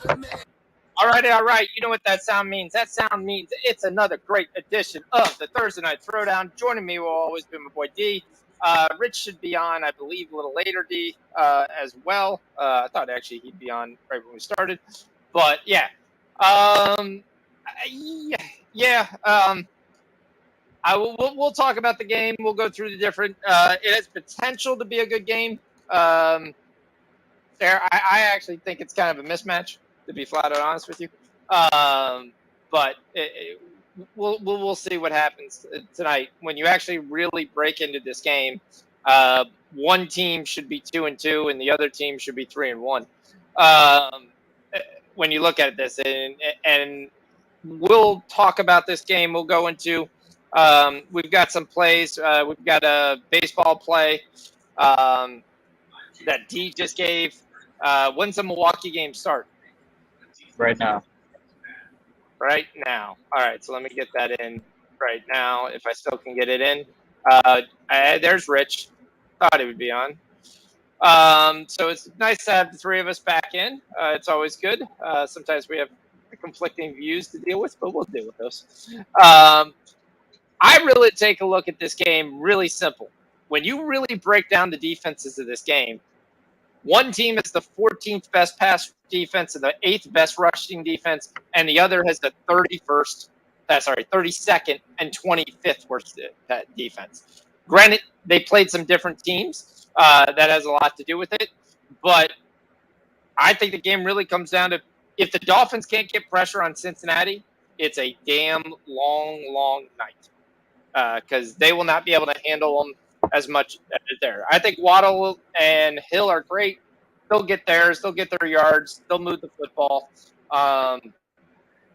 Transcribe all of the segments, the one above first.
All right. You know what that sound means? That sound means it's another great edition of the Thursday Night Throwdown. Joining me will always be my boy D. Rich should be on, I believe, a little later, D, as well. I thought actually he'd be on right when we started. But yeah. Yeah. We'll talk about the game. We'll go through the different. It has potential to be a good game. I actually think it's kind of a mismatch, to be flat out honest with you. But we'll see what happens tonight when you actually really break into this game. One team should be 2-2, and the other team should be 3-1. When you look at this, and we'll talk about this game. We'll go into. We've got some plays. We've got a baseball play that D just gave. When's the Milwaukee game start? Right now. Right now. All right, so let me get that in right now, if I still can get it in. There's Rich. Thought he would be on. So it's nice to have the three of us back in. It's always good. Sometimes we have conflicting views to deal with, but we'll deal with those. I really take a look at this game really simple. When you really break down the defenses of this game, one team is the 14th best pass defense and the 8th best rushing defense, and the other has the 32nd and 25th worst defense. Granted, they played some different teams. That has a lot to do with it. But I think the game really comes down to if the Dolphins can't get pressure on Cincinnati, it's a damn long night because they will not be able to handle them as much there. I think Waddle and Hill are great. They'll get theirs. They'll get their yards. They'll move the football. But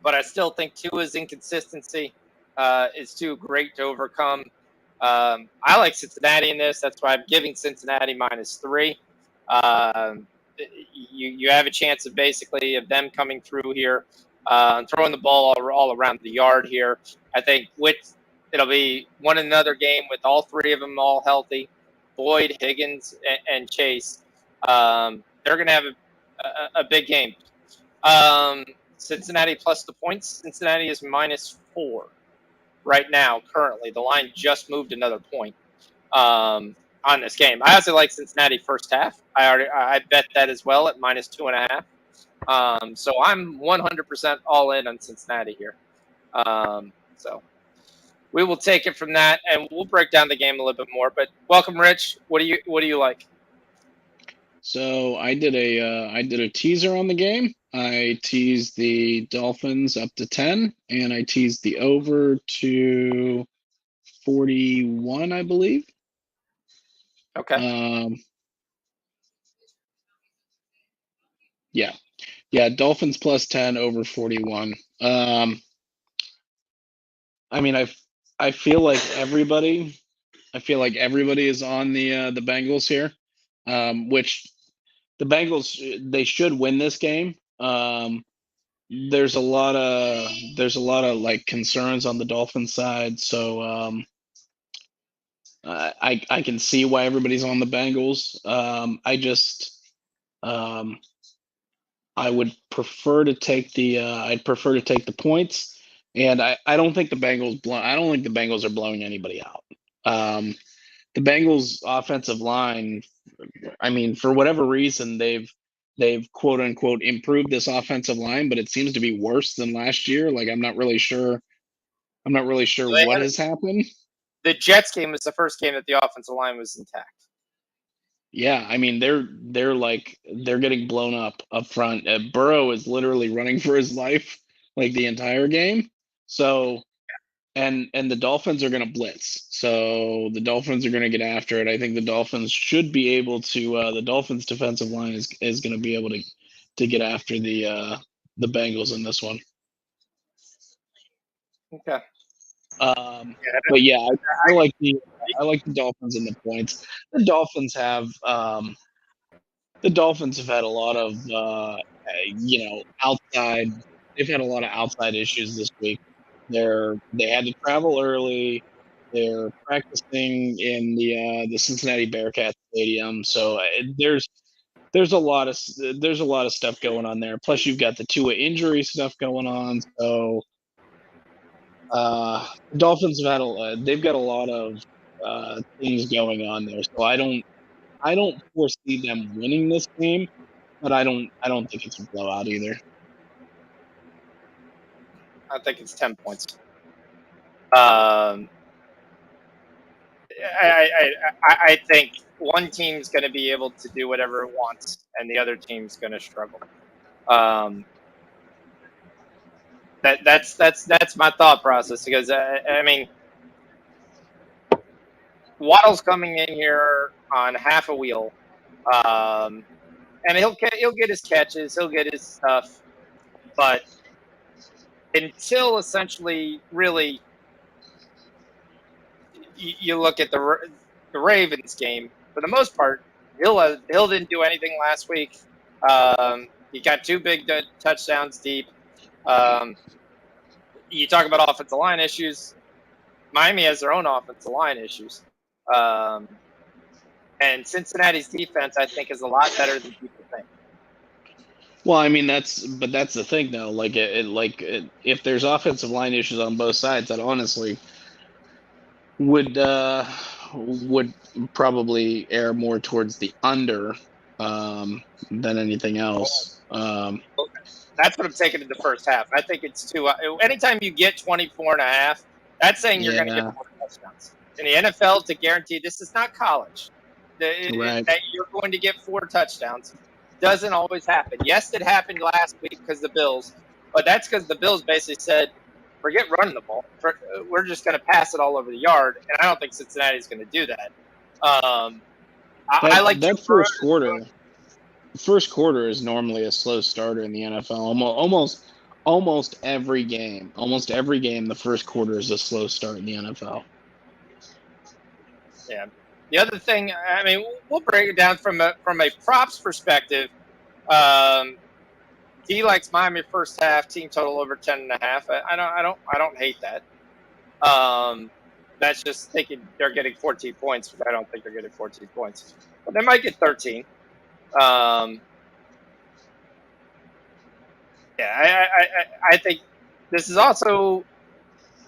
I still think Tua's inconsistency is too great to overcome. I like Cincinnati in this. That's why I'm giving Cincinnati -3. You have a chance of basically of them coming through here, throwing the ball all around the yard here. I think it'll be one another game with all three of them all healthy. Boyd, Higgins, and Chase. They're going to have a big game. Cincinnati plus the points. Cincinnati is -4 right now, currently. The line just moved another point on this game. I also like Cincinnati first half. I bet that as well at -2.5. So I'm 100% all in on Cincinnati here. So we will take it from that, and we'll break down the game a little bit more. But welcome, Rich. What do you like? So I did a teaser on the game. I teased the Dolphins up to 10, and I teased the over to 41, I believe. Okay. Yeah, Dolphins plus 10 over 41. I mean, I feel like everybody is on the Bengals here, which the Bengals, they should win this game. There's a lot of like concerns on the Dolphins side, so I can see why everybody's on the Bengals. I would prefer to take the points, and I don't think the Bengals are blowing anybody out. The Bengals offensive line, I mean, for whatever reason, they've quote unquote improved this offensive line, but it seems to be worse than last year. Like I'm not really sure what has happened. The Jets game was the first game that the offensive line was intact. Yeah, I mean they're getting blown up front. Burrow is literally running for his life like the entire game. So and the Dolphins are going to blitz. So the Dolphins are going to get after it. I think the Dolphins should be able to. The Dolphins defensive line is going to be able to get after the Bengals in this one. Okay. But yeah, I like the Dolphins and the points. The Dolphins have had a lot of outside. They've had a lot of outside issues this week. They had to travel early. They're practicing in the Cincinnati Bearcats stadium, so there's a lot of stuff going on there. Plus, you've got the Tua injury stuff going on. So, Dolphins have they've got a lot of things going on there. So I don't foresee them winning this game, but I don't think it's a blowout either. I think it's 10 points. I think one team's going to be able to do whatever it wants, and the other team's going to struggle. That's my thought process, because I mean, Waddle's coming in here on half a wheel, and he'll get his catches, he'll get his stuff, but until essentially really you look at the Ravens game, for the most part, Hill didn't do anything last week. He got two big touchdowns deep. You talk about offensive line issues. Miami has their own offensive line issues. And Cincinnati's defense, I think, is a lot better than people think. Well, I mean that's the thing though. If there's offensive line issues on both sides, that honestly would probably err more towards the under than anything else. That's what I'm taking in the first half. I think it's too. Anytime you get 24.5, that's saying you're going to get 4 touchdowns. In the NFL, to guarantee, this is not college. Right. That you're going to get 4 touchdowns doesn't always happen. Yes, it happened last week because the Bills, but that's because the Bills basically said, forget running the ball. We're just going to pass it all over the yard, and I don't think Cincinnati's going to do that. I like that first quarter. The first quarter is normally a slow starter in the NFL. Almost every game, the first quarter is a slow start in the NFL. Yeah. The other thing, I mean, we'll break it down from a props perspective. D likes Miami first half, team total over 10.5. I don't hate that. That's just thinking they're getting 14 points, but I don't think they're getting 14 points. But they might get 13. I think this is also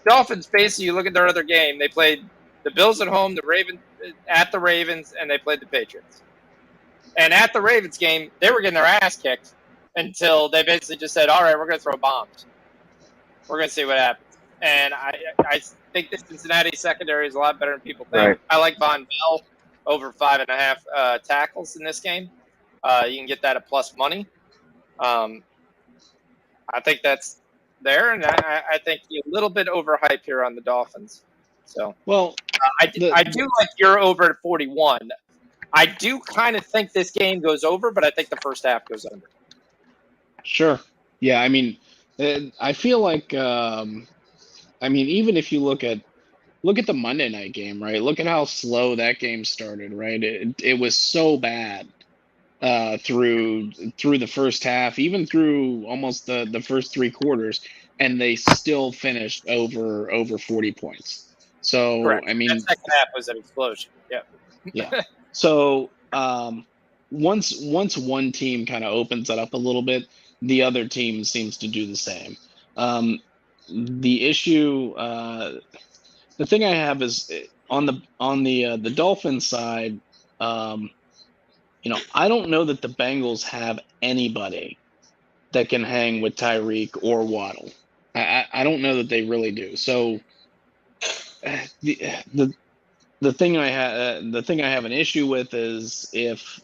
Dolphins. Basically, you look at their other game. They played the Bills at home, the Ravens at the Ravens, and they played the Patriots. And at the Ravens game, they were getting their ass kicked until they basically just said, all right, we're going to throw bombs. We're going to see what happens. And I think the Cincinnati secondary is a lot better than people think. Right. I like Von Bell over 5.5 tackles in this game. You can get that at plus money. I think that's there, and I think a little bit overhyped here on the Dolphins. So, well, I do like your over at 41. I do kind of think this game goes over, but I think the first half goes under. Sure. Yeah, I mean, I feel like, even if you look at the Monday night game, right? Look at how slow that game started, right? It was so bad through the first half, even through almost the first 3 quarters, and they still finished over 40 points. So, correct. I mean, that second half was an explosion. Yeah. Yeah. So once one team kind of opens it up a little bit, the other team seems to do the same. The issue, the thing I have is on the Dolphins side. I don't know that the Bengals have anybody that can hang with Tyreek or Waddle. I don't know that they really do. So the thing I have an issue with is if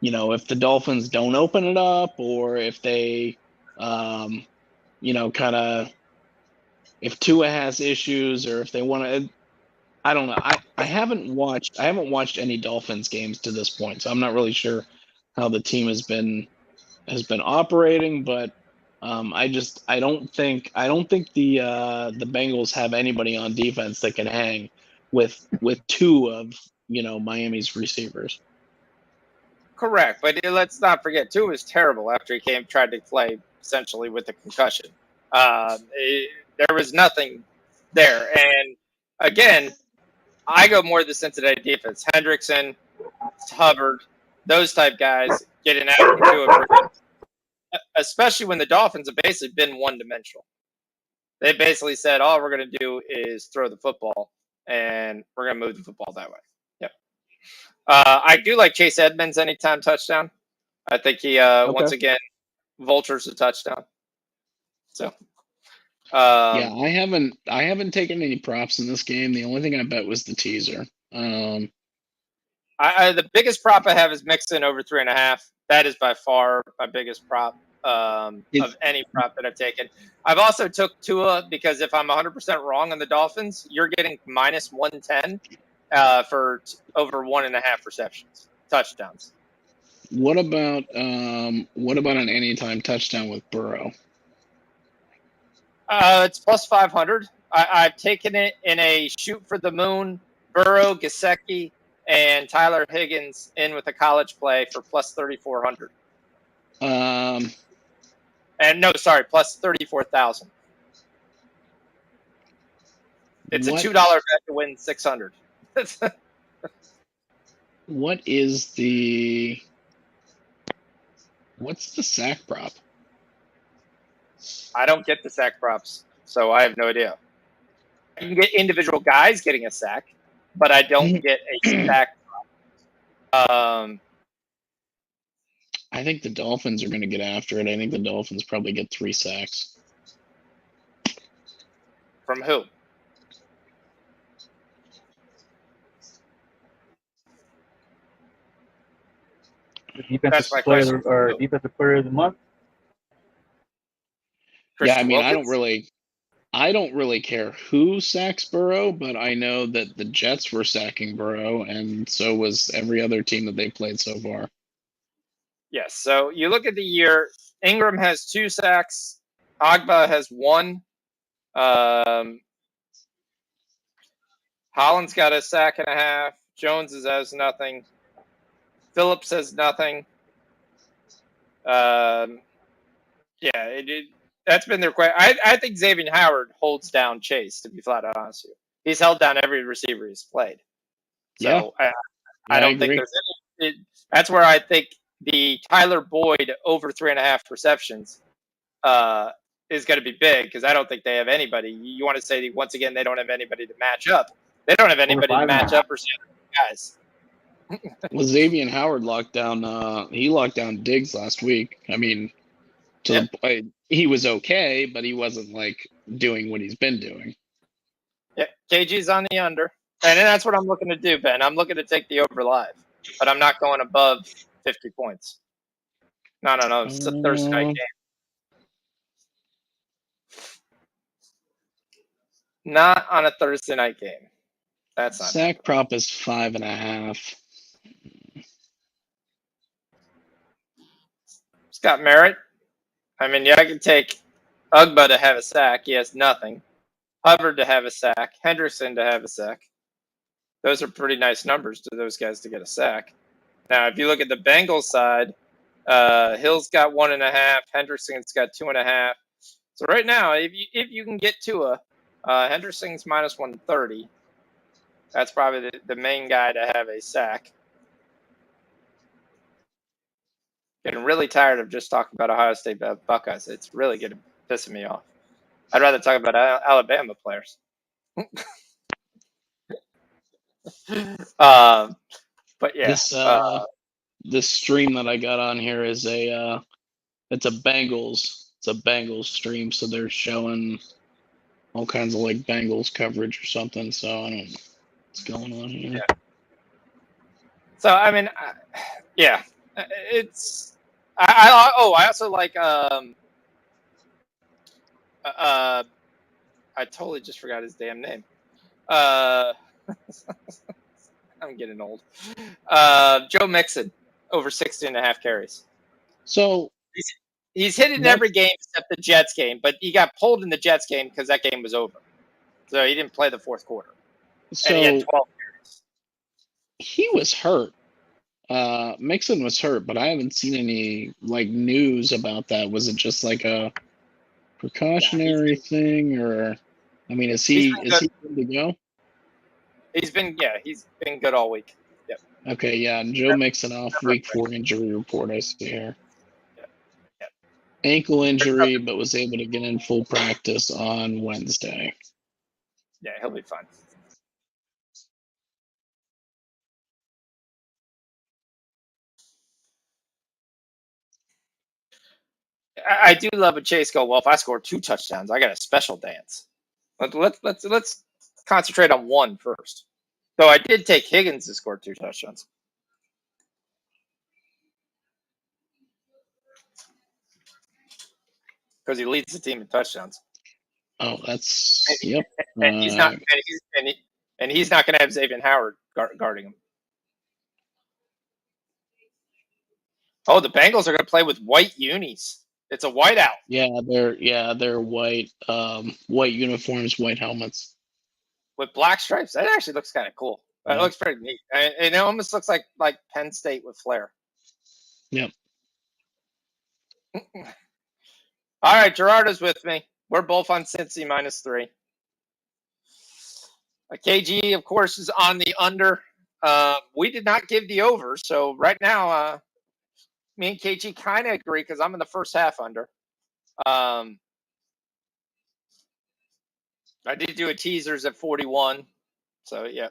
if the Dolphins don't open it up, or if they if Tua has issues, or if they want to. I don't know. I haven't watched any Dolphins games to this point, so I'm not really sure how the team has been operating, but I don't think the Bengals have anybody on defense that can hang with 2 of Miami's receivers. Correct, but let's not forget, Tua was terrible after he tried to play essentially with a concussion. There was nothing there, and again, I go more to the Cincinnati defense. Hendrickson, Hubbard, those type guys getting out into a especially when the Dolphins have basically been one-dimensional. They basically said, all we're going to do is throw the football, and we're going to move the football that way. Yep. I do like Chase Edmonds anytime touchdown. I think he, once again, vultures a touchdown. So, yeah, I haven't taken any props in this game. The only thing I bet was the teaser. the biggest prop I have is Mixon over 3.5. That is by far my biggest prop of any prop that I've taken. I've also took Tua because if I'm 100% wrong on the Dolphins, you're getting minus 110 for over 1.5 receptions, touchdowns. What about an anytime touchdown with Burrow? It's plus 500. I've taken it in a shoot for the moon. Burrow, Gesicki, and Tyler Higgins in with a college play for plus 3,400. And no, sorry, plus 34,000. It's a $2 bet to win 600. What's the sack prop? I don't get the sack props, so I have no idea. I can get individual guys getting a sack, but I don't get a sack prop. I think the Dolphins are going to get after it. I think the Dolphins probably get 3 sacks. From who? The defensive player or defensive player of the month. Christian Yeah, I mean, Wilkins? I don't really care who sacks Burrow, but I know that the Jets were sacking Burrow, and so was every other team that they played so far. Yes. So you look at the year. Ingram has 2 sacks. Agba has 1. Holland's got a sack and a half. Jones has nothing. Phillips has nothing. That's been their question. I think Xavier Howard holds down Chase, to be flat out honest with you. He's held down every receiver he's played. So Yeah. I don't think there's any. That's where I think the Tyler Boyd over 3.5 receptions is going to be big because I don't think they have anybody. You want to say once again they don't have anybody to match up. They don't have anybody to match up versus guys. Well, Xavier Howard locked down. He locked down Diggs last week. I mean, he was okay, but he wasn't like doing what he's been doing. Yeah, KG's on the under, and that's what I'm looking to do, Ben. I'm looking to take the over live, but I'm not going above 50 points. No. It's a Thursday night game. Not on a Thursday night game. That's not sack happening. prop is 5.5. Scott Merritt. I mean, I can take Ugba to have a sack. He has nothing. Hubbard to have a sack. Henderson to have a sack. Those are pretty nice numbers to those guys to get a sack. Now, if you look at the Bengals side, Hill's got 1.5. Henderson's got 2.5. So right now, if you can get Tua, Henderson's minus 130. That's probably the main guy to have a sack. Getting really tired of just talking about Ohio State Buckeyes. It's really getting pissing me off. I'd rather talk about Alabama players. But yeah, this stream that I got on here is it's a Bengals stream, so they're showing all kinds of like Bengals coverage or something. So I don't know what's going on here. Yeah. So I mean, it's. I also like I totally just forgot his damn name. I'm getting old. Joe Mixon over 16.5 carries. So he's hit in every game except the Jets game, but he got pulled in the Jets game because that game was over. So he didn't play the fourth quarter. So and he had 12 carries. He was hurt. Mixon was hurt, but I haven't seen any like news about that. Was it just like a precautionary thing, or I mean, is he good to go? He's been good all week. Yep. Okay, yeah, Joe Mixon off week 4 injury report. I see here. Yeah. Ankle injury, but was able to get in full practice on Wednesday. Yeah, he'll be fine. I do love a Chase go. Well, if I score 2 touchdowns, I got a special dance. Let's concentrate on one first. So I did take Higgins to score 2 touchdowns because he leads the team in touchdowns. Oh, that's yep. And he's not, and he's not going to have Xavier Howard guarding him. Oh, the Bengals are going to play with white unis. It's a whiteout. They're white uniforms, white helmets with black stripes. That actually looks kind of cool. It looks pretty neat. And it almost looks like Penn State with flair. Yep. All right, Gerardo's with me. We're both on Cincy -3. KG, of course, is on the under. We did not give the over, so right now, me and KG kind of agree because I'm in the first half under. I did do a teasers at 41, so yeah.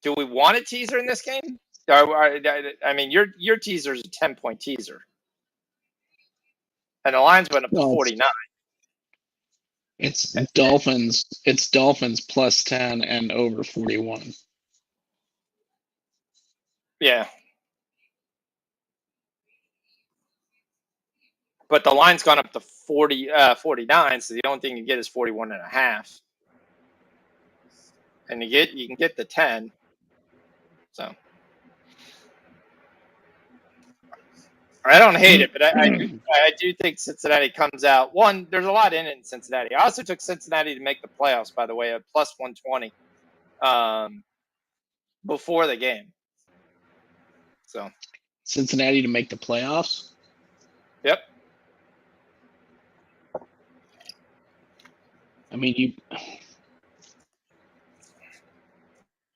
Do we want a teaser in this game? I mean, your teaser is a 10-point teaser, and the lines went up to 49. It's Dolphins. It's Dolphins plus 10 and over 41. Yeah. But the line's gone up to 49, so the only thing you get is 41.5. And you can get the 10. So I don't hate it, but I do think Cincinnati comes out. One, there's a lot in it in Cincinnati. I also took Cincinnati to make the playoffs, by the way, at plus 120 before the game. So Cincinnati to make the playoffs? Yep. I mean,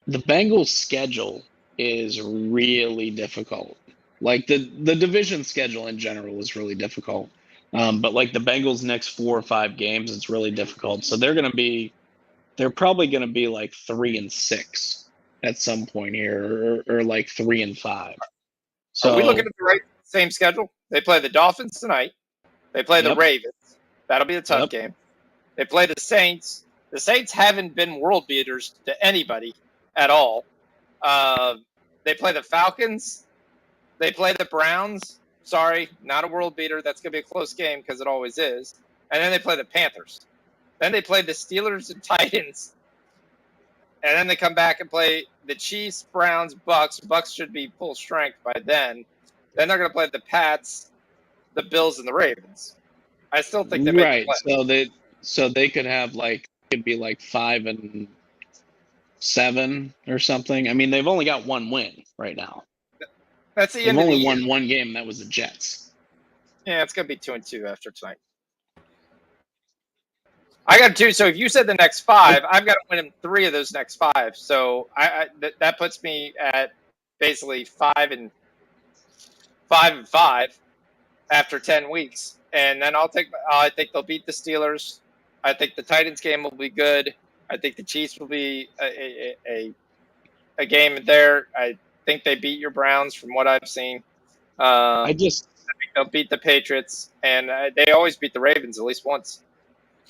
the Bengals' schedule is really difficult. Like the division schedule in general is really difficult. But like the Bengals' next 4 or 5 games, it's really difficult. So they're probably going to be like 3-6 at some point here, or like 3-5. So are we looking at the same schedule? They play the Dolphins tonight. They play the Ravens. That'll be a tough game. They play the Saints. The Saints haven't been world beaters to anybody at all. They play the Falcons. They play the Browns. Sorry, not a world beater. That's going to be a close game because it always is. And then they play the Panthers. Then they play the Steelers and Titans. And then they come back and play the Chiefs, Browns, Bucks. Bucks should be full strength by then. Then they're going to play the Pats, the Bills, and the Ravens. I still think they make the play. So they could have could be 5-7 or something. I mean, they've only got 1 win right now. That's the end of the year. They've only won 1 game, and that was the Jets. Yeah, it's going to be 2-2 after tonight. I got 2. So if you said the next 5, I've got to win 3 of those next 5. So that puts me at basically 5-5 after 10 weeks. And then I think they'll beat the Steelers. I think the Titans game will be good. I think the Chiefs will be a game there. I think they beat your Browns from what I've seen. I think they'll beat the Patriots, and they always beat the Ravens at least once.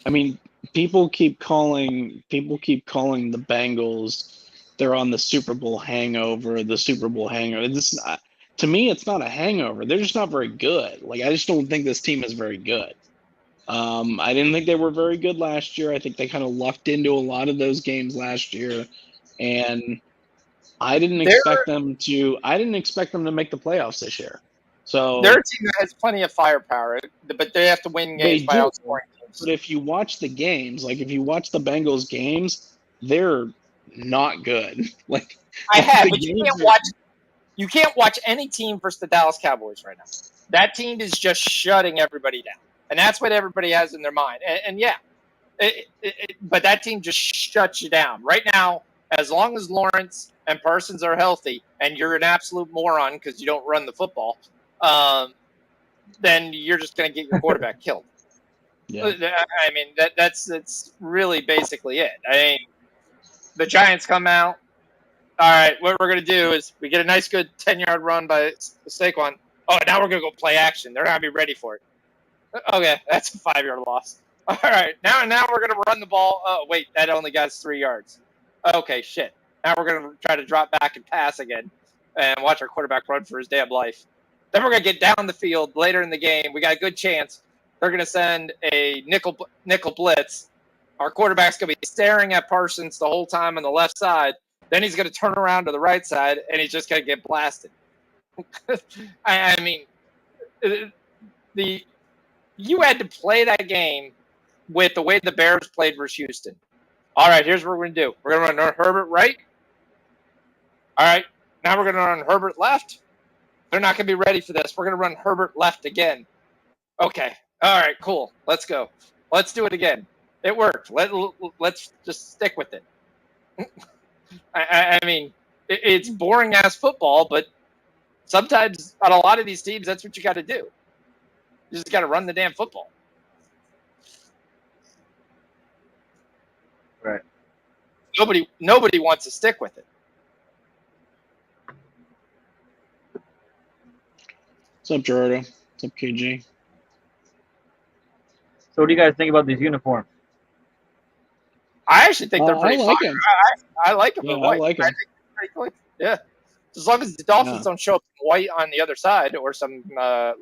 I mean, people keep calling the Bengals. They're on the Super Bowl hangover. To me, it's not a hangover. They're just not very good. I just don't think this team is very good. I didn't think they were very good last year. I think they kind of lucked into a lot of those games last year, and I didn't expect them to make the playoffs this year. So they're a team that has plenty of firepower, but they have to win games by outscoring teams. But if you watch the games, if you watch the Bengals games, they're not good. I have, but you can't watch any team versus the Dallas Cowboys right now. That team is just shutting everybody down. And that's what everybody has in their mind. And yeah, but that team just shuts you down. Right now, as long as Lawrence and Parsons are healthy, and you're an absolute moron because you don't run the football, then you're just going to get your quarterback killed. Yeah. I mean, that's really basically it. I mean, the Giants come out. All right, what we're going to do is we get a nice, good 10-yard run by Saquon. Oh, now we're going to go play action. They're not going to be ready for it. Okay, that's a 5-yard loss. All right, now we're going to run the ball. Oh, wait, that only got us 3 yards. Okay, shit. Now we're going to try to drop back and pass again and watch our quarterback run for his damn life. Then we're going to get down the field later in the game. We got a good chance. They're going to send a nickel blitz. Our quarterback's going to be staring at Parsons the whole time on the left side. Then he's going to turn around to the right side, and he's just going to get blasted. I mean, you had to play that game with the way the Bears played versus Houston. All right, here's what we're going to do. We're going to run Herbert right. All right, now we're going to run Herbert left. They're not going to be ready for this. We're going to run Herbert left again. Okay. All right, cool. Let's go. Let's do it again. It worked. Let's just stick with it. I mean, it's boring-ass football, but sometimes on a lot of these teams, that's what you got to do. You just got to run the damn football. Right. Nobody wants to stick with it. What's up, Gerardo? What's up, KG? So what do you guys think about these uniforms? I actually think they're pretty like fun. them. I like them. Yeah, in white. I like them. I think they're pretty cool. Yeah. As long as the Dolphins don't show up in white on the other side or some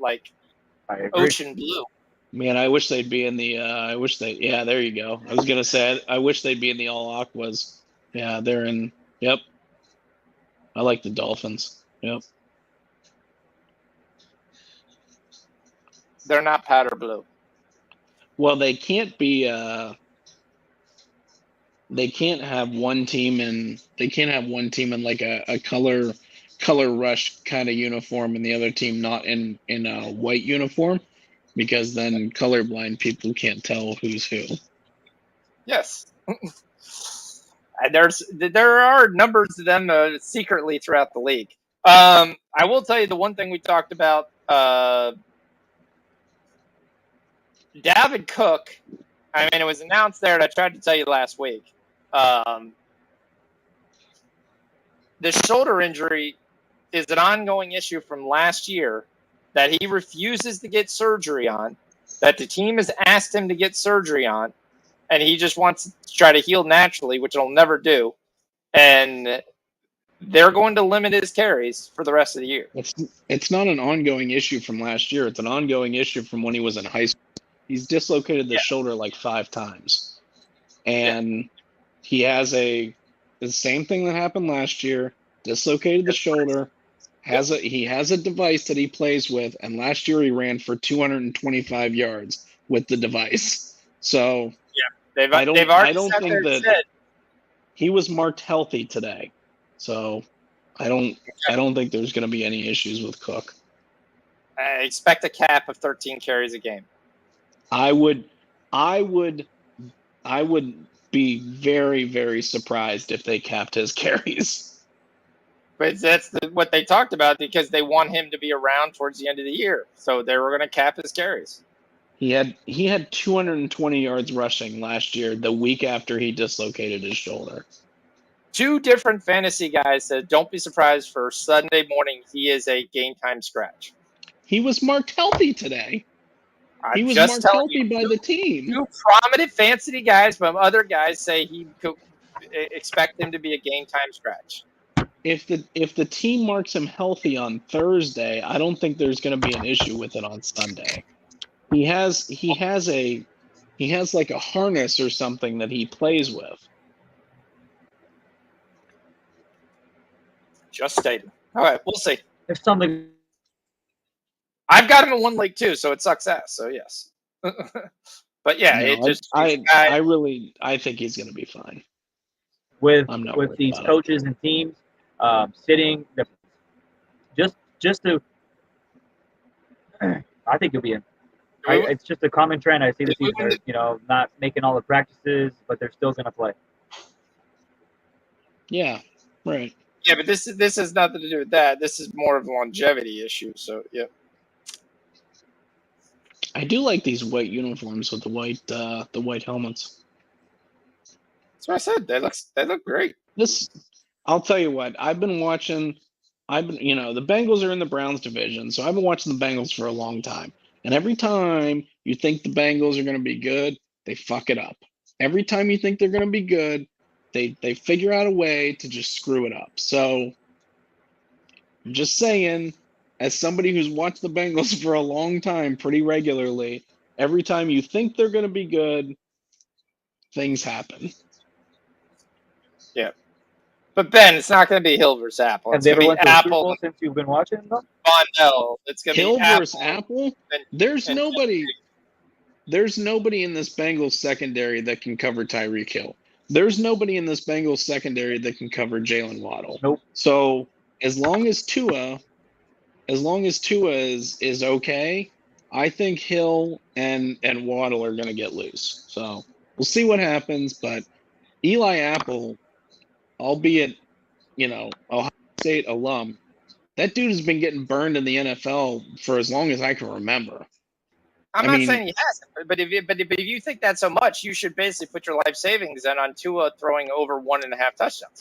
like ocean blue. Man, I wish they'd be in the. Yeah, there you go. I was gonna say I wish they'd be in the all aquas. Yeah, they're in. Yep. I like the Dolphins. Yep. They're not powder blue. Well, they can't be. They can't have one team in. They can't have one team in like a color rush kind of uniform, and the other team not in a white uniform, because then colorblind people can't tell who's who. Yes. And there are numbers of them secretly throughout the league. I will tell you the one thing we talked about. Dalvin Cook. I mean, it was announced there, and I tried to tell you last week. The shoulder injury is an ongoing issue from last year that he refuses to get surgery on, that the team has asked him to get surgery on, and he just wants to try to heal naturally, which he'll never do. And they're going to limit his carries for the rest of the year. It's not an ongoing issue from last year. It's an ongoing issue from when he was in high school. He's dislocated the shoulder like 5 times. And he has the same thing that happened last year, dislocated the shoulder, he has a device that he plays with, and last year he ran for 225 yards with the device. So I don't think that he was marked healthy today. So I don't think there's going to be any issues with Cook. I expect a cap of 13 carries a game. I would be very, very surprised if they capped his carries. But that's what they talked about, because they want him to be around towards the end of the year. So they were going to cap his carries. He had 220 yards rushing last year, the week after he dislocated his shoulder. 2 different fantasy guys said, don't be surprised for Sunday morning. He is a game time scratch. He was marked healthy today. He was marked healthy by the team. 2 prominent fantasy guys, but other guys say he could expect him to be a game time scratch. If the team marks him healthy on Thursday, I don't think there's going to be an issue with it on Sunday. He has like a harness or something that he plays with. Just stated. All right, we'll see. There's something. I've got him in one league too, so it sucks ass. So yes, but yeah, I think he's going to be fine. With these coaches and teams sitting, just to, I think he'll be in. It's just a common trend I see this season. They're, not making all the practices, but they're still going to play. Yeah, right. Yeah, but this has nothing to do with that. This is more of a longevity issue. So, yeah. I do like these white uniforms with the white helmets. That's what I said. They look great. I'll tell you what. The Bengals are in the Browns division, so I've been watching the Bengals for a long time. And every time you think the Bengals are going to be good, they fuck it up. Every time you think they're going to be good, they figure out a way to just screw it up. So I'm just saying, as somebody who's watched the Bengals for a long time, pretty regularly, every time you think they're going to be good, things happen. Yeah. But Ben, it's not going to be Hill versus Apple. Have It's they going ever to be went to a Super Apple Bowl and since you've been watching them? Von Bell. It's going to be Hill versus Apple. Apple? And, There's and nobody in this Bengals secondary that can cover Tyreek Hill. There's nobody in this Bengals secondary that can cover Jalen Waddle. Nope. So as long as Tua is okay, I think Hill and Waddle are going to get loose. So we'll see what happens. But Eli Apple, albeit Ohio State alum, that dude has been getting burned in the NFL for as long as I can remember. I'm I not mean, saying he hasn't, but if you think that so much, you should basically put your life savings in on Tua throwing over 1.5 touchdowns.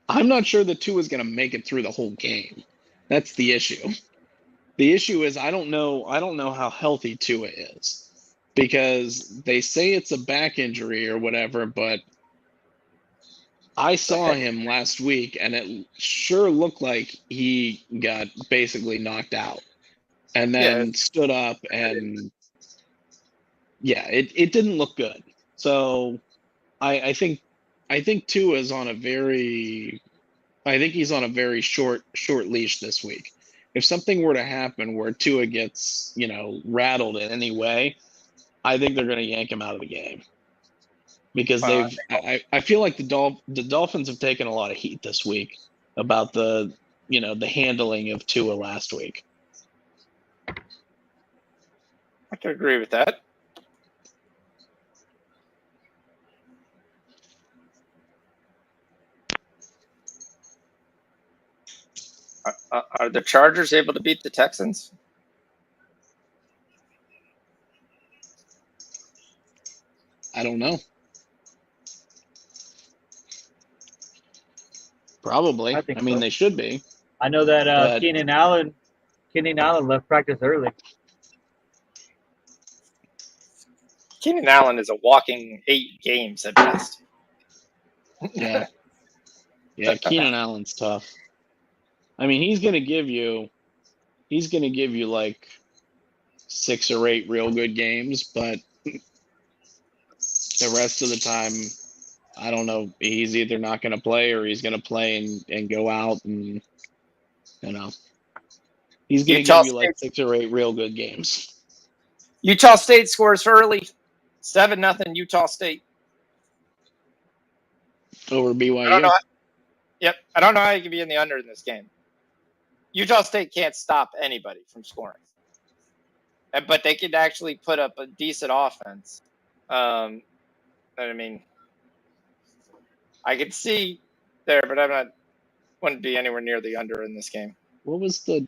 I'm not sure that Tua is going to make it through the whole game. That's the issue. The issue is I don't know how healthy Tua is, because they say it's a back injury or whatever, but I saw him last week and it sure looked like he got basically knocked out and then stood up, and yeah, it didn't look good. So I think Tua is on a very he's on a very short leash this week. If something were to happen where Tua gets, rattled in any way, I think they're going to yank him out of the game, because I feel like the Dolphins have taken a lot of heat this week about the handling of Tua last week. I can agree with that. Are the Chargers able to beat the Texans? I don't know. Probably. I mean, so. They should be. I know that Keenan Allen left practice early. Keenan Allen is a walking 8 games at best. Yeah. Yeah, Keenan Allen's tough. I mean, he's going to give you like 6 or 8 real good games, but the rest of the time, I don't know. He's either not going to play or he's going to play and go out, and he's going to give you like 6 or 8 real good games. Utah State scores early, 7-0 Utah State over BYU. I don't know how you can be in the under in this game. Utah State can't stop anybody from scoring, but they could actually put up a decent offense. I mean, I could see there, but wouldn't be anywhere near the under in this game. What was the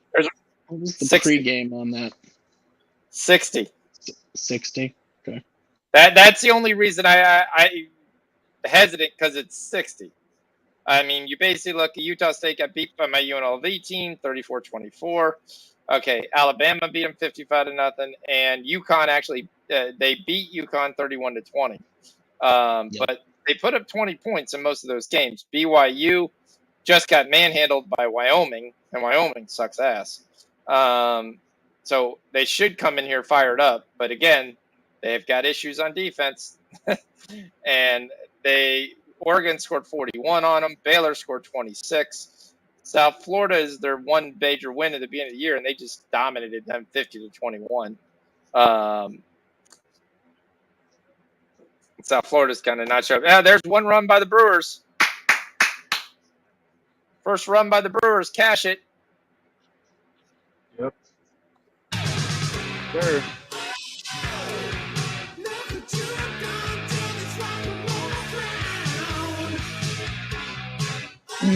60. pregame on that? 60. 60. Okay. That's the only reason I hesitant, because it's 60. I mean, you basically look at Utah State got beat by my UNLV team, 34-24. Okay, Alabama beat them 55-0, and UConn actually they beat UConn 31-20. But they put up 20 points in most of those games. BYU just got manhandled by Wyoming, and Wyoming sucks ass. So they should come in here fired up, but again, they've got issues on defense, and Oregon scored 41 on them. Baylor scored 26. South Florida is their one major win at the beginning of the year, and they just dominated them 50-21. South Florida's kind of not sure. Yeah, there's one run by the Brewers. First run by the Brewers. Cash it. Yep. Sure. All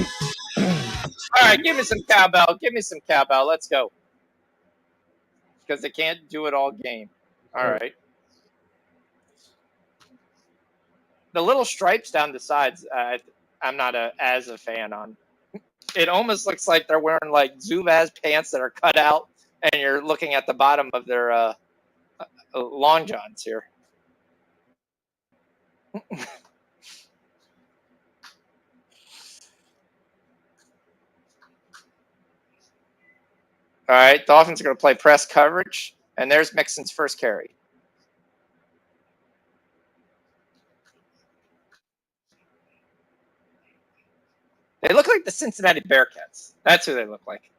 right, give me some cowbell. Give me some cowbell. Let's go. Because they can't do it all game. All right. The little stripes down the sides, I'm not as a fan on. It almost looks like they're wearing like Zubaz pants that are cut out, and you're looking at the bottom of their long johns here. All right, Dolphins are going to play press coverage, and there's Mixon's first carry. They look like the Cincinnati Bearcats. That's who they look like.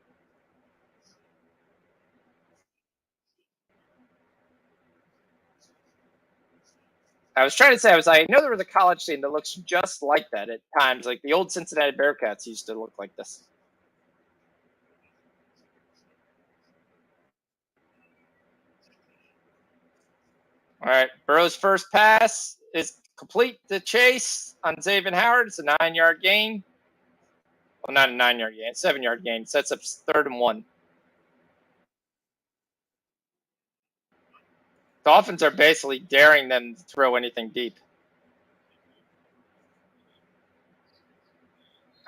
I was trying to say, I know there was a college team that looks just like that at times. Like the old Cincinnati Bearcats used to look like this. All right, Burrow's first pass is complete to Chase on Xavier Howard. It's a 9-yard gain. Well, not a 9-yard gain, 7-yard gain. Sets up 3rd and 1. Dolphins are basically daring them to throw anything deep.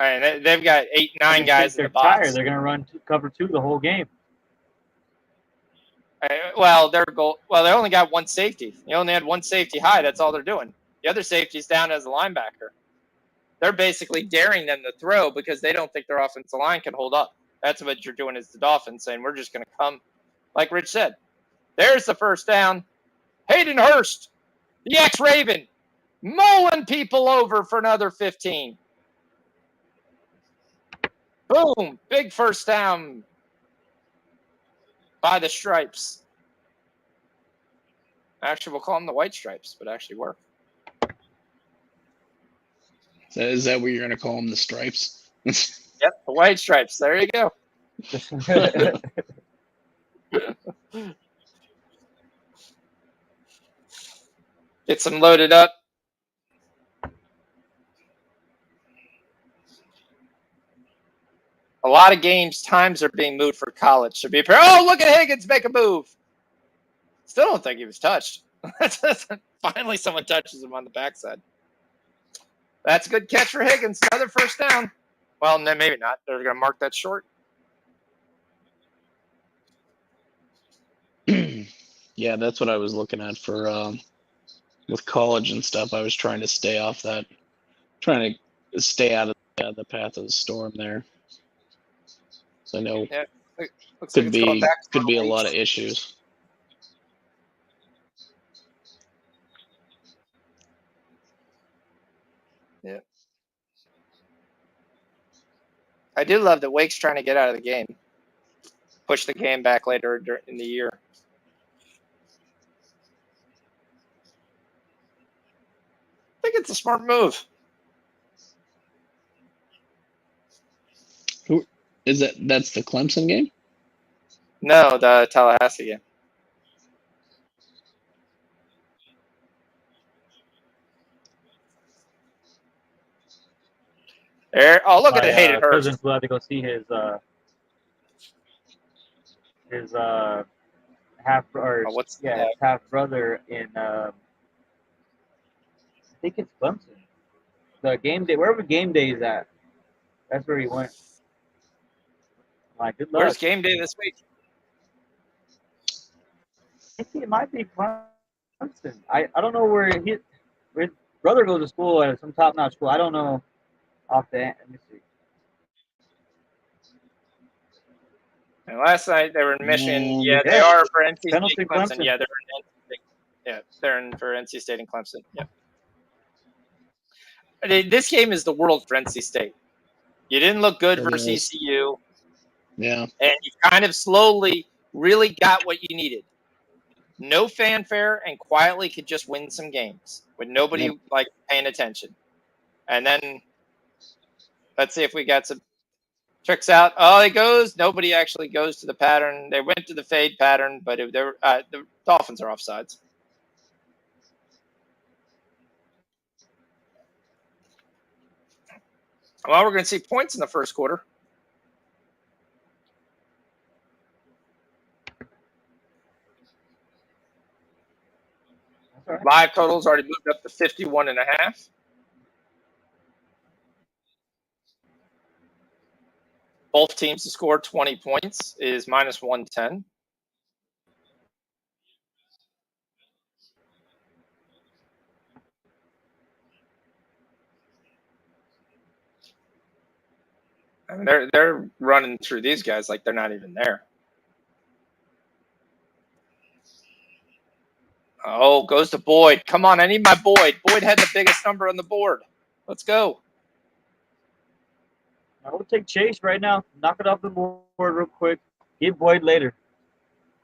All right, they've got 8-9 guys in the box. Tired. They're going to run cover 2 the whole game. Well, they only got one safety. They only had one safety high. That's all they're doing. The other safety's down as a linebacker. They're basically daring them to throw because they don't think their offensive line can hold up. That's what you're doing as the Dolphins, saying we're just going to come, like Rich said. There's the first down. Hayden Hurst, the ex-Raven, mowing people over for another 15. Boom, big first down by the Stripes. Actually, we'll call them the White Stripes, but actually work. Is that what you're going to call them, the Stripes? Yep, the White Stripes. There you go. Get some loaded up. A lot of games, times are being moved for college. Should be prepared. Oh, look at Higgins make a move. Still don't think he was touched. Finally, someone touches him on the backside. That's a good catch for Higgins. Another first down. Well, no, maybe not. They're going to mark that short. Yeah, that's what I was looking at for with college and stuff. I was trying to stay off that, trying to stay out of the path of the storm there. So I know could be a lot of issues. Yeah. I do love that Wake's trying to get out of the game. Push the game back later in the year. I think it's a smart move. Who is that? That's the Clemson game? No, the Tallahassee game. There. Oh, look at Hayden Hurst. Cousins will have to go see his half brother in I think it's Clemson. The game day, wherever game day is at, that's where he went. Good luck. Where's game day this week? I think it might be Clemson. I don't know where his brother goes to school at some top-notch school. I don't know off the end. Let me see. And last night they were in Michigan. Yeah, they are for NC State and Clemson. Yeah, they're in NC State. Yeah, they're in for NC State and Clemson. Yeah. This game is the world for NC State. You didn't look good versus ECU. Yeah. And you kind of slowly really got what you needed. No fanfare and quietly could just win some games with nobody paying attention. And then let's see if we got some tricks out. Oh, it goes. Nobody actually goes to the pattern. They went to the fade pattern, but the Dolphins are offsides. Well, we're going to see points in the first quarter. That's all right. Live totals already moved up to 51.5. Both teams to score 20 points is minus 110. I mean, they're running through these guys like they're not even there. Oh, goes to Boyd. Come on, I need my Boyd. Boyd had the biggest number on the board. Let's go. I would take Chase right now. Knock it off the board real quick. Get Boyd later.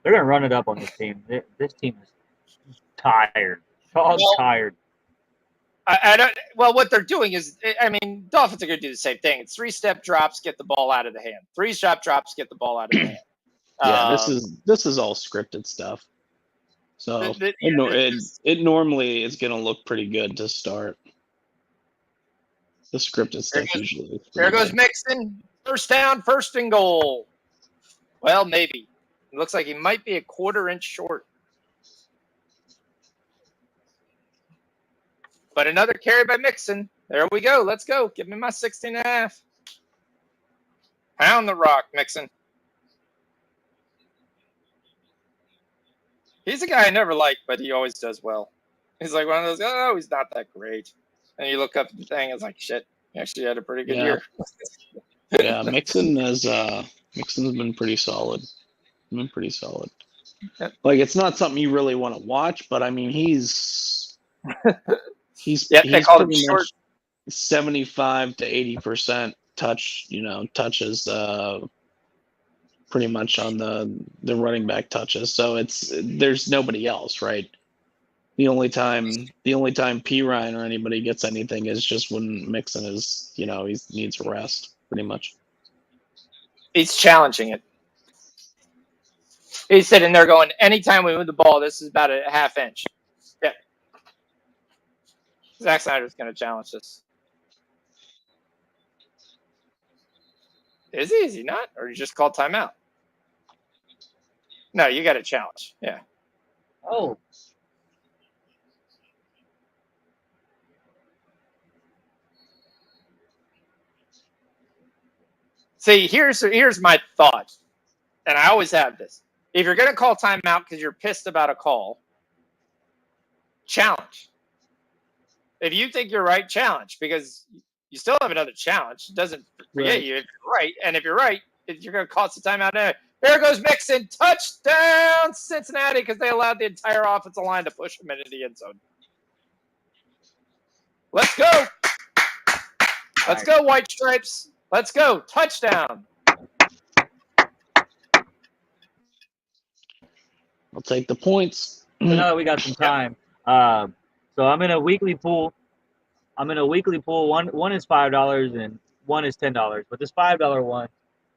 They're gonna run it up on this team. This team is tired. Dog tired. I don't. Well, what they're doing is, I mean, Dolphins are going to do the same thing. It's 3-step drops, get the ball out of the hand. 3-step drops, get the ball out of the hand. Yeah, this is all scripted stuff. So it normally is going to look pretty good to start. The scripted stuff usually looks there pretty goes good. Mixon. First down, first and goal. Well, maybe. It looks like he might be a quarter-inch short. But another carry by Mixon. There we go. Let's go. Give me my 16.5. Pound the rock, Mixon. He's a guy I never liked, but he always does well. He's like one of those, oh, he's not that great. And you look up at the thing, it's like, shit, he actually had a pretty good year. Yeah, Mixon's been pretty solid. Yep. Like, it's not something you really want to watch, but I mean, he's they call him pretty short. much 75 to 80% touches pretty much on the running back touches. So there's nobody else, right? The only time P Ryan or anybody gets anything is just when Mixon is, he needs a rest, pretty much. He's challenging it. He's sitting there going, anytime we move the ball, this is about a half inch. Yeah. Zack Snyder's going to challenge this. Is he? Is he not? Or you just called timeout? No, you got a challenge. Yeah. Oh. See, here's my thought, and I always have this. If you're going to call timeout because you're pissed about a call, challenge. If you think you're right, challenge, because you still have another challenge. It doesn't forget you if you're right. And if you're right, you're going to cost the timeout anyway. There goes Mixon. Touchdown, Cincinnati, because they allowed the entire offensive line to push him into the end zone. Let's go. Let's go, White Stripes. Let's go. Touchdown. I'll take the points. So now that we got some time, so I'm in a weekly pool. One is $5 and one is $10. But this $5 one,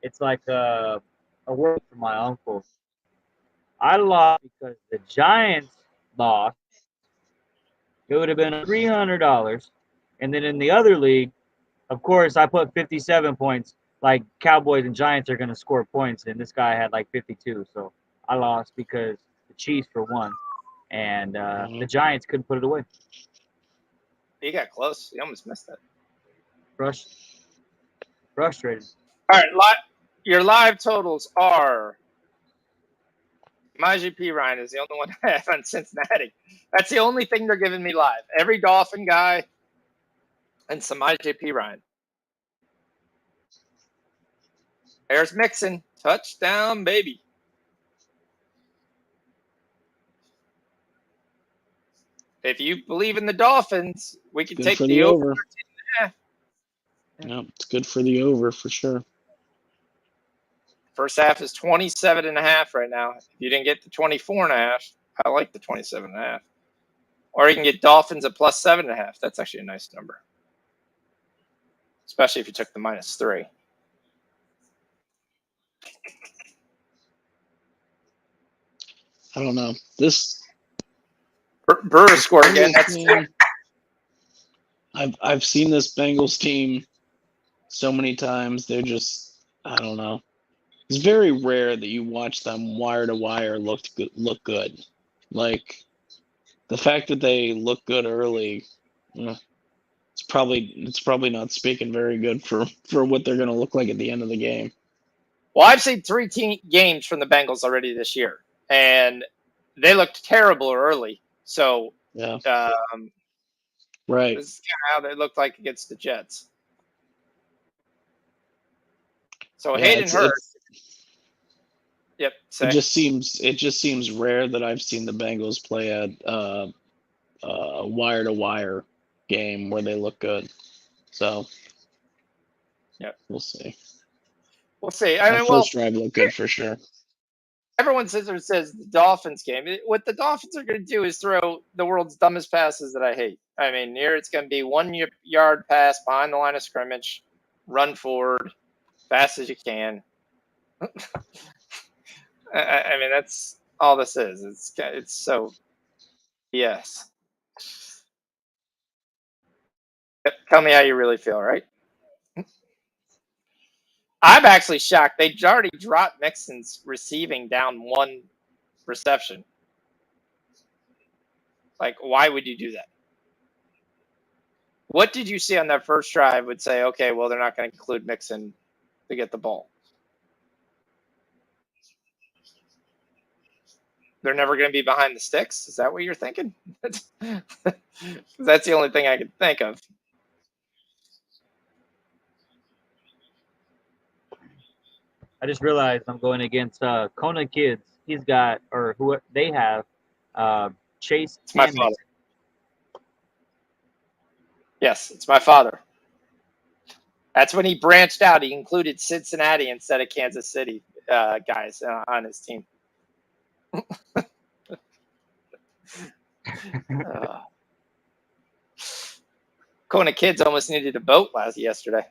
it's like a work for my uncle. I lost because the Giants lost. It would have been $300. And then in the other league, of course, I put 57 points. Like Cowboys and Giants are going to score points, and this guy had like 52. So I lost because the Chiefs were one, and the Giants couldn't put it away. You got close. You almost missed that. Frustrated. All right, your live totals are. My GP Ryan is the only one I have on Cincinnati. That's the only thing they're giving me live. Every Dolphin guy and some IJP Ryan. There's Mixon. Touchdown, baby. If you believe in the Dolphins, we can take the over. No, it's good for the over for sure. First half is 27.5 right now. If you didn't get the 24.5, I like the 27.5. Or you can get Dolphins at plus 7.5. That's actually a nice number. Especially if you took the -3. I don't know. This Brewer scored again. I've seen this Bengals team so many times. They're just, I don't know. It's very rare that you watch them wire to wire look good. Like the fact that they look good early, it's probably not speaking very good for what they're going to look like at the end of the game. Well, I've seen 3 games from the Bengals already this year, and they looked terrible early. So, Yeah, this right. is kind of how they looked like against the Jets. So Yeah, Hayden Hurst. Yep. it Say. just seems rare that I've seen the Bengals play a wire to wire game where they look good. So, Yep. we'll see. We'll see. That first drive looked good for sure. Everyone says the Dolphins game. What the Dolphins are going to do is throw the world's dumbest passes that I hate. I mean, here it's going to be 1 yard pass behind the line of scrimmage, run forward, fast as you can. I mean, that's all this is. It's so yes. Tell me how you really feel, right? I'm actually shocked. They already dropped Mixon's receiving down 1 reception. Like, why would you do that? What did you see on that first drive would say, okay, well, they're not going to include Mixon to get the ball? They're never going to be behind the sticks? Is that what you're thinking? That's the only thing I can think of. I just realized I'm going against Kona Kids. He's got, or who they have, Chase It's my and father. Mixon. Yes, it's my father. That's when he branched out. He included Cincinnati instead of Kansas City guys on his team. Kona Kids almost needed a boat yesterday.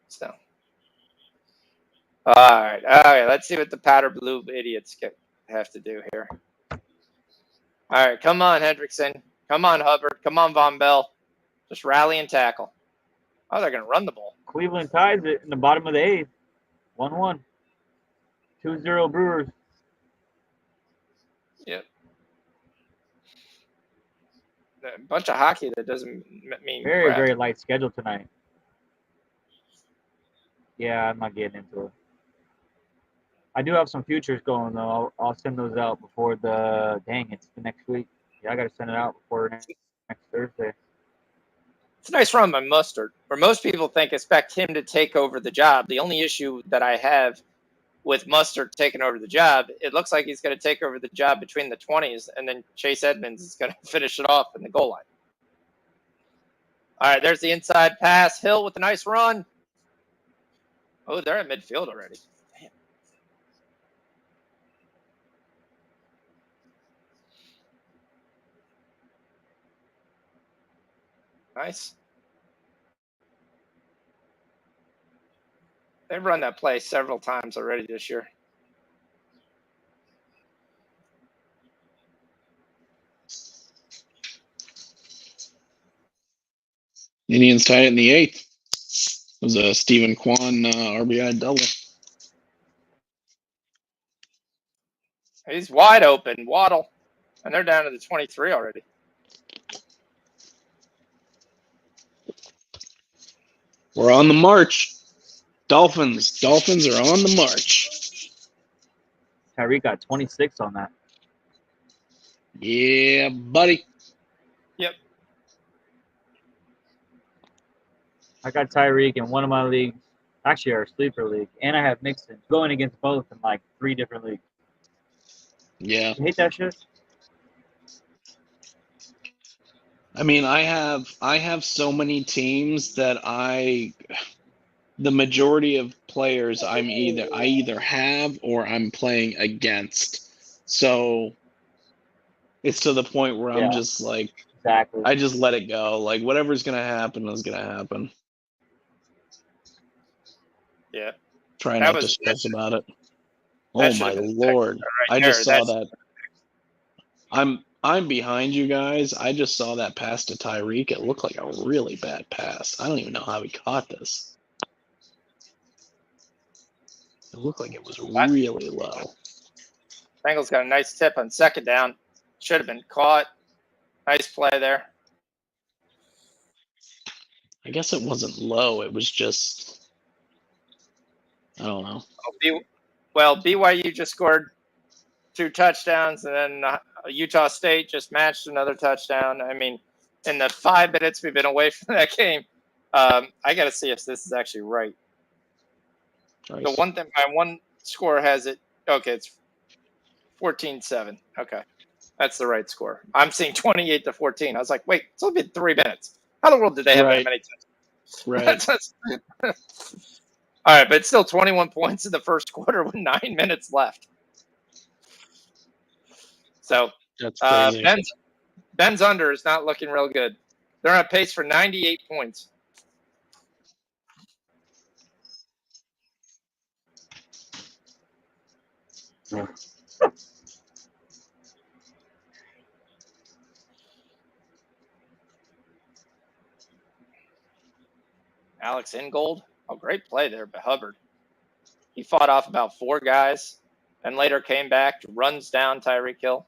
So, all right. Let's see what the powder blue idiots have to do here. All right, come on, Hendrickson. Come on, Hubbard. Come on, Von Bell. Just rally and tackle. Oh, they're going to run the ball. Cleveland ties it in the bottom of the 8th. 1-1. 2-0 Brewers. Yep. A bunch of hockey that doesn't mean Very, crap. very light schedule tonight. Yeah, I'm not getting into it. I do have some futures going, though. I'll send those out before it's the next week. Yeah, I got to send it out before next Thursday. It's a nice run by Mustard, where most people expect him to take over the job. The only issue that I have with Mustard taking over the job, it looks like he's going to take over the job between the 20s, and then Chase Edmonds is going to finish it off in the goal line. All right, there's the inside pass. Hill with a nice run. Oh, they're at midfield already. Damn. Nice. They've run that play several times already this year. Indians tied it in the 8th. It was a Stephen Kwan RBI double. He's wide open. Waddle. And they're down to the 23 already. We're on the march. Dolphins are on the march. Tyreek got 26 on that. Yeah, buddy. Yep. I got Tyreek in one of my leagues. Actually, our sleeper league. And I have Mixon going against both in like 3 different leagues. Yeah. You hate that shit? I mean, I have so many teams that the majority of players I either have or I'm playing against. So it's to the point where I'm just like, exactly. I just let it go. Like whatever's gonna happen is gonna happen. Yeah. Try not to stress about it. Oh my Lord! Right I there. just saw that. I'm behind you guys. I just saw that pass to Tyreek. It looked like a really bad pass. I don't even know how he caught this. It looked like it was really low. Bengals got a nice tip on second down. Should have been caught. Nice play there. I guess it wasn't low. It was just, I don't know. Well, BYU just scored 2 touchdowns, and then Utah State just matched another touchdown. I mean, in the 5 minutes we've been away from that game, I got to see if this is actually right. Nice. The one thing, my one score has it. Okay, it's 14-7. Okay, that's the right score. I'm seeing 28-14. I was like, wait, it's only been 3 minutes. How in the world did they have that many touchdowns? Right. All right, but it's still 21 points in the first quarter with 9 minutes left. So That's crazy. Ben's under is not looking real good. They're on pace for 98 points. Alex Ingold. Oh, great play there by Hubbard. He fought off about 4 guys and later came back, runs down Tyreek Hill,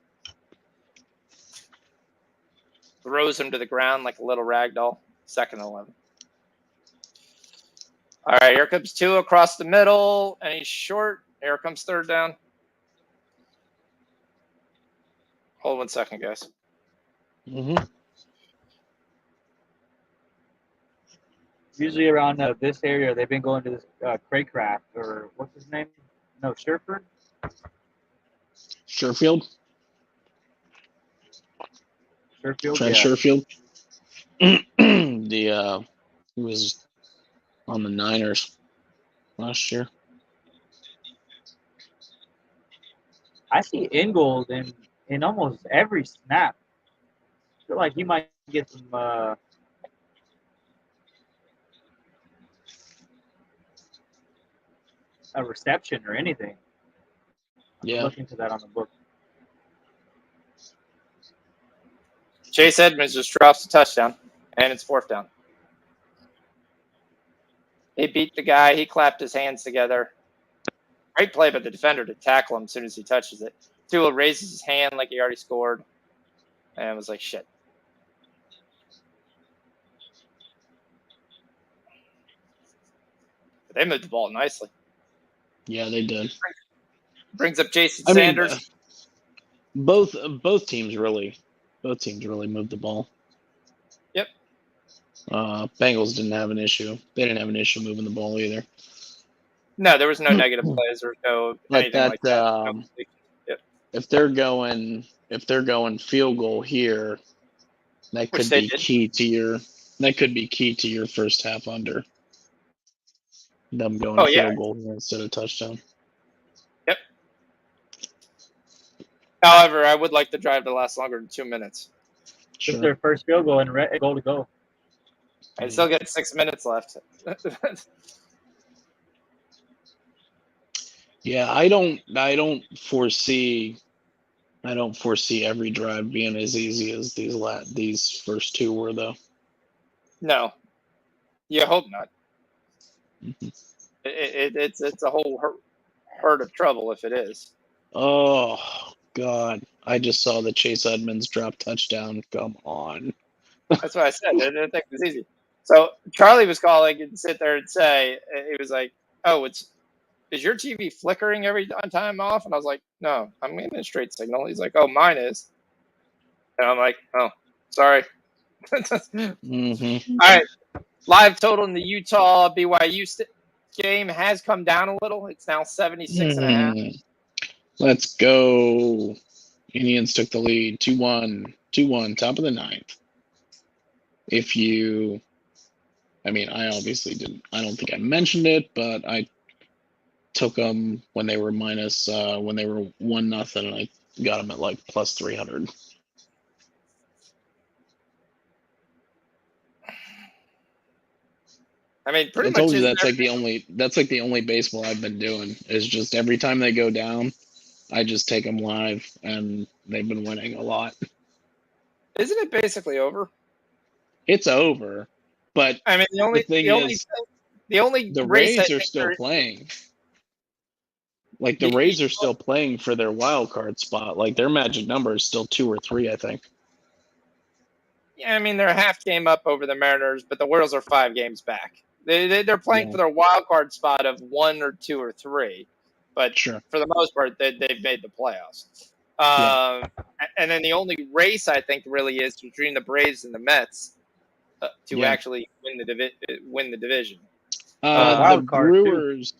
throws him to the ground like a little rag doll. 2nd and 11. All right, here comes 2 across the middle, and he's short. Here comes 3rd down. Hold 1 second, guys. Mm-hmm. Usually around this area, they've been going to this Craycraft, or what's his name? No, Sherford? Sherfield? Sherfield, Trent yeah. Sherfield. He was on the Niners last year. I see Ingold in almost every snap. I feel like he might get some a reception or anything. Yeah. I'm looking into that on the book. Chase Edmonds just drops a touchdown, and it's 4th down. He beat the guy. He clapped his hands together. Great play by the defender to tackle him as soon as he touches it. Tua raises his hand like he already scored, and was like, shit. They moved the ball nicely. Yeah, they did. Brings up Jason Sanders. Both teams really moved the ball. Yep. Bengals didn't have an issue. They didn't have an issue moving the ball either. No, there was no negative plays or no anything like that. Yep. If they're going field goal here, that could be key to your first half under. Them going field goal here instead of touchdown. Yep. However, I would like the drive to last longer than 2 minutes. Sure. It's their first field goal and goal to go. I still get 6 minutes left. Yeah, I don't foresee every drive being as easy as these first 2 were, though. No, you hope not. Mm-hmm. It's a whole herd of trouble if it is. Oh God! I just saw the Chase Edmonds drop touchdown. Come on. That's what I said. I didn't think it was easy. So Charlie was calling and sit there and say, he was like, "Oh, is your TV flickering every time off?" And I was like, "No, I'm getting a straight signal." He's like, "Oh, mine is." And I'm like, "Oh, sorry." Mm-hmm. All right. Live total in the Utah BYU game has come down a little. It's now 76.5. Let's go. Indians took the lead. 2-1. 2-1. Top of the 9th. I obviously didn't. I don't think I mentioned it, but I took them when they were minus, when they were 1-0, and I got them at like plus 300. I mean, pretty much. I told you that's like the only baseball I've been doing is just every time they go down, I just take them live, and they've been winning a lot. Isn't it basically over? It's over, but I mean, the thing is, the only the race I Rays are think still playing. Like the the, Rays are still playing for their wild card spot. Like their magic number is still 2 or 3, I think. yeah, I mean, they're a half game up over the Mariners, but the Royals are 5 games back. They're playing for their wild card spot of 1 or 2 or 3, but Sure. for the most part, they've made the playoffs. And then the only race I think really is between the Braves and the Mets to actually win the division. The Wild card, too. Brewers,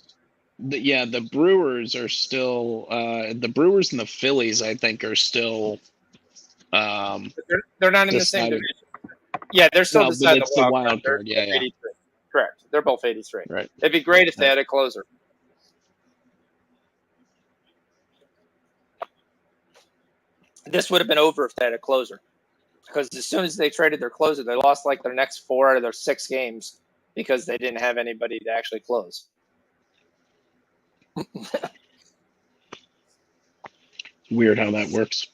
the Brewers are still the Brewers and the Phillies, I think, are still. They're not in the same decided. division. Yeah, they're still No, but deciding it's the the wild wild card. card. Yeah, yeah. 83. Correct. They're both 83. Right. It'd be great if they had a closer. This would have been over if they had a closer. Because as soon as they traded their closer, they lost like their next 4 out of their 6 games because they didn't have anybody to actually close. Weird how that works.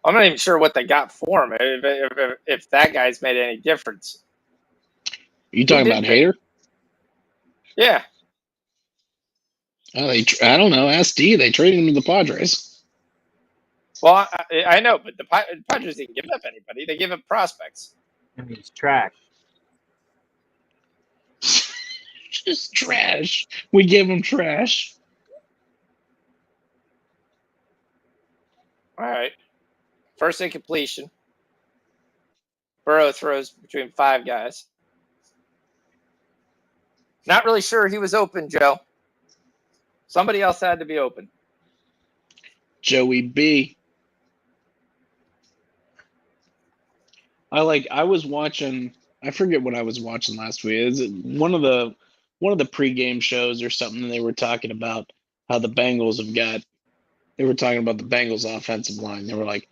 I'm not even sure what they got for him, if that guy's made any difference. You talking about Hader? Yeah. Oh, I don't know. Ask D. They traded him to the Padres. Well, I know, but the Padres didn't give up anybody. They gave up prospects. I mean, it's trash. Just trash. We give him trash. All right. First incompletion. Burrow throws between 5 guys. Not really sure he was open, Joe. Somebody else had to be open. Joey B. I was watching. I forget what I was watching last week. Is it one of the pregame shows or something? They were talking about how the Bengals have got. They were talking about the Bengals offensive line. They were like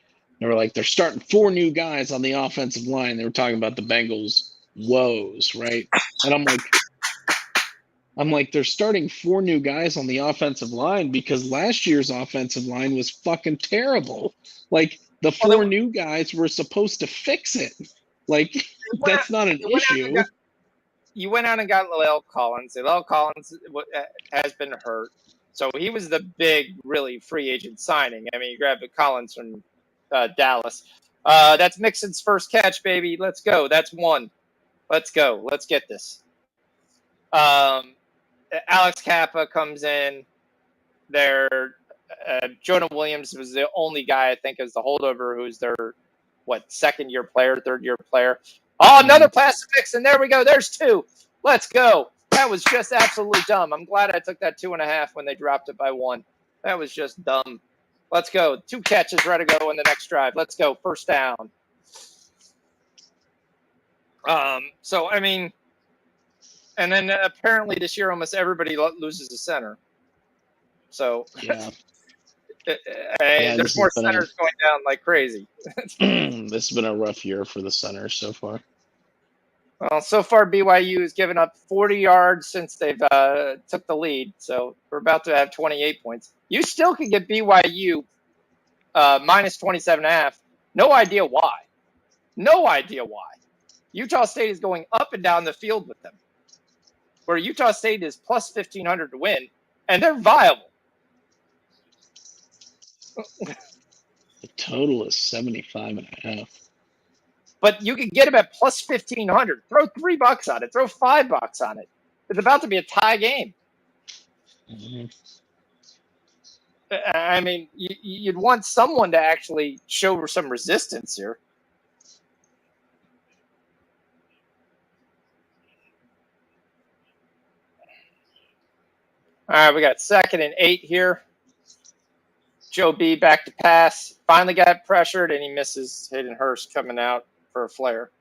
they're starting 4 new guys on the offensive line. They were talking about the Bengals woes, right? And I'm like, they're starting 4 new guys on the offensive line because last year's offensive line was fucking terrible. Like the 4 new guys were supposed to fix it. Like that's not an issue. You went out and got La'el Collins. La'el Collins has been hurt. So he was the big, really free agent signing. I mean, you grabbed Collins from Dallas. That's Mixon's first catch, baby. Let's go. That's 1. Let's go. Let's get this. Alex Kappa comes in. Jonah Williams was the only guy I think is the holdover who's their second-year player, third-year player. Oh, another pass to Mixon. There we go. There's 2. Let's go. That was just absolutely dumb. I'm glad I took that 2.5 when they dropped it by 1. That was just dumb. Let's go. 2 catches ready to go in the next drive. Let's go. First down. So, I mean, and then apparently this year almost everybody loses a center. So, yeah. There's more centers going down like crazy. This has been a rough year for the centers so far. Well, so far BYU has given up 40 yards since they've took the lead, so we're about to have 28 points. You still could get BYU minus 27.5. No idea why. No idea why. Utah State is going up and down the field with them, where Utah State is plus 1,500 to win, and they're viable. The total is 75.5. But you can get them at plus 1,500. Throw $3 on it. Throw $5 on it. It's about to be a tie game. Mm-hmm. I mean, you'd want someone to actually show some resistance here. All right, we got 2nd and 8 here. Joe B back to pass. Finally got pressured, and he misses. Hayden Hurst coming out for a flare.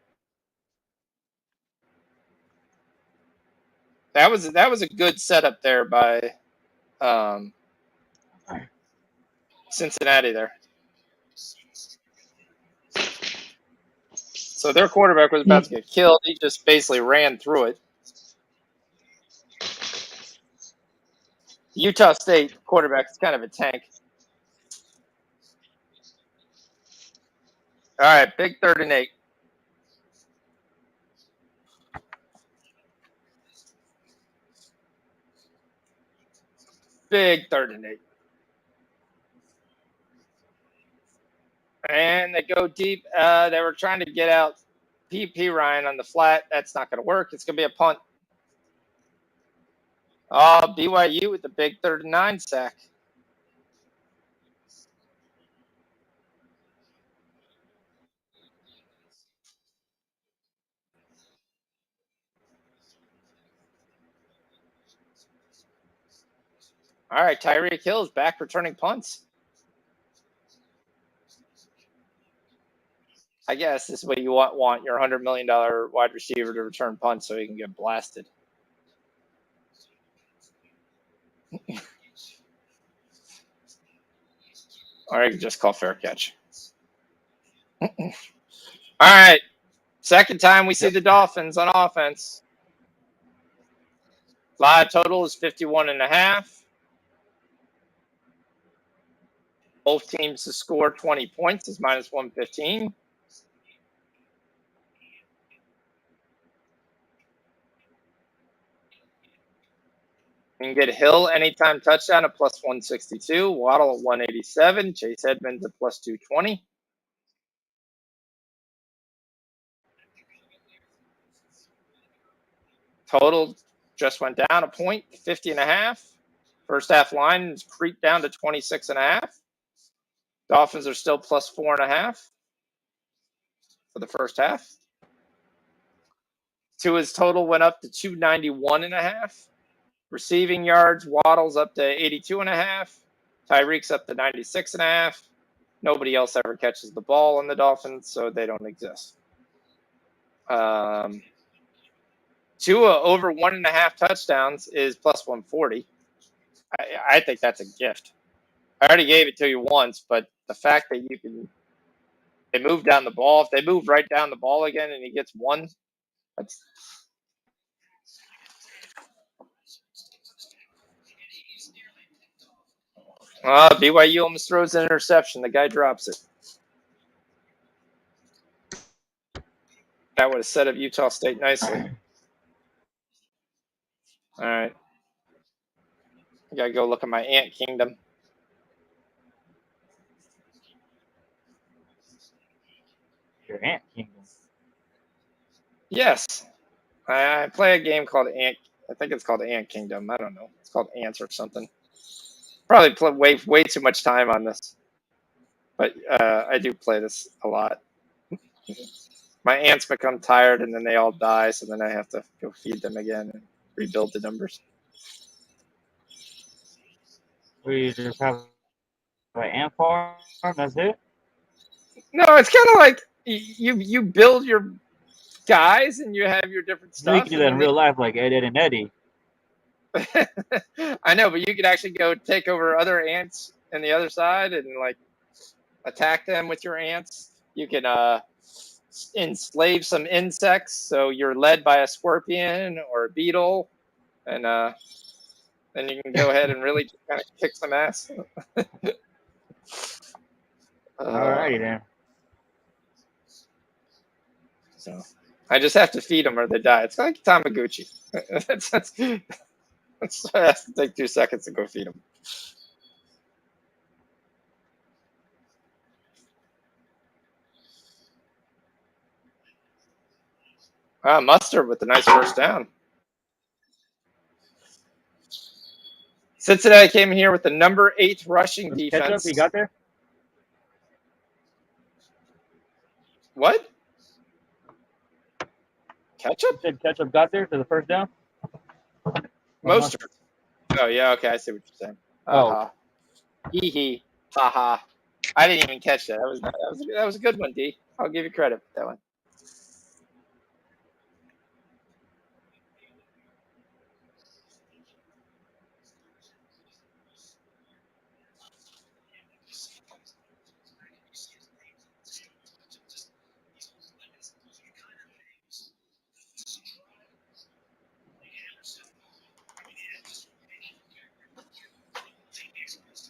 That was a good setup there by Cincinnati there. So their quarterback was about to get killed. He just basically ran through it. Utah State quarterback is kind of a tank. All right, big 3rd and 8. Big 3rd and 8. And they go deep. They were trying to get out PP Ryan on the flat. That's not going to work. It's going to be a punt. Oh, BYU with the big 3rd and 9 sack. All right, Tyreek Hill is back returning punts. I guess this is what you want your $100 million wide receiver to return punts so he can get blasted. Or you can just call fair catch. All right. Second time we see the Dolphins on offense. Live total is 51.5. Both teams to score 20 points is minus 115. You can get Hill anytime touchdown at plus 162. Waddle at 187. Chase Edmonds at plus 220. Total just went down a point, 50.5. First half line is creeped down to 26.5. Dolphins are still plus 4.5 for the first half. Tua's total went up to 291.5. Receiving yards, Waddle's up to 82.5. Tyreek's up to 96.5. Nobody else ever catches the ball on the Dolphins, so they don't exist. Tua over 1.5 touchdowns is plus 140. I think that's a gift. I already gave it to you once, but the fact that they move down the ball, if they move right down the ball again and he gets one, that's. BYU almost throws an interception. The guy drops it. That would have set up Utah State nicely. All right. I got to go look at my Ant Kingdom. Your Ant Kingdom. Yes. I play a game called Ant. I think it's called Ant Kingdom. I don't know. It's called Ants or something. Probably play way too much time on this. But I do play this a lot. My ants become tired and then they all die, so then I have to go feed them again and rebuild the numbers. We just have an ant farm. That's it. No, it's kind of like you build your guys and you have your different So you stuff. can do that in real life, like Ed, Ed, and Eddie. I know, but you could actually go take over other ants on the other side and like attack them with your ants. You can enslave some insects, so you're led by a scorpion or a beetle, and then you can go ahead and really kind of kick some ass. Alrighty then. So I just have to feed them or they die. It's like Tamagotchi. That's I have to take 2 seconds to go feed them. Mustard with a nice first down. Cincinnati came in here with the number 8 rushing defense. Ketchup, you got there? What? Ketchup? You said Ketchup got there for the first down? Mustard. Oh, yeah, okay, I see what you're saying. Oh. Hee hee. Ha ha. I didn't even catch that. That was a good one, D. I'll give you credit for that one.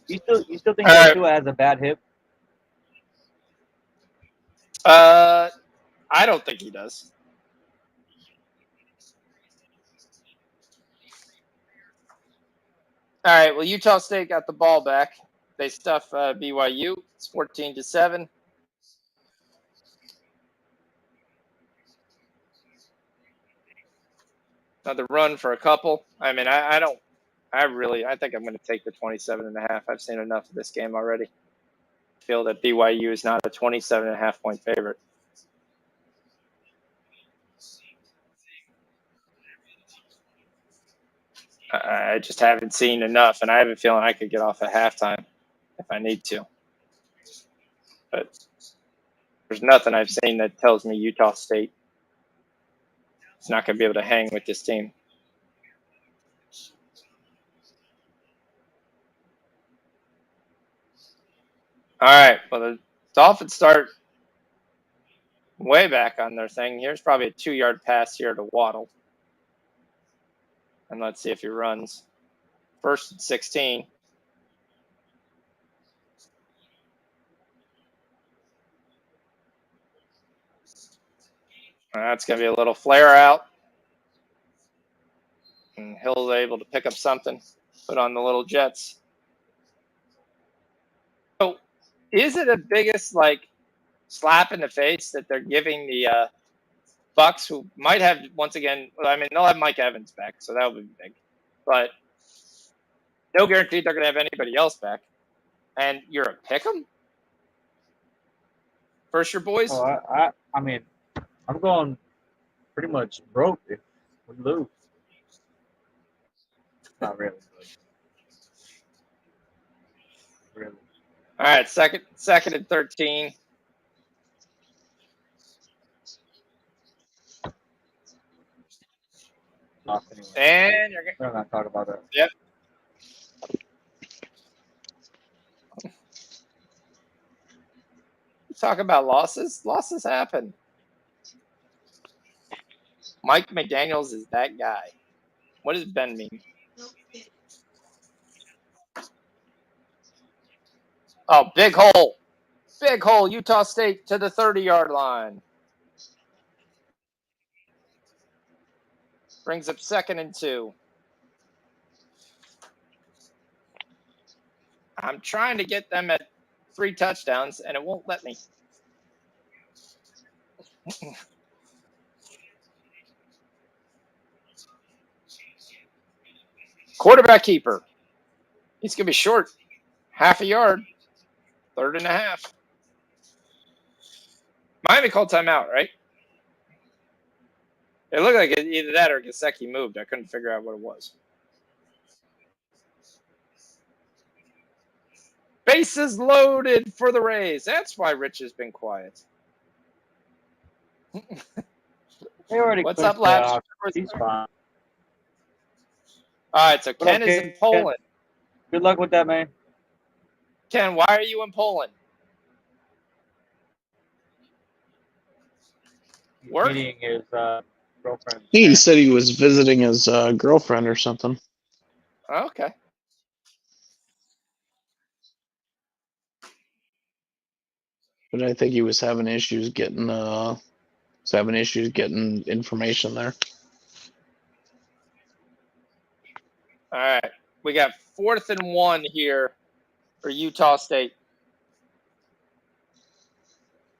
You still think that Tua has a bad hip? I don't think he does. All right. Well, Utah State got the ball back. They stuff BYU. It's 14-7. Another run for a couple. I mean, I don't. I think I'm going to take the 27.5. I've seen enough of this game already. I feel that BYU is not a 27.5 point favorite. I just haven't seen enough, and I have a feeling I could get off at halftime if I need to. But there's nothing I've seen that tells me Utah State is not going to be able to hang with this team. All right. Well, the Dolphins start way back on their thing. Here's probably a 2-yard pass here to Waddle. And let's see if he runs. 1st and 16. That's going to be a little flare out. And Hill's able to pick up something, put on the little Jets. So is it the biggest, slap in the face that they're giving the Bucks, who might have, once again, I mean, they'll have Mike Evans back, so that'll be big. But no guarantee they're going to have anybody else back. And you're a pick 'em? First year boys? Oh, I mean, I'm going pretty much broke if we lose. Not really. Really. All right, second and 13. Anyway. And We're not going to talk about that. Yep. Talk about losses. Losses happen. Mike McDaniels is that guy. What does Ben mean? Oh, big hole. Big hole. Utah State to the 30-yard line. Brings up 2nd and 2. I'm trying to get them at 3 touchdowns, and it won't let me. Quarterback keeper. He's going to be short. Half a yard. 3rd and a half. Miami called timeout, right? It looked like either that or Gesicki moved. I couldn't figure out what it was. Bases loaded for the Rays. That's why Rich has been quiet. They already What's up, Labs? He's fine. All right, so Ken is in Poland. Good luck with that, man. Ken, why are you in Poland? Work? Meeting his girlfriend. He said he was visiting his girlfriend or something. Okay. But I think he was having issues getting information there. All right. We got 4th and 1 here for Utah State.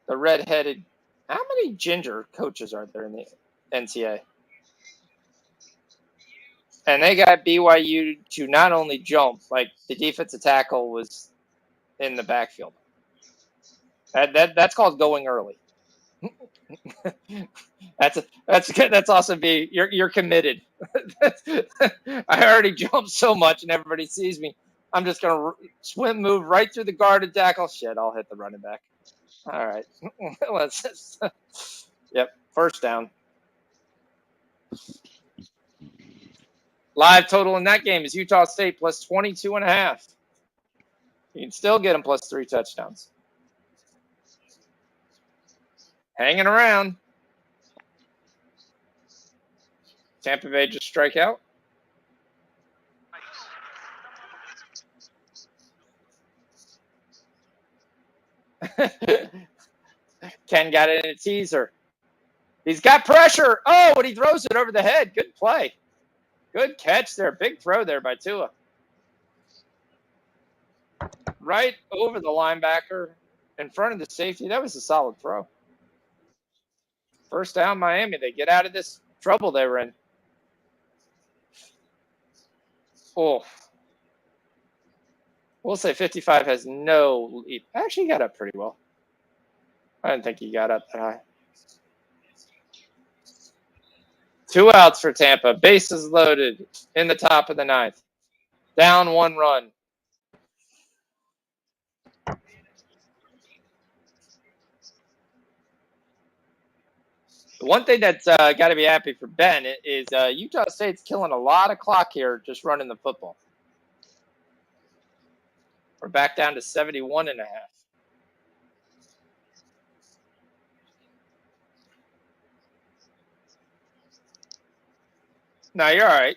The redheaded. How many ginger coaches are there in the NCAA? And they got BYU to not only jump, like the defensive tackle was in the backfield. That's called going early. That's awesome. You're committed. I already jumped so much, and everybody sees me. I'm just gonna move right through the guard and tackle. Shit, I'll hit the running back. All right, yep, 1st down. Live total in that game is Utah State plus 22.5. You can still get them plus 3 touchdowns. Hanging around. Tampa Bay just strike out. Ken got it in a teaser. He's got pressure. Oh, and he throws it over the head. Good play. Good catch there. Big throw there by Tua. Right over the linebacker in front of the safety. That was a solid throw. First down, Miami. They get out of this trouble they were in. Oh. We'll say 55 has no lead. Actually, he got up pretty well. I didn't think he got up that high. 2 outs for Tampa. Bases loaded in the top of the ninth. Down 1 run. The one thing that's got to be happy for Ben is Utah State's killing a lot of clock here just running the football. We're back down to 71 and a half. No, you're all right.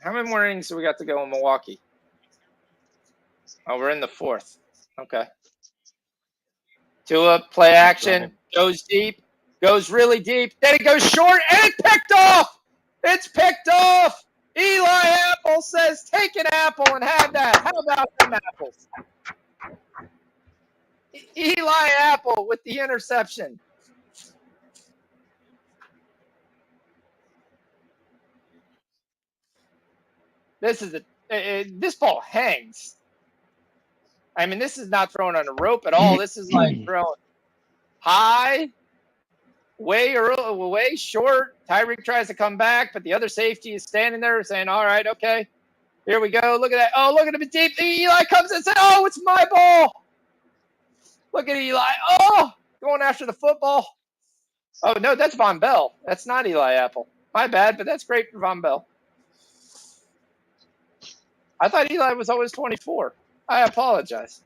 How many more innings do we got to go in Milwaukee? Oh, we're in the 4th. Okay. Tua, play action, goes deep, goes really deep. Then it goes short, and it's picked off. It's picked off. Eli Apple says, take an apple and have that. How about them apples? Eli Apple with the interception. This ball hangs. I mean, this is not throwing on a rope at all. This is like throwing high, way early, way short. Tyreek tries to come back, but the other safety is standing there saying, all right, okay, here we go. Look at that. Oh, look at him deep. Eli comes and says, oh, it's my ball. Look at Eli. Oh, going after the football. Oh, no, that's Von Bell. That's not Eli Apple. My bad, but that's great for Von Bell. I thought Eli was always 24. I apologize.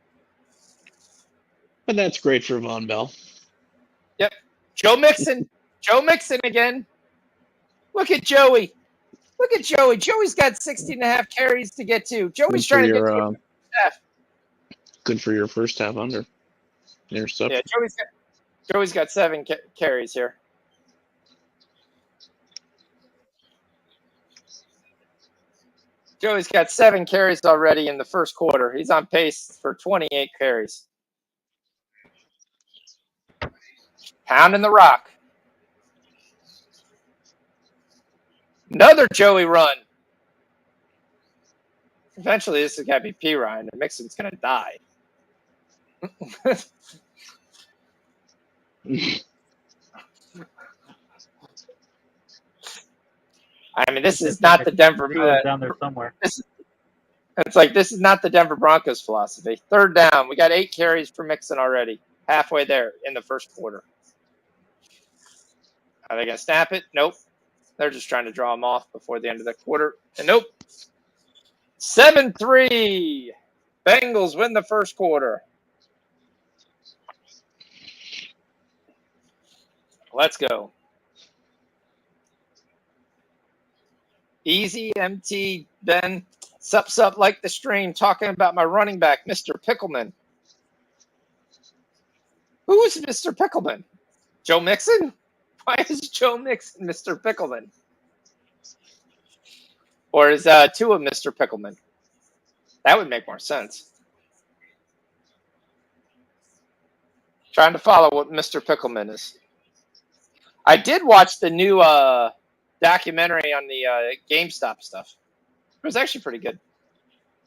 But that's great for Von Bell. Yep. Joe Mixon. Joe Mixon again. Look at Joey. Look at Joey. Joey's got 16 and a half carries to get to. Joey's trying to get to the half. Good for your first half under. Interception. Yeah, Joey's got 7 carries here. Joey's got 7 carries already in the first quarter. He's on pace for 28 carries. Pounding the rock. Another Joey run. Eventually, this is going to be P. Ryan, and Mixon's going to die. I mean, this is not the Denver. Down there somewhere. It's like this is not the Denver Broncos philosophy. 3rd down. We got 8 carries for Mixon already. Halfway there in the first quarter. Are they going to snap it? Nope. They're just trying to draw him off before the end of the quarter. And nope. 7-3. Bengals win the first quarter. Let's go. Easy, MT, Ben. Sup, like the stream, talking about my running back, Mr. Pickleman. Who is Mr. Pickleman? Joe Mixon? Why is Joe Mixon Mr. Pickleman? Or is Tua Mr. Pickleman? That would make more sense. Trying to follow what Mr. Pickleman is. I did watch the new documentary on the GameStop stuff. It was actually pretty good.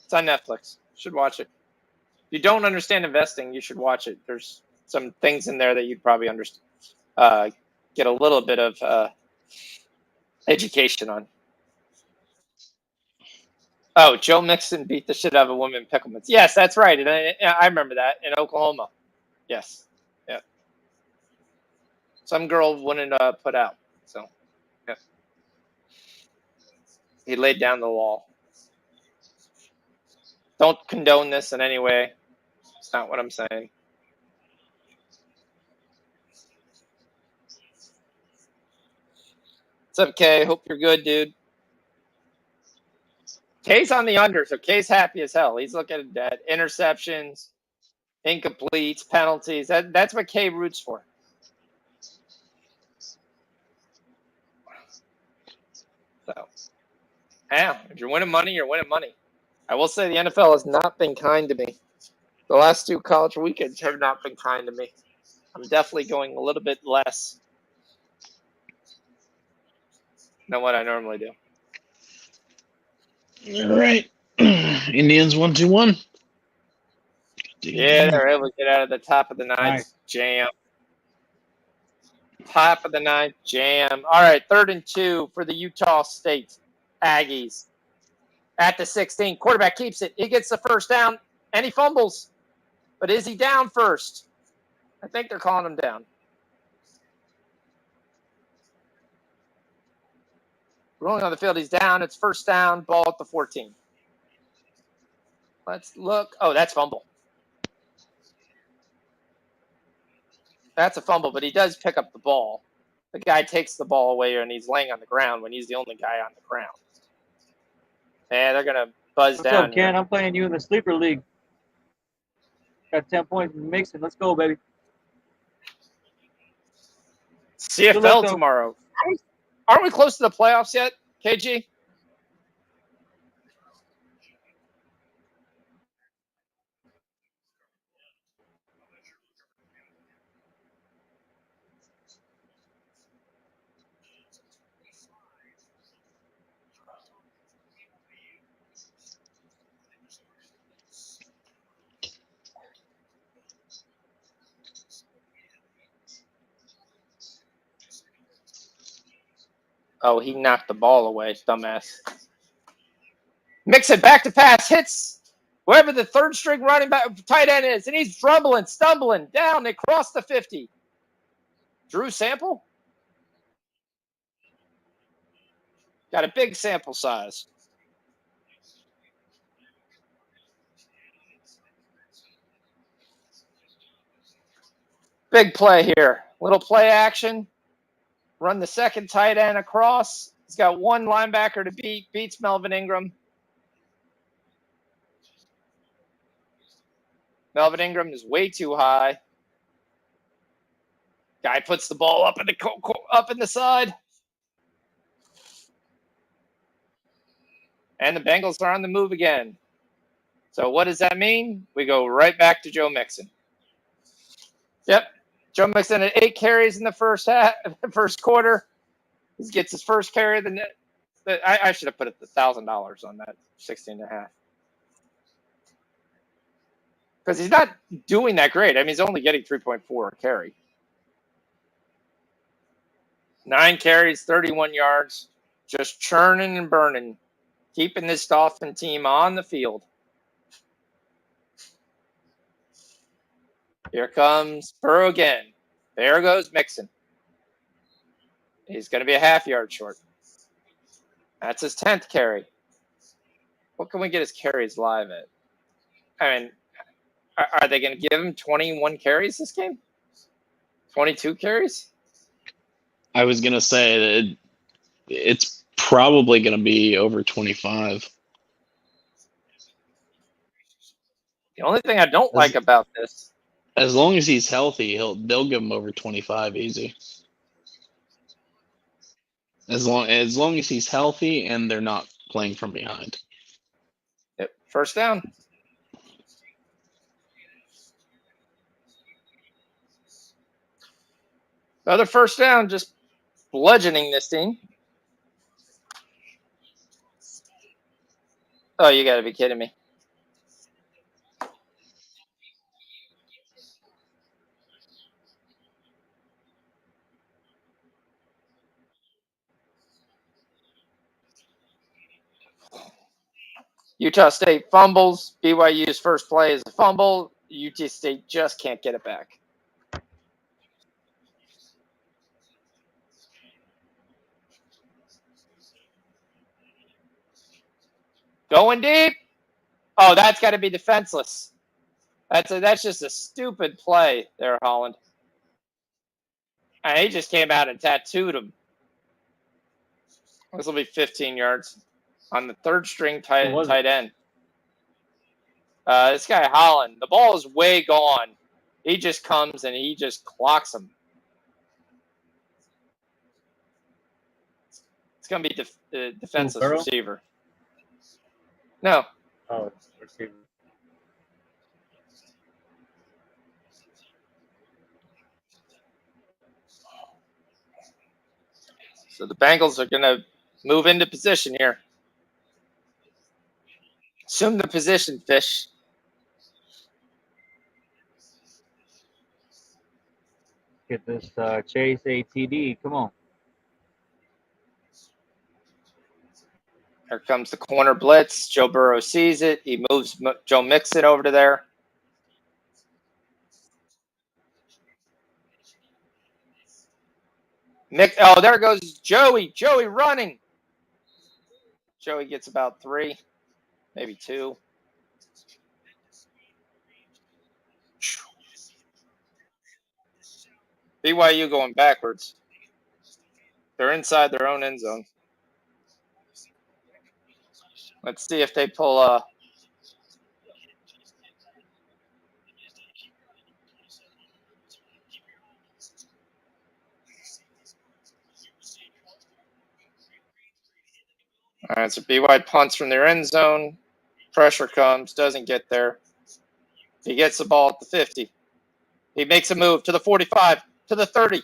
It's on Netflix. You should watch it. If you don't understand investing, you should watch it. There's some things in there that you'd probably get a little bit of education on. Oh, Joe Mixon beat the shit out of a woman in Pickleman's. Yes, that's right. And I remember that in Oklahoma. Yes. Yeah. Some girl wouldn't put out. So, yeah. He laid down the law. Don't condone this in any way. It's not what I'm saying. What's up, Kay? Hope you're good, dude. Kay's on the under, so Kay's happy as hell. He's looking at interceptions. incompletes, penalties. That's what K roots for. So, yeah, if you're winning money, you're winning money. I will say the NFL has not been kind to me. The last 2 college weekends have not been kind to me. I'm definitely going a little bit less than what I normally do. All right. Indians 1-2-1. Yeah, they're able to get out of the top of the ninth. Nice. Jam. Top of the ninth. Jam. All right, 3rd and 2 for the Utah State Aggies. At the 16, quarterback keeps it. He gets the first down, and he fumbles. But is he down first? I think they're calling him down. Rolling on the field, he's down. It's first down, ball at the 14. Let's look. Oh, that's fumble. That's a fumble, but he does pick up the ball. The guy takes the ball away, and he's laying on the ground when he's the only guy on the ground. And they're going to buzz What's down up, Ken? here. I'm playing you in the sleeper league. Got 10 points mixing. Let's go, baby. Good luck, CFL though. tomorrow. Aren't we close to the playoffs yet, KG? Oh, he knocked the ball away, dumbass. Mix it back to pass, hits whoever the 3rd string running back tight end is, and he's stumbling down across the 50. Drew Sample? Got a big sample size. Big play here. Little play action. Run the 2nd tight end across. He's got 1 linebacker to beat. Beats Melvin Ingram. Melvin Ingram is way too high. Guy puts the ball up in the side. And the Bengals are on the move again. So what does that mean? We go right back to Joe Mixon. Yep. Joe Mixon had 8 carries in the first quarter. He gets his first carry. I should have put $1,000 on that 16.5. Because he's not doing that great. I mean, he's only getting 3.4 a carry. 9 carries, 31 yards. Just churning and burning. Keeping this Dolphin team on the field. Here comes Burrow again. There goes Mixon. He's going to be a half yard short. That's his 10th carry. What can we get his carries live at? I mean, are they going to give him 21 carries this game? 22 carries? I was going to say that it's probably going to be over 25. The only thing I don't like about this. As long as he's healthy, they'll give him over 25 easy. As long as he's healthy and they're not playing from behind. Yep, first down. Another first down, just bludgeoning this team. Oh, you got to be kidding me. Utah State fumbles. BYU's first play is a fumble. UT State just can't get it back. Going deep. Oh, that's got to be defenseless. That's just a stupid play there, Holland. And he just came out and tattooed him. This will be 15 yards on the 3rd string tight end. This guy Holland, the ball is way gone. He just comes and he just clocks him. It's going to be defenseless Burrow? receiver. No. Oh, receiver. So the Bengals are going to move into position here. Assume the position, Fish. Get this Chase ATD. Come on. Here comes the corner blitz. Joe Burrow sees it. He moves Joe Mixon over to there. Oh, there goes Joey. Joey running. Joey gets about 3, maybe 2. BYU going backwards. They're inside their own end zone. Let's see if they pull a. All right, so BYU punts from their end zone. Pressure comes, doesn't get there. He gets the ball at the 50. He makes a move to the 45, to the 30.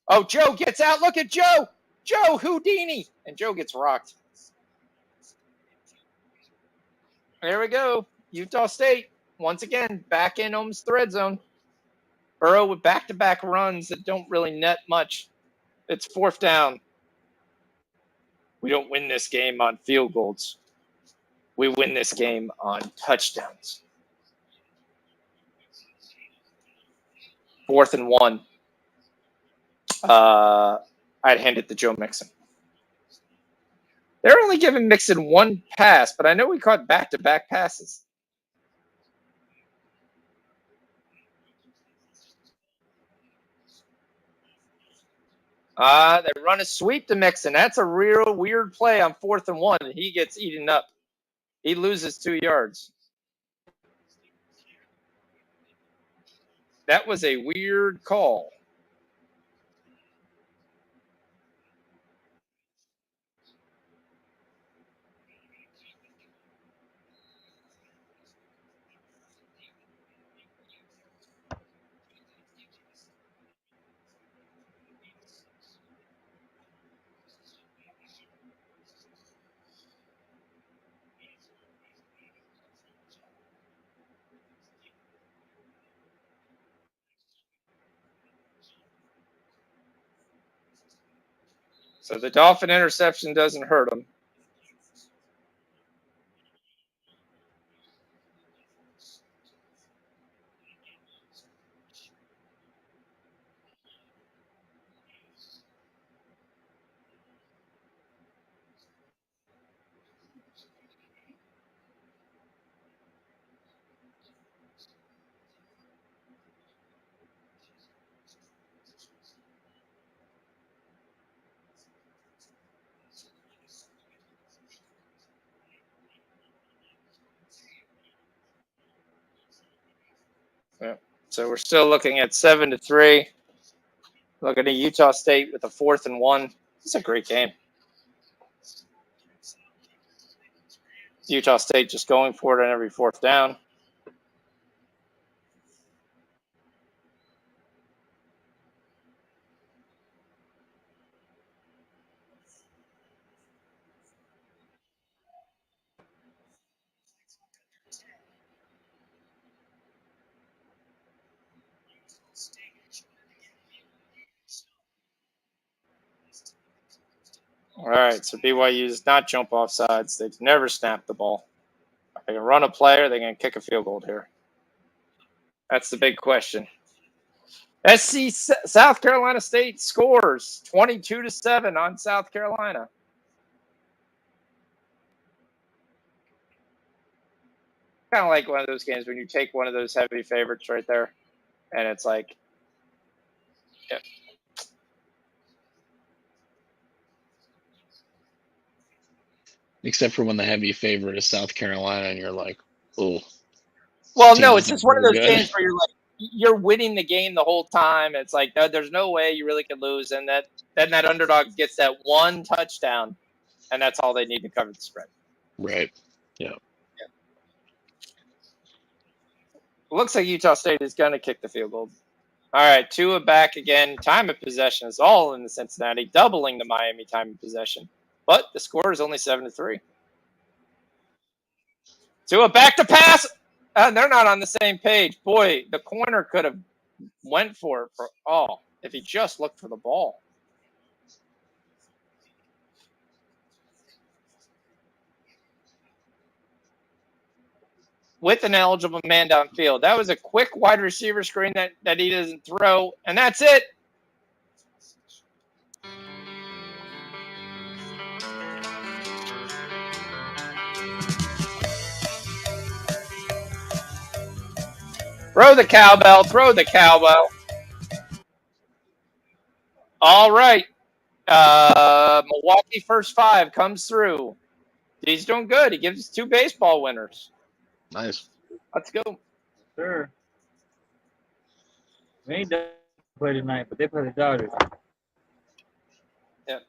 Oh, Joe gets out. Look at Joe. Joe Houdini. And Joe gets rocked. There we go. Utah State, once again, back in almost the red zone. Burrow with back-to-back runs that don't really net much. It's 4th down. We don't win this game on field goals. We win this game on touchdowns. 4th and 1. I'd hand it to Joe Mixon. They're only giving Mixon 1 pass, but I know we caught back-to-back passes. They run a sweep to Mixon. That's a real weird play on 4th and 1. He gets eaten up. He loses 2 yards. That was a weird call. So the Dolphin interception doesn't hurt him. Yeah. So we're still looking at 7-3. Looking at Utah State with a 4th and 1. It's a great game. Utah State just going for it on every 4th down. All right, so BYU does not jump off sides. They've never snapped the ball. Are they going to run a play or are they going to kick a field goal here? That's the big question. SC South Carolina State scores 22-7 on South Carolina. Kind of like one of those games when you take one of those heavy favorites right there, and it's like, yeah. Except for when the heavy favorite is South Carolina, and you're like, Oh, Well, team no, is it's not just one of very those good. games where you're winning the game the whole time. It's like there's no way you really could lose, and then that underdog gets that one touchdown, and that's all they need to cover the spread. Right. Yeah. It looks like Utah State is going to kick the field goal. All right, Tua back again. Time of possession is all in the Cincinnati, doubling the Miami time of possession. But the score is only 7-3. Tua back to pass. They're not on the same page. Boy, the corner could have went for it. If he just looked for the ball. With an eligible man downfield. That was a quick wide receiver screen that he doesn't throw, and that's it. Throw the cowbell. Throw the cowbell. All right. Milwaukee first five comes through. He's doing good. He gives us 2 baseball winners. Nice. Let's go. Sure. We ain't done play tonight, but they play the Dodgers. Yep.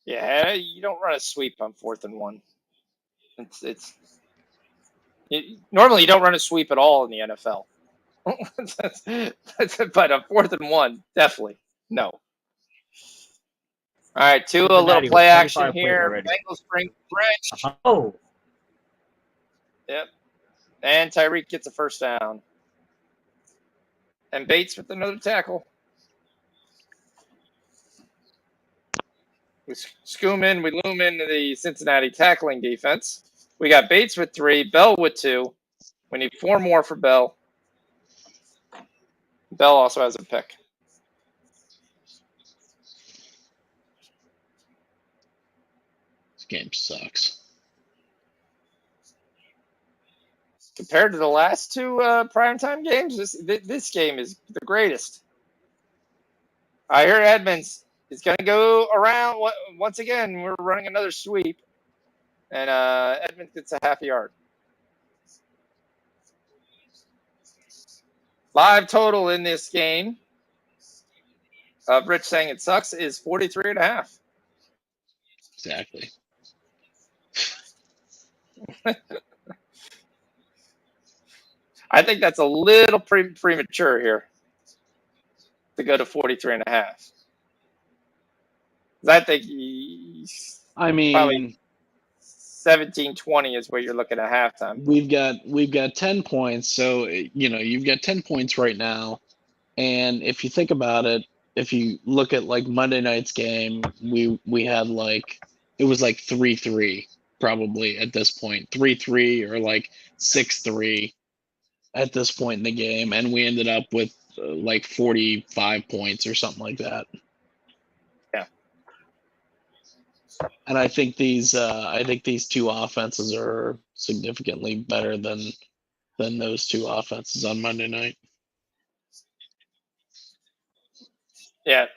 Yeah, you don't run a sweep on 4th and 1. Normally you don't run a sweep at all in the NFL. But on 4th and 1, definitely no. All right, Tua, a little play action here. Bengals bring French. Oh. Yep. And Tyreek gets a first down. And Bates with another tackle. We loom into the Cincinnati tackling defense. We got Bates with 3, Bell with 2. We need 4 more for Bell. Bell also has a pick. This game sucks. Compared to the last 2 primetime games, this game is the greatest. I hear Edmonds is going to go around. Once again, we're running another sweep. And Edmonds gets a half yard. Live total in this game of Rich saying it sucks is 43.5. Exactly. I think that's a little premature here to go to 43.5. I think probably 17-20 is what you're looking at halftime. We've got 10 points, so you've got 10 points right now. And if you think about it, if you look at like Monday night's game, we had it was like 3-3 probably at this point. 3-3 or like 6-3 at this point in the game, and we ended up with like 45 points or something like that. Yeah. And I think these 2 offenses are significantly better than those 2 offenses on Monday night. Yeah.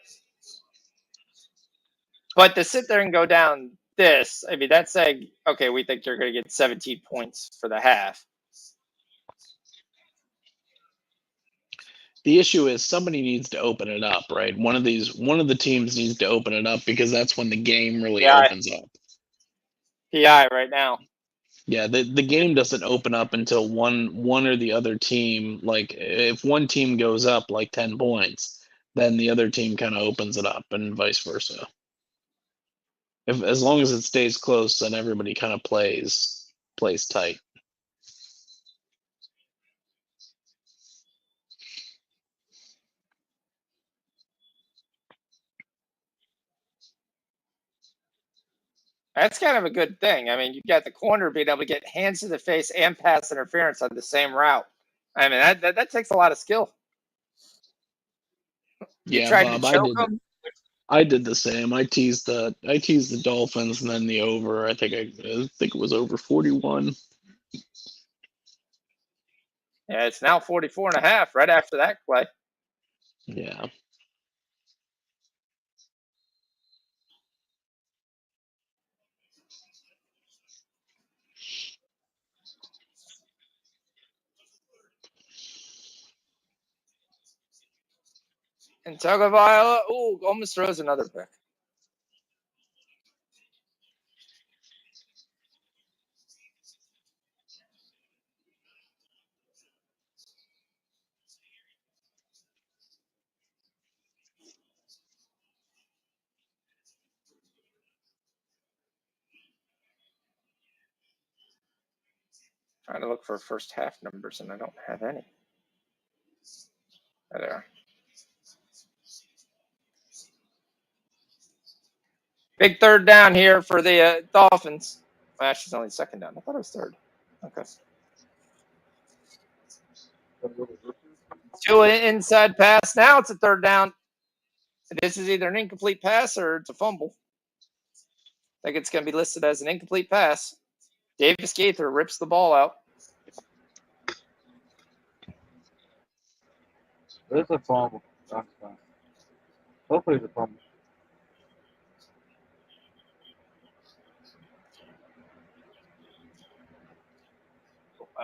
But to sit there and go down this, I mean, that's saying, okay, we think you're going to get 17 points for the half. The issue is somebody needs to open it up, right? One of the teams needs to open it up because that's when the game really opens up. PI right now. Yeah, the game doesn't open up until one or the other team, like if one team goes up like 10 points, then the other team kind of opens it up and vice versa. As long as it stays close, then everybody kind of plays tight. That's kind of a good thing. I mean, you got the corner being able to get hands to the face and pass interference on the same route. I mean, that takes a lot of skill. You Yeah, tried Bob, to choke him. I did the same. I teased the Dolphins and then the over. I think it was over 41. Yeah, it's now 44.5 right after that play. Yeah. And Tagovailoa, almost throws another pick. Trying to look for first half numbers, and I don't have any. There they are. Big third down here for the Dolphins. Well, actually, it's only second down. I thought it was third. Okay. Tua inside pass. Now it's a third down. This is either an incomplete pass or it's a fumble. I think it's going to be listed as an incomplete pass. Davis Gaither rips the ball out. It's a fumble. Hopefully it's a fumble.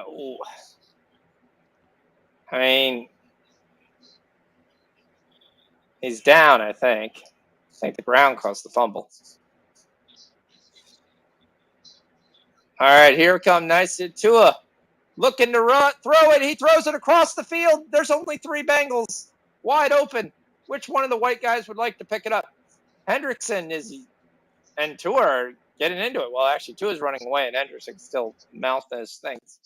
Oh. I mean, he's down, I think. I think the ground caused the fumble. All right, here it comes. Nice. Tua looking to run, throw it. He throws it across the field. There's only 3 Bengals wide open. Which one of the white guys would like to pick it up? Hendrickson and Tua are getting into it. Well, actually, Tua's running away, and Hendrickson's still mouthing his things.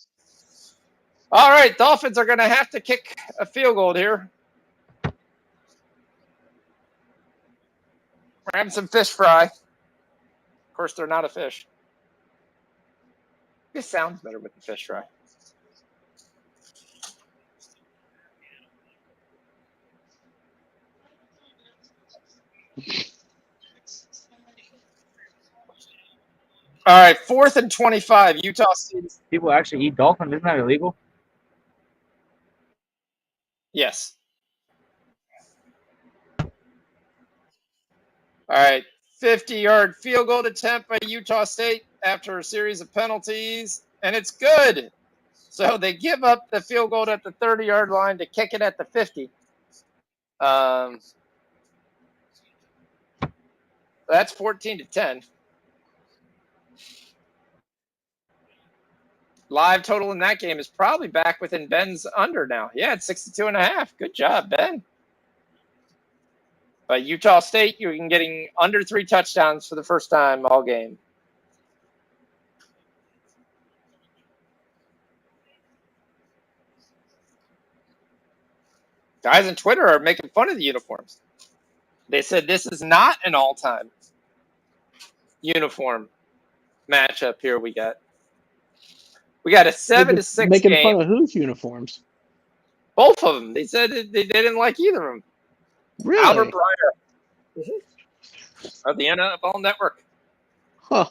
All right, Dolphins are going to have to kick a field goal here. We're having some fish fry. Of course, they're not a fish. This sounds better with the fish fry. All right, 4th and 25. Utah State. People actually eat dolphin. Isn't that illegal? Yes. All right, 50-yard field goal attempt by Utah State after a series of penalties, and it's good. So they give up the field goal at the 30-yard line to kick it at the 50. That's 14-10. Live total in that game is probably back within Ben's under now. Yeah, it's 62.5. Good job, Ben. But Utah State, you're getting under 3 touchdowns for the first time all game. Guys on Twitter are making fun of the uniforms. They said this is not an all-time uniform matchup here we got. We got a 7-6 Making game. fun of whose uniforms? Both of them. They said they didn't like either of them. Really? Albert Breyer of the NFL Network. Huh.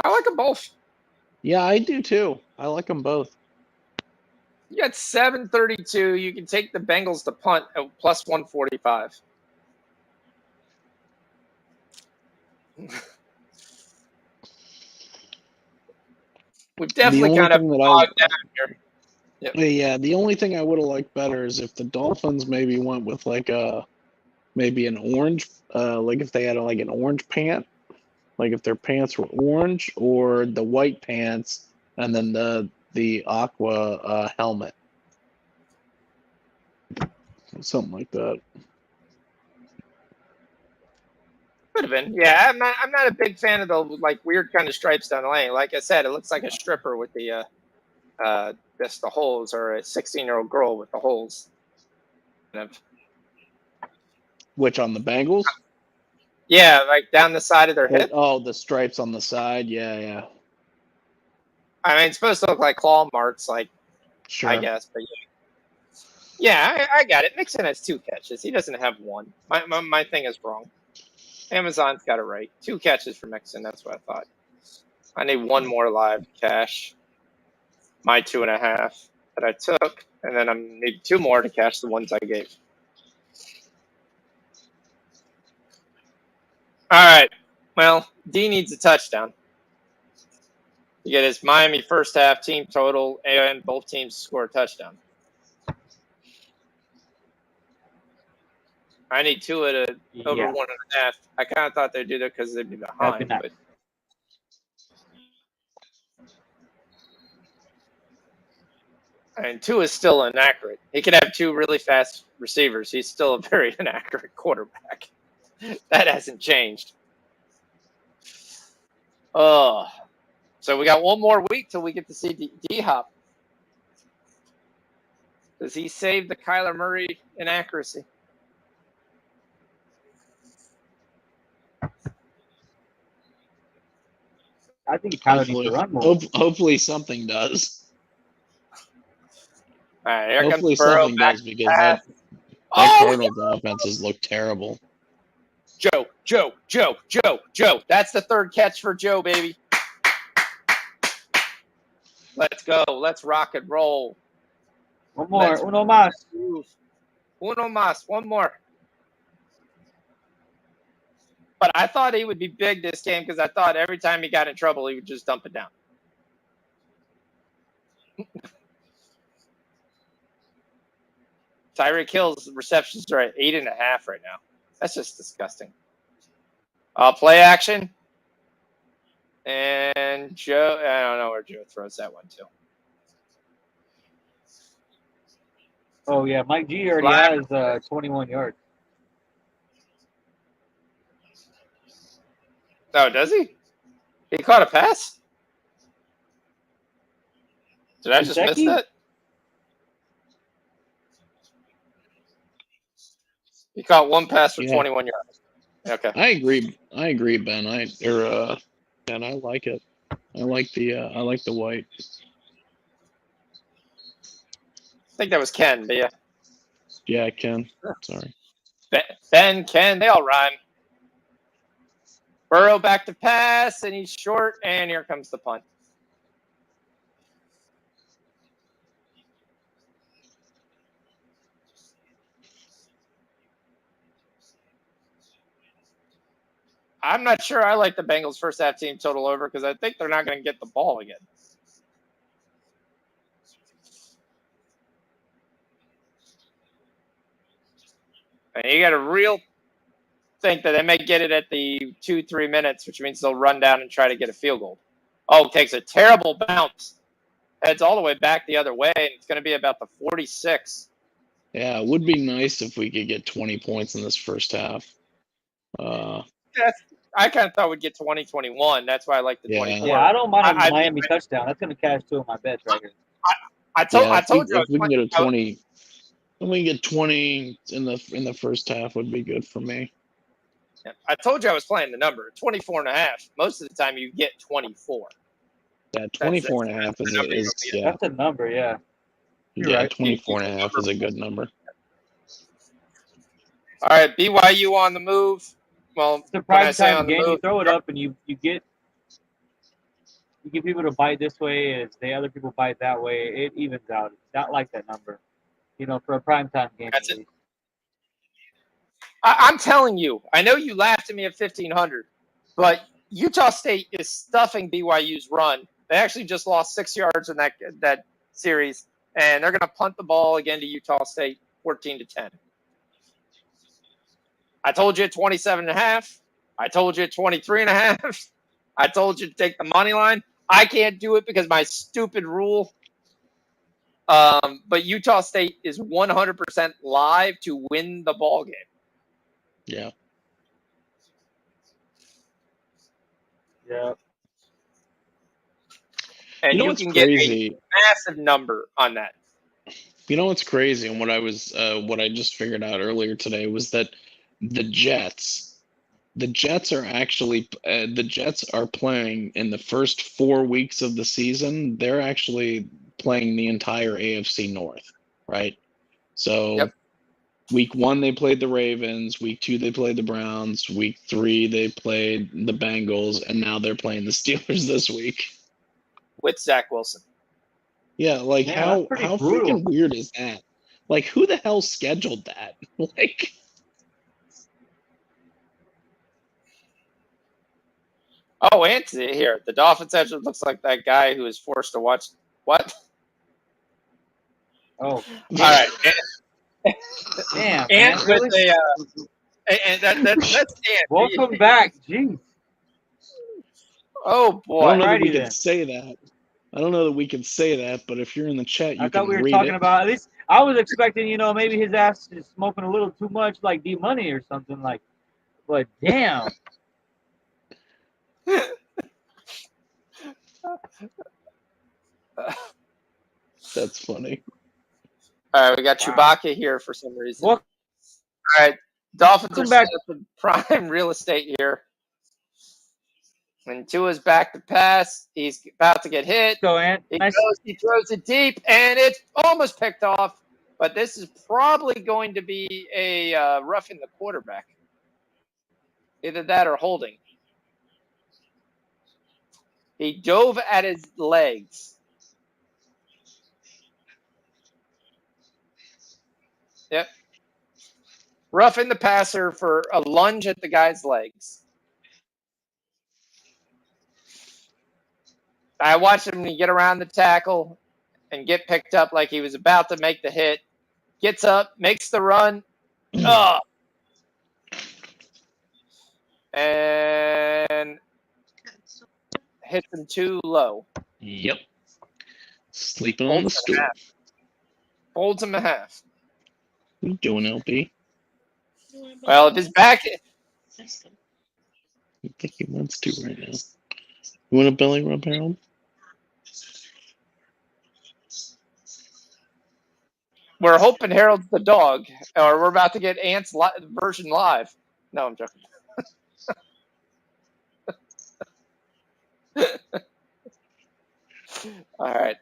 I like them both. Yeah, I do too. I like them both. You got 732. You can take the Bengals to punt at plus 145. We've definitely kind of bogged down here. Yep. Yeah, the only thing I would have liked better is if the Dolphins maybe went with like maybe an orange, like if they had like an orange pant, like if their pants were orange, or the white pants and then the aqua helmet, something like that. Could have been. Yeah, I'm not a big fan of the like weird kind of stripes down the lane. Like I said, it looks like a stripper with the just the holes, or a 16-year-old girl with the holes. Which on the Bengals? Yeah, like down the side of their hip. Oh, the stripes on the side. Yeah. I mean, it's supposed to look like claw marks, like, sure. I guess, but yeah. Yeah, I got it. Mixon has 2 catches. He doesn't have 1. My thing is wrong. Amazon's got it right. 2 catches for Mixon. That's what I thought. I need 1 more live cash. My 2.5 that I took, and then I need 2 more to cash the ones I gave. All right. Well, D needs a touchdown. You get his Miami first half team total, and both teams score a touchdown. I need 2 at over Yeah, 1.5. I kind of thought they'd do that because they'd be that'd be behind, nice. but and 2 is still inaccurate. He could have 2 really fast receivers. He's still a very inaccurate quarterback. That hasn't changed. Oh, so we got 1 more week till we get to see D-Hop. Does he save the Kyler Murray inaccuracy? I think Kyler needs to run more. Hopefully something does. All right, here Hopefully comes Burrow something back does to because pass. that Oh, Cardinals offenses look terrible. Joe. That's the 3rd catch for Joe, baby. Let's go. Let's rock and roll. One more. Let's Uno más. move. Uno más. 1 more. But I thought he would be big this game because I thought every time he got in trouble, he would just dump it down. Tyreek Hill's receptions are at 8.5 right now. That's just disgusting. Play action. And Joe, I don't know where Joe throws that one to. Oh yeah, Mike G already has 21 yards. Oh, does he? He caught a pass? Did I just miss CInci? that? He caught 1 pass for 21 yards. Okay. I agree, Ben. Ben, I like it. I like the white. I think that was Ken, but yeah. Yeah, Ken. Sorry. Ben, Ken, they all rhyme. Burrow back to pass, and he's short, and here comes the punt. I'm not sure I like the Bengals first half team total over because I think they're not going to get the ball again. And you got to real think that they may get it at the 2-3 minutes, which means they'll run down and try to get a field goal. Oh, takes a terrible bounce. Heads all the way back the other way, and it's going to be about the 46. Yeah, it would be nice if we could get 20 points in this first half. I kind of thought we'd get 20-21. That's why I like the 24. Yeah, I don't mind a Miami touchdown. That's going to cash 2 of my bets right here. I told you if we can get a 20, when we get 20 in the first half would be good for me. I told you I was playing the number 24.5. Most of the time you get 24. Yeah, 24.5 is yeah. That's a number, yeah. You're yeah, right. 24.5 is a good number. All right, BYU on the move. Well, it's a prime time game. You throw it up and you get people to bite this way as the other people bite that way. It evens out. It's not like that number, for a prime time game. That's it. I'm telling you, I know you laughed at me at 1,500, but Utah State is stuffing BYU's run. They actually just lost 6 yards in that series, and they're going to punt the ball again to Utah State 14-10. I told you at 27.5. I told you at 23.5. I told you to take the money line. I can't do it because my stupid rule. But Utah State is 100% live to win the ball game. Yeah. Yeah. And you can get a massive number on that. You know what's crazy, and what I just figured out earlier today was that the Jets are playing in the first 4 weeks of the season. They're actually playing the entire AFC North, right? So Yep. week 1 they played the Ravens, week 2 they played the Browns, week 3 they played the Bengals, and now they're playing the Steelers this week. With Zach Wilson. Yeah, like Yeah, that's pretty how brutal. freaking weird is that? Like, who the hell scheduled that? Like, Oh, Anthony here. The Dolphins actually looks like that guy who was forced to watch. What? Oh, All right. damn, And man, with really? and that's Dan. Welcome back. Jeez. Oh I boy. don't know that we Alrighty can then. say that. I don't know that we can say that, but if you're in the chat, you I thought can we were read talking it. about, at least I was expecting, maybe his ass is smoking a little too much, like D-Money or something, like, but damn. That's funny. All right, we got Wow. Chewbacca here for some reason. Welcome All right, Dolphins are back. set up in prime real estate here. When Tua's back to pass, he's about to get hit. Go, Ant. He Nice. goes, he throws it deep, and it's almost picked off. But this is probably going to be a roughing the quarterback. Either that or holding. He dove at his legs. Yep. Roughing the passer for a lunge at the guy's legs. I watched him get around the tackle and get picked up like he was about to make the hit. Gets up, makes the run. Oh. And hits him too low. Yep. Sleeping on the stool. Folds him in half. What are you doing, LP? Well, if his back... I think he wants to right now. You want a belly rub, Harold? We're hoping Harold's the dog, or we're about to get Ant's version live. No, I'm joking. All right.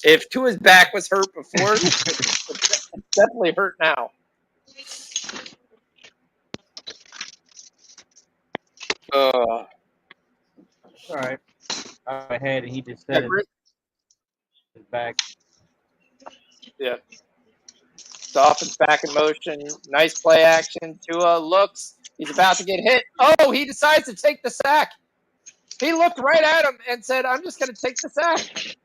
If Tua's back was hurt before, it's definitely hurt now. All right. Ahead, and he just said his back. Yeah. Dolphins back in motion. Nice play action. Tua looks. He's about to get hit. Oh, he decides to take the sack. He looked right at him and said, I'm just going to take the sack.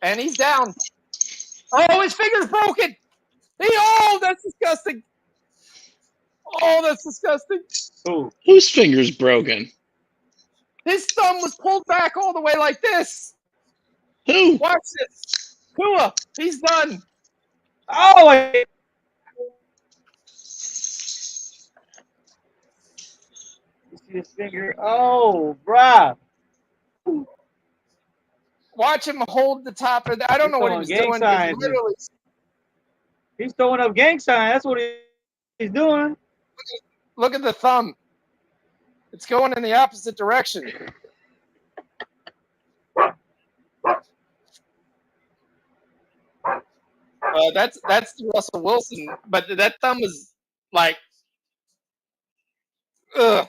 And he's down. Oh, his finger's broken. Oh, that's disgusting. Oh, that's disgusting. Ooh. Whose finger's broken? His thumb was pulled back all the way like this. Who? Watch this. Tua, he's done. Oh, you see his finger? Oh, bruh. Watch him hold the top of the. I don't know what he was He's throwing doing. gang He signs. literally. He's throwing up gang sign. That's what he's doing. Look at the thumb. It's going in the opposite direction. That's Russell Wilson, but that thumb was like, ugh.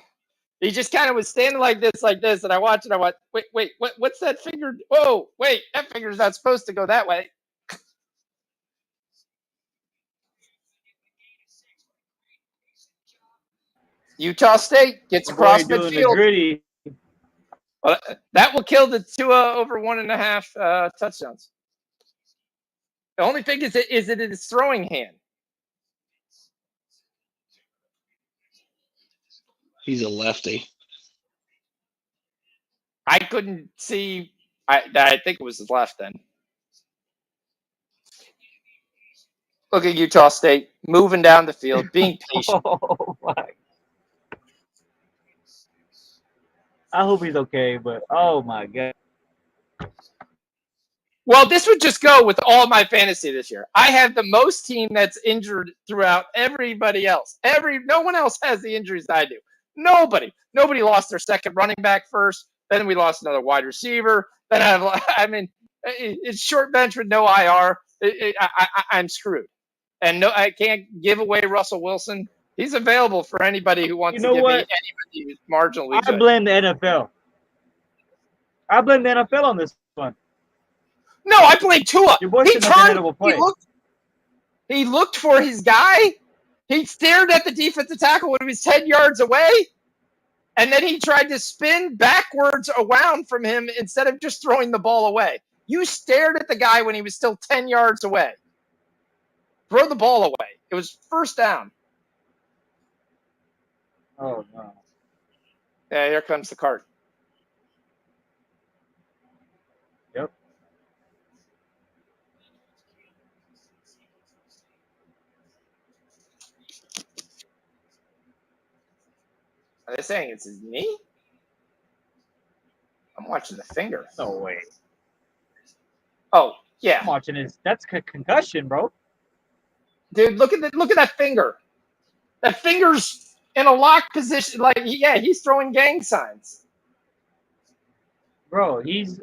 He just kind of was standing like this, and I watched it. I went, wait, what's that finger? Whoa, wait, that finger's not supposed to go that way. Utah State gets across doing the midfield. gritty. Well, that will kill the Tua over 1.5 touchdowns. The only thing is it in his throwing hand. He's a lefty. I couldn't see. I think it was his left then. Look at Utah State moving down the field, being patient. Oh my! I hope he's okay, but oh my god! Well, this would just go with all my fantasy this year. I have the most team that's injured throughout everybody else. No one else has the injuries I do. Nobody lost their second running back first. Then we lost another wide receiver. Then I mean, it's short bench with no IR. I'm screwed. And no, I can't give away Russell Wilson. He's available for anybody who wants You to know give me what? anybody who's marginally I good. blame the NFL. I blame the NFL on this one. No, I blame Tua. Your boy He shouldn't have been turned. able to play. He looked for his guy. He stared at the defensive tackle when he was 10 yards away. And then he tried to spin backwards around from him instead of just throwing the ball away. You stared at the guy when he was still 10 yards away. Throw the ball away. It was first down. Oh, no. Yeah, here comes the cart. Yep. Are they saying it's his knee? I'm watching the finger. No way. Oh, yeah. I'm watching his. That's concussion, bro. Dude, look at that finger. That finger's in a locked position. Like, yeah, he's throwing gang signs. Bro, he's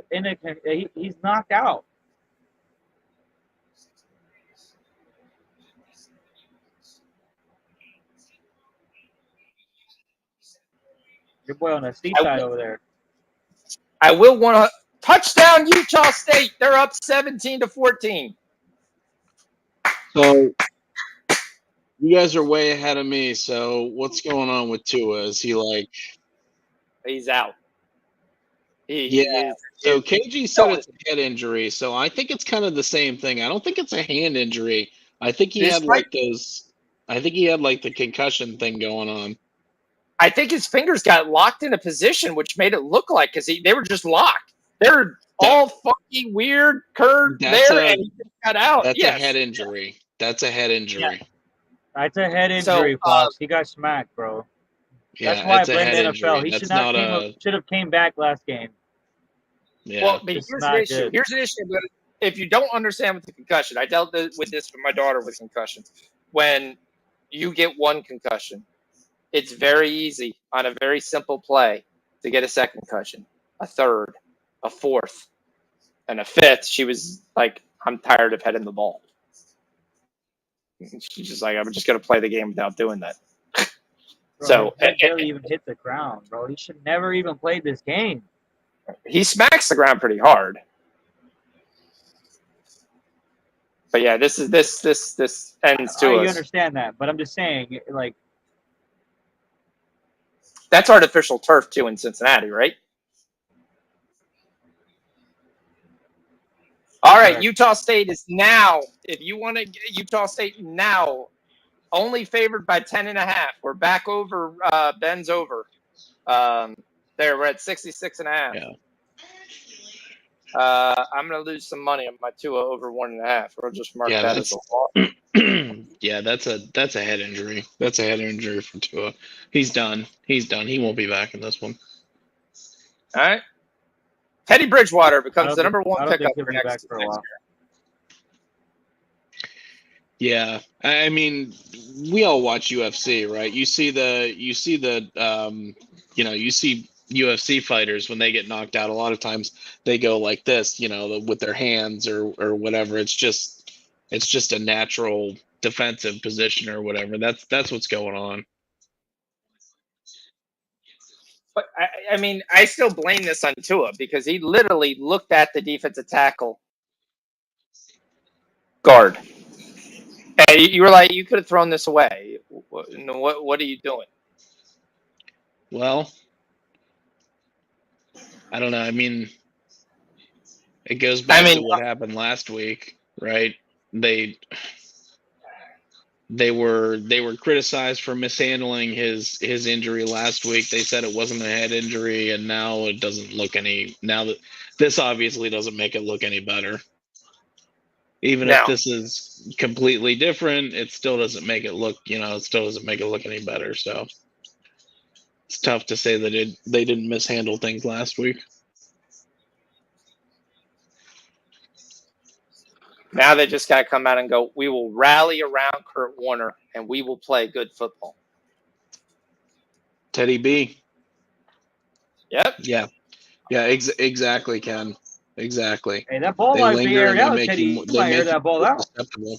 knocked out. Your boy on the seaside over there. I will want to touchdown Utah State. They're up 17-14. So you guys are way ahead of me. So what's going on with Tua? Is he like? He's out. So KG said it's a head injury. So I think it's kind of the same thing. I don't think it's a hand injury. I think he had like those. I think he had like the concussion thing going on. I think his fingers got locked in a position, which made it look like because they were just locked. They're all funky, weird, curved and he just got out. That's a head injury. That's a head injury. Yeah. That's a head injury, Fox. He got smacked, bro. Yeah, that's why I it's a blame head the NFL. injury. He That's should have came back last game. Yeah. Well, but here's the issue. Here's the issue. If you don't understand with the concussion, I dealt with this with my daughter with concussions. When you get one concussion, it's very easy on a very simple play to get a second concussion, a third, a fourth, and a fifth. She was like, I'm tired of heading the ball. She's just like, I'm just going to play the game without doing that. Bro, So he barely even hit the ground, bro. He should never even play this game. He smacks the ground pretty hard. But yeah, this ends to us. You understand that, but I'm just saying, like, that's artificial turf too in Cincinnati, right? All right, correct. Utah State is now, if you want to, Utah State now only favored by 10.5. We're back over, Ben's over. There, we're at 66.5. Yeah. I'm going to lose some money on my Tua over 1.5. We'll just mark that as a loss. Yeah, that's a head injury. That's a head injury for Tua. He's done. He won't be back in this one. All right. Teddy Bridgewater becomes the number one pickup for next year. Yeah, I mean, we all watch UFC, right? You see UFC fighters when they get knocked out. A lot of times they go like this, with their hands or whatever. It's just a natural defensive position or whatever. That's what's going on. But I mean, I still blame this on Tua because he literally looked at the defensive tackle guard. And you were like, you could have thrown this away. What are you doing? Well, I don't know. I mean, it goes back to what happened last week, right? They were criticized for mishandling his injury last week. They said it wasn't a head injury, and now it doesn't look any. Now that this obviously doesn't make it look any better. Even if this is completely different, it still doesn't make it look. It still doesn't make it look any better. So it's tough to say that they didn't mishandle things last week. Now they just got to come out and go, we will rally around Kurt Warner and we will play good football. Teddy B. Yep. Yeah. Yeah, exactly, Ken. Exactly. Hey, that ball They might be linger aired and they out, make Teddy. you You might air that ball more out. susceptible.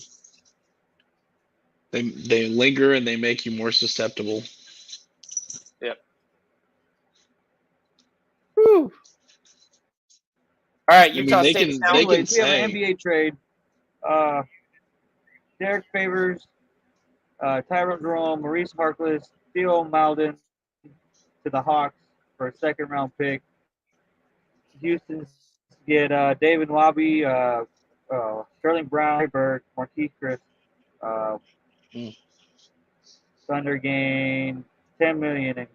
They linger and they make you more susceptible. Yep. Whew. All right, I mean, Utah they State's can now. they can Anyways, we have an say NBA trade. Derek Favors, Tyrone Jerome, Maurice Harkless, Theo Malden to the Hawks for a second-round pick. Houston's get David Wabi, Sterling Brown, Berg, Marquise Chris. Uh, Mm. Thunder gain $10 million in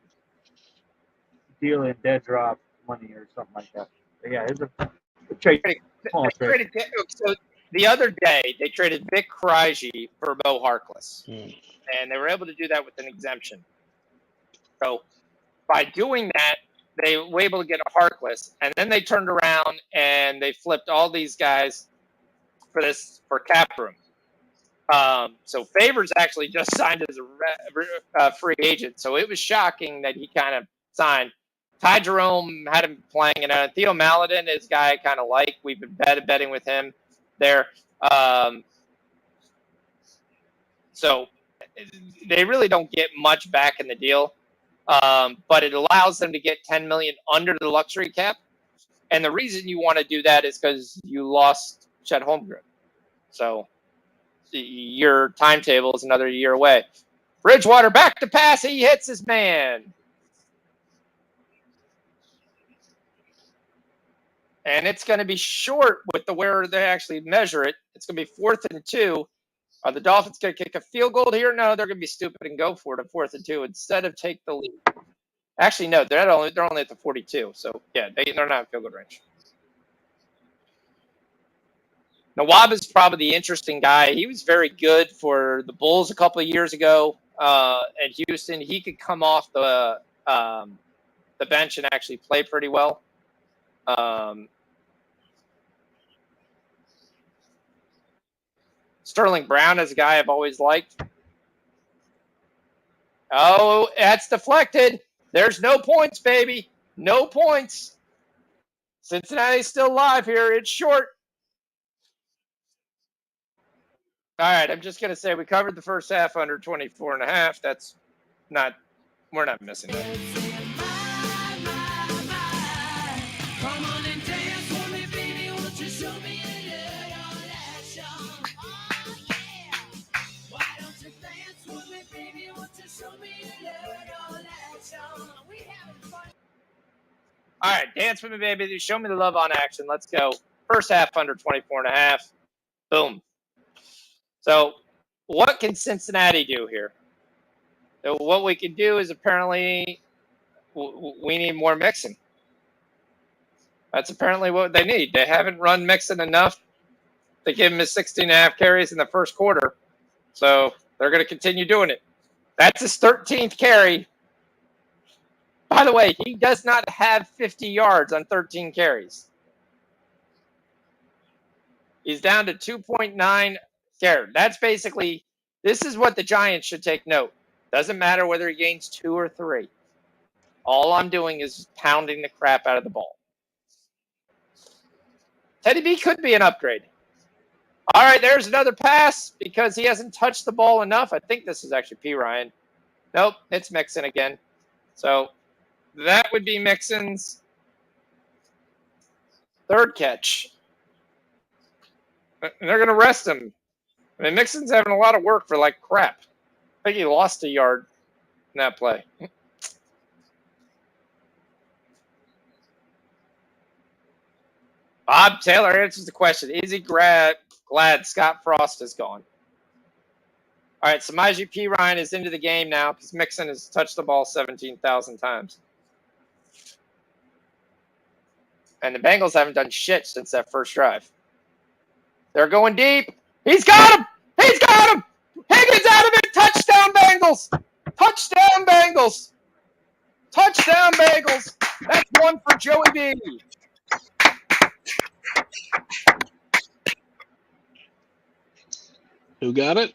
deal in dead drop money or something like that. But yeah, it's a trade. Small trade. So the other day, they traded Vic Krejci for Mo Harkless, and they were able to do that with an exemption. So by doing that, they were able to get a Harkless, and then they turned around and they flipped all these guys for cap room. So Favors actually just signed as a free agent, so it was shocking that he kind of signed. Ty Jerome had him playing, and Theo Maladin is a guy I kind of like. We've been betting with him there. So they really don't get much back in the deal, but it allows them to get $10 million under the luxury cap. And the reason you want to do that is because you lost Chet Holmgren. So your timetable is another year away. Bridgewater back to pass. He hits his man. And it's going to be short with the where they actually measure it. It's going to be 4th and 2. Are the Dolphins going to kick a field goal here? No, they're going to be stupid and go for it at 4th and 2 instead of take the lead. Actually, no, they're only at the 42. So, yeah, they're not in field goal range. Nawab is probably the interesting guy. He was very good for the Bulls a couple of years ago at Houston. He could come off the bench and actually play pretty well. Sterling Brown is a guy I've always liked. Oh, that's deflected. There's no points, baby. No points. Cincinnati's still live here. It's short. All right, I'm just going to say we covered the first half under 24.5. That's not, we're not missing that. All right, dance with me, baby. Show me the love on action. Let's go. First half under 24.5. Boom. So what can Cincinnati do here? So what we can do is apparently we need more Mixon. That's apparently what they need. They haven't run Mixon enough to give him his 16.5 carries in the first quarter. So they're going to continue doing it. That's his 13th carry. By the way, he does not have 50 yards on 13 carries. He's down to 2.9 carries. That's basically, this is what the Giants should take note. Doesn't matter whether he gains 2 or 3. All I'm doing is pounding the crap out of the ball. Teddy B could be an upgrade. All right, there's another pass because he hasn't touched the ball enough. I think this is actually P. Ryan. Nope, it's Mixon again. So that would be Mixon's third catch. And they're going to rest him. I mean, Mixon's having a lot of work for like crap. I think he lost a yard in that play. Bob Taylor answers the question. Is he glad Scott Frost is gone? All right, Samaje P. Ryan is into the game now because Mixon has touched the ball 17,000 times. And the Bengals haven't done shit since that first drive. They're going deep. He's got him! He's got him! Higgins out of it! Touchdown, Bengals! Touchdown, Bengals! Touchdown, Bengals! That's one for Joey B. Who got it?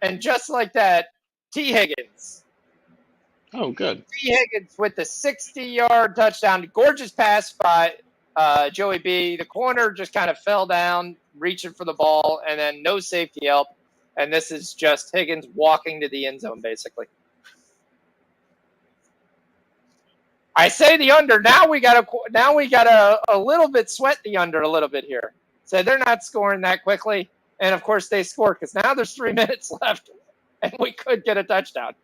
And just like that, T. Higgins. Oh, good. T. Higgins with the 60-yard touchdown. Gorgeous pass by Joey B. The corner just kind of fell down, reaching for the ball, and then no safety help. And this is just Higgins walking to the end zone, basically. I say the under. Now we got a little bit sweat the under a little bit here. So they're not scoring that quickly, and of course they score because now there's 3 minutes left, and we could get a touchdown.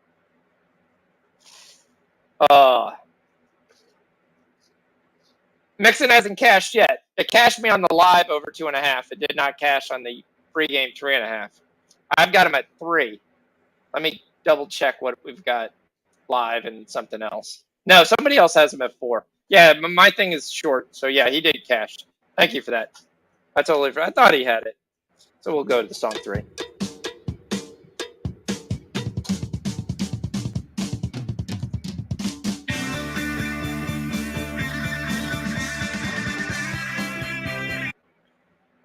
Mixon hasn't cashed yet. It cashed me on the live over 2.5. It did not cash on the pregame 3.5. I've got him at 3. Let me double check what we've got live and something else. No, somebody else has him at 4. Yeah, my thing is short, so yeah, he did cash. Thank you for that. I thought he had it. So we'll go to the song 3.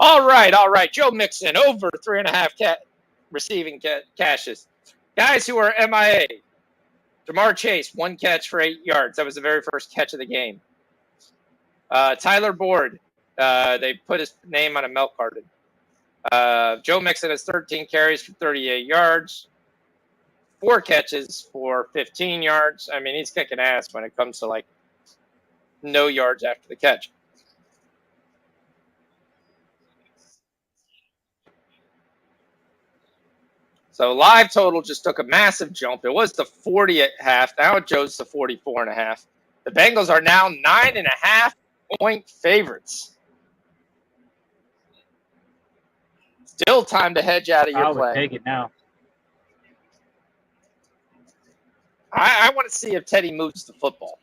All right. Joe Mixon over 3.5 receiving cashes. Guys who are MIA. Jamar Chase, 1 catch for 8 yards. That was the very first catch of the game. Tyler Boyd, they put his name on a milk carton. Joe Mixon has 13 carries for 38 yards, 4 catches for 15 yards. I mean, he's kicking ass when it comes to like no yards after the catch. So live total just took a massive jump. It was the 40 at half. Now it goes to 44.5. The Bengals are now 9.5 point favorites. Still time to hedge out of your play. I would take it now. I want to see if Teddy moves the football.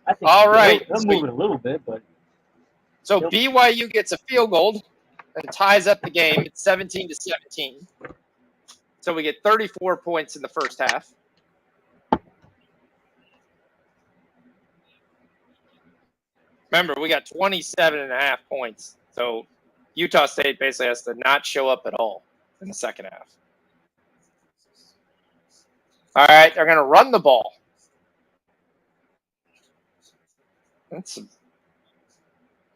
I think All right. He'll move it a little bit, but. So BYU gets a field goal and ties up the game. It's 17-17. So we get 34 points in the first half. Remember, we got 27.5 points. So Utah State basically has to not show up at all in the second half. All right, they're going to run the ball. That's a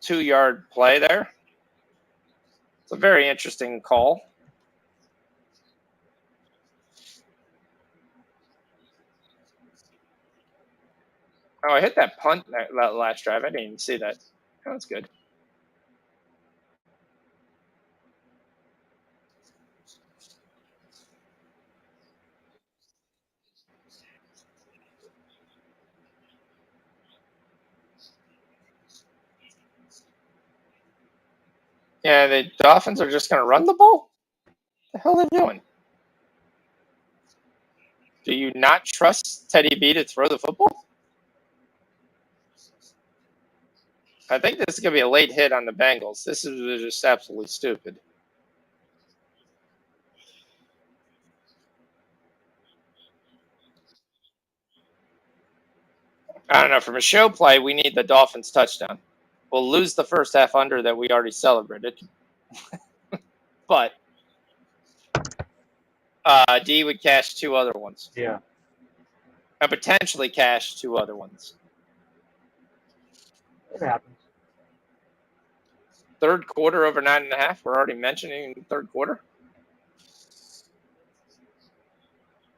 2-yard play there. It's a very interesting call. Oh, I hit that punt that last drive. I didn't even see that. Oh, that's good. Yeah, the Dolphins are just going to run the ball? What the hell are they doing? Do you not trust Teddy B to throw the football? I think this is going to be a late hit on the Bengals. This is just absolutely stupid. I don't know. From a show play, we need the Dolphins touchdown. We'll lose the first half under that we already celebrated. But D would cash 2 other ones. Yeah. And potentially cash 2 other ones. It happens. Third quarter over 9.5. We're already mentioning third quarter.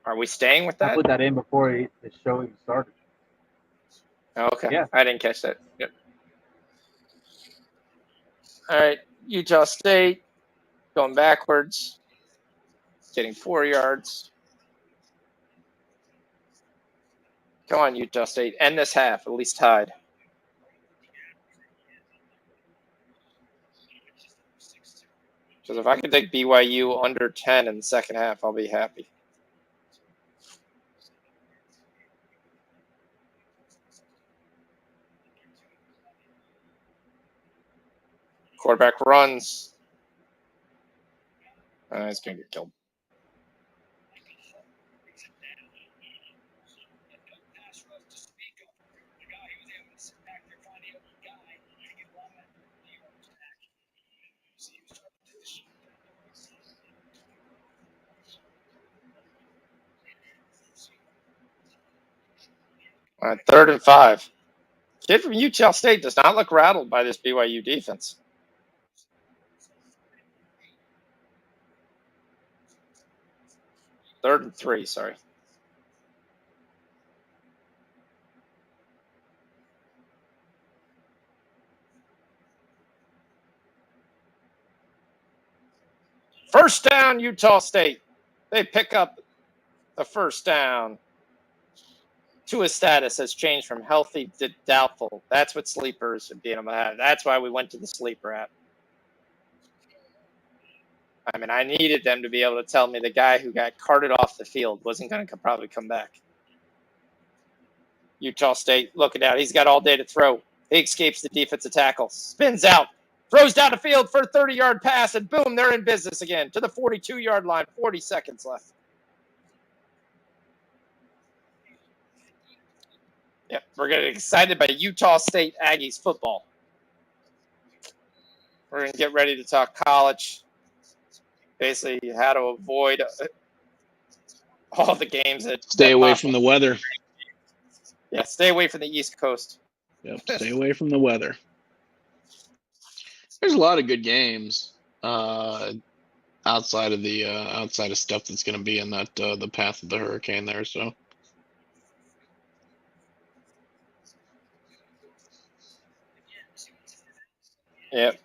Are we staying with that? I put that in before the show even started. Okay. Yeah. I didn't catch that. Yep. All right. Utah State going backwards, getting 4 yards. Come on, Utah State. End this half, at least tied. Because if I can take BYU under 10 in the second half, I'll be happy. Quarterback runs. He's going to get killed. Third and 5. Kid from Utah State does not look rattled by this BYU defense. Third and 3, sorry. First down, Utah State. They pick up the first down. Tua's status has changed from healthy to doubtful. That's what sleepers have been able to have. That's why we went to the sleeper app. I mean, I needed them to be able to tell me the guy who got carted off the field wasn't going to probably come back. Utah State looking out. He's got all day to throw. He escapes the defensive tackle. Spins out. Throws down the field for a 30-yard pass, and boom, they're in business again to the 42-yard line. 40 seconds left. Yep, we're getting excited by Utah State Aggies football. We're going to get ready to talk college. Basically, how to avoid all the games that Stay away from the weather. Yeah, stay away from the East Coast. Yep, stay away from the weather. There's a lot of good games outside of stuff that's going to be in that the path of the hurricane there. So Yep.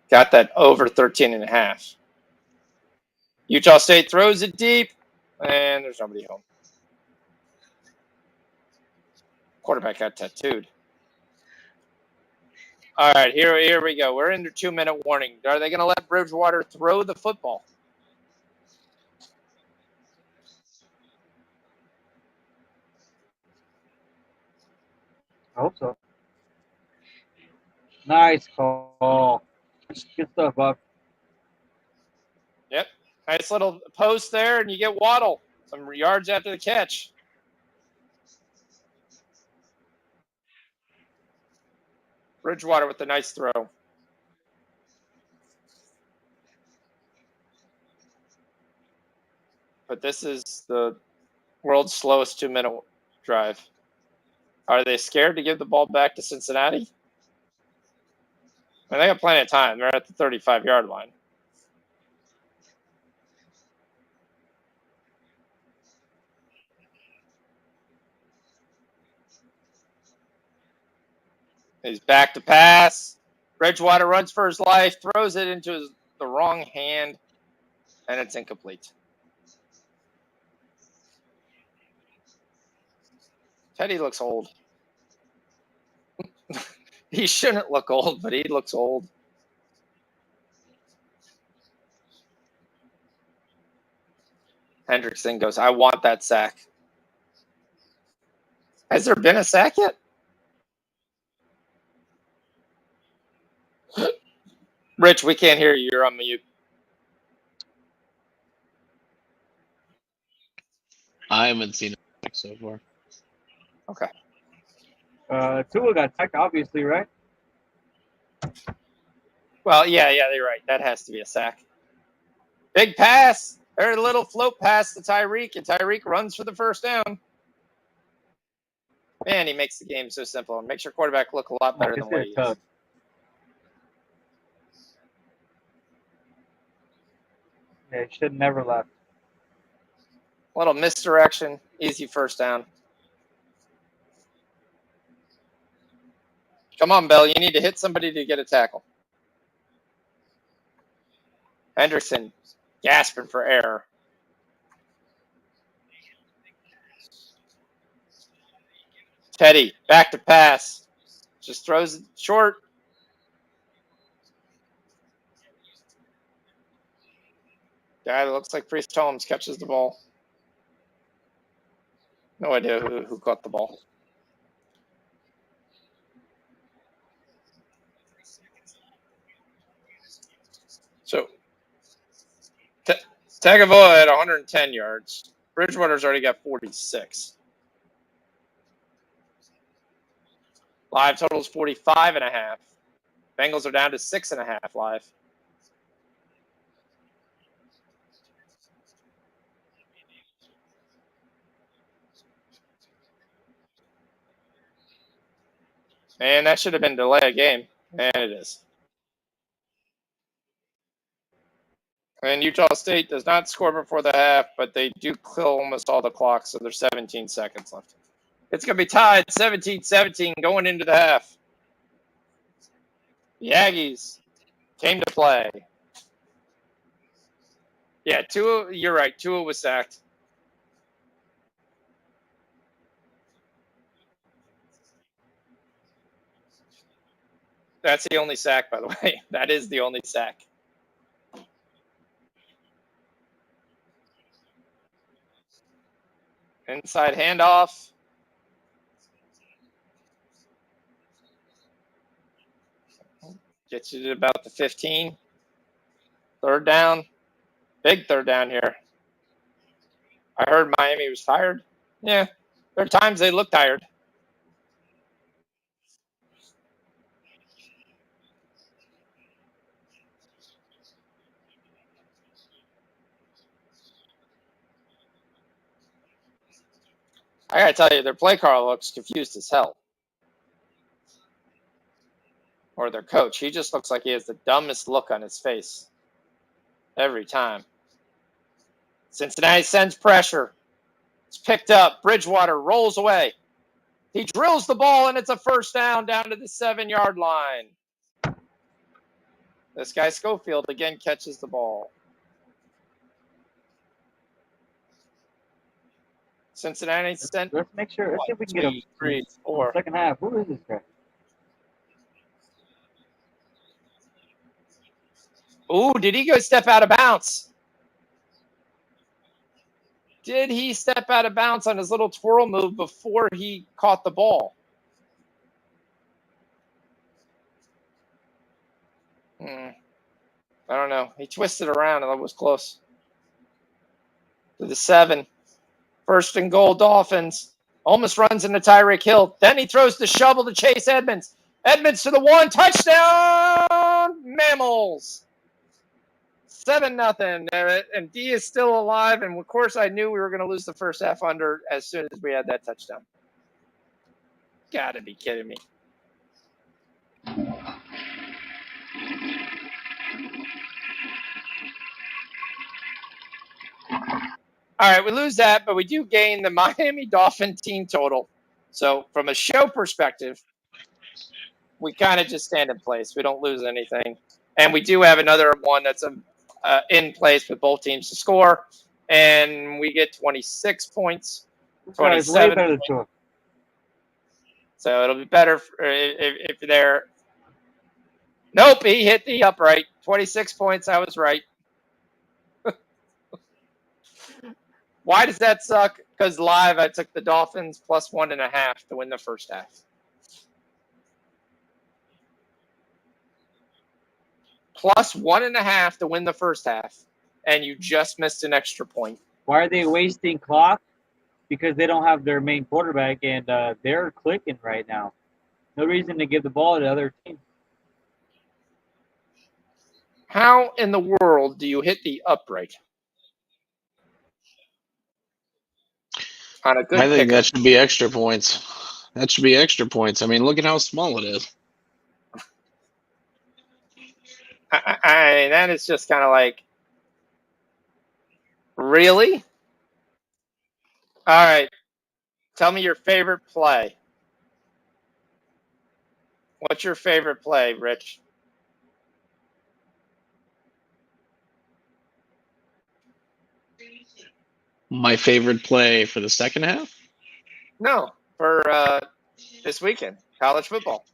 Got that over 13.5. Utah State throws it deep, and there's nobody home. Quarterback got tattooed. All right, here we go. We're in the 2-minute warning. Are they going to let Bridgewater throw the football? I hope so. Nice call. Good stuff, Buck. Yep. Nice little post there, and you get Waddle some yards after the catch. Bridgewater with the nice throw. But this is the world's slowest 2-minute drive. Are they scared to give the ball back to Cincinnati? I mean, they got plenty of time. They're at the 35-yard line. He's back to pass. Bridgewater runs for his life, throws it into the wrong hand, and it's incomplete. Teddy looks old. He shouldn't look old, but he looks old. Hendrickson goes, I want that sack. Has there been a sack yet? Rich, we can't hear you. You're on mute. I haven't seen it so far. Okay. Tua got sacked, obviously, right? Well, yeah, you're right. That has to be a sack. Big pass. There's a little float pass to Tyreek, and Tyreek runs for the first down. Man, he makes the game so simple and makes your quarterback look a lot better than what he is. Yeah, he should have never left. Little misdirection, easy first down. Come on, Bell. You need to hit somebody to get a tackle. Henderson gasping for air. Teddy back to pass. Just throws it short. Guy that looks like Priest Holmes catches the ball. No idea who caught the ball. So, Tagovailoa had 110 yards. Bridgewater's already got 46. Live total is 45.5. Bengals are down to 6.5 live. And that should have been delay a game. And it is. And Utah State does not score before the half, but they do kill almost all the clock, so there's 17 seconds left. It's going to be tied 17-17 going into the half. The Aggies came to play. Yeah, Tua, you're right. Tua was sacked. That's the only sack, by the way. That is the only sack. Inside handoff. Gets you to about the 15. Third down. Big third down here. I heard Miami was tired. Yeah, there are times they look tired. I got to tell you, their play call looks confused as hell. Or their coach. He just looks like he has the dumbest look on his face every time. Cincinnati sends pressure. It's picked up. Bridgewater rolls away. He drills the ball, and it's a first down to the 7-yard line. This guy Schofield again catches the ball. Cincinnati sent. Let's make sure. Let's see if we can get him. 3, 4. Second half. Who is this guy? Ooh, did he go step out of bounds? Did he step out of bounds on his little twirl move before he caught the ball? I don't know. He twisted around and it was close. To the 7. First and goal, Dolphins. Almost runs into Tyreek Hill. Then he throws the shovel to Chase Edmonds. Edmonds to the 1. Touchdown, Mammals. 7-0. And D is still alive. And, of course, I knew we were going to lose the first half under as soon as we had that touchdown. Got to be kidding me. All right, we lose that, but we do gain the Miami Dolphin team total. So from a show perspective, we kind of just stand in place. We don't lose anything. And we do have another one that's in place with both teams to score. And we get 26 points. This guy is way better than Tua. So it'll be better if they're. Nope, he hit the upright. 26 points, I was right. Why does that suck? Because live, I took the Dolphins plus 1.5 to win the first half. Plus 1.5 to win the first half, and you just missed an extra point. Why are they wasting clock? Because they don't have their main quarterback, and they're clicking right now. No reason to give the ball to the other team. How in the world do you hit the upright? On a good I think kicker? that should be extra points. That should be extra points. I mean, look at how small it is. That is just kind of like, really? All right. Tell me your favorite play. What's your favorite play, Rich? My favorite play for the second half? No, for this weekend, college football.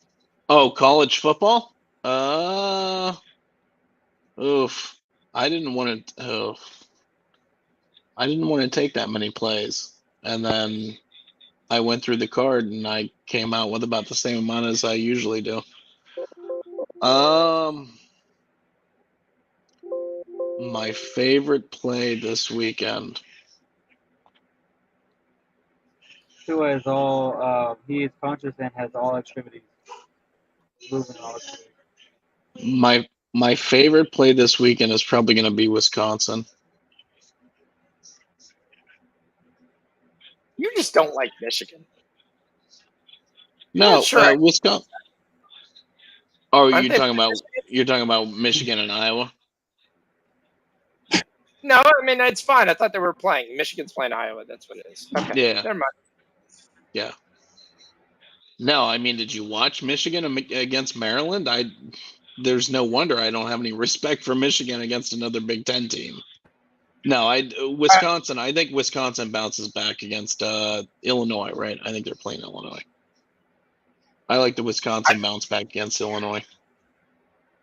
Oh, college football? Oof. I didn't want to take that many plays. And then I went through the card and I came out with about the same amount as I usually do. My favorite play this weekend. Tua is all he is conscious and has all activities moving all activities. My favorite play this weekend is probably going to be Wisconsin. You just don't like Michigan. No, not sure Wisconsin. Oh, Aren't they you're talking about Michigan and Iowa. No, I mean it's fine. I thought they were playing. Michigan's playing Iowa. That's what it is. Okay, Yeah, never mind. yeah. No, I mean, did you watch Michigan against Maryland? There's no wonder I don't have any respect for Michigan against another Big Ten team. No, Wisconsin. I think Wisconsin bounces back against Illinois, right? I think they're playing Illinois. I like the Wisconsin bounce back against Illinois.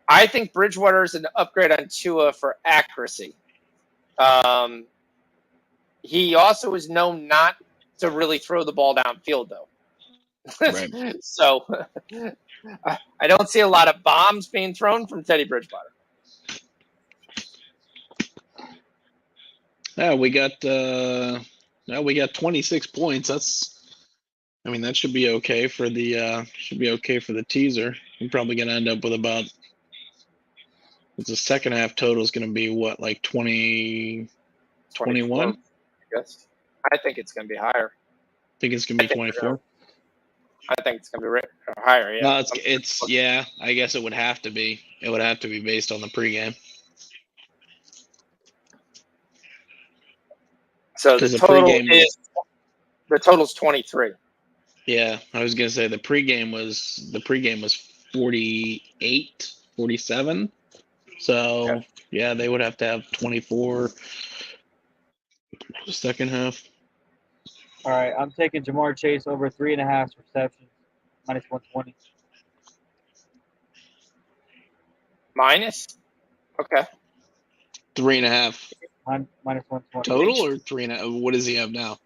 I think Bridgewater is an upgrade on Tua for accuracy. He also is known not to really throw the ball downfield, though. Right. So I don't see a lot of bombs being thrown from Teddy Bridgewater. Yeah, we got 26 points. That should be okay for the teaser. We're probably gonna end up with about the second half total is gonna be what, like 20, 21? Yes, I think it's going to be higher. Think it's gonna be 24. I think it's going to be higher. Yeah. No, it's yeah. I guess it would have to be. It would have to be based on the pregame. So the total's 23. Yeah, I was gonna say the pregame was 48, 47. So yeah, they would have to have 24 the second half. All right, I'm taking Jamar Chase over 3.5 receptions, minus 120. Minus? Okay. 3.5 Minus 120. total or 3.5? What does he have now?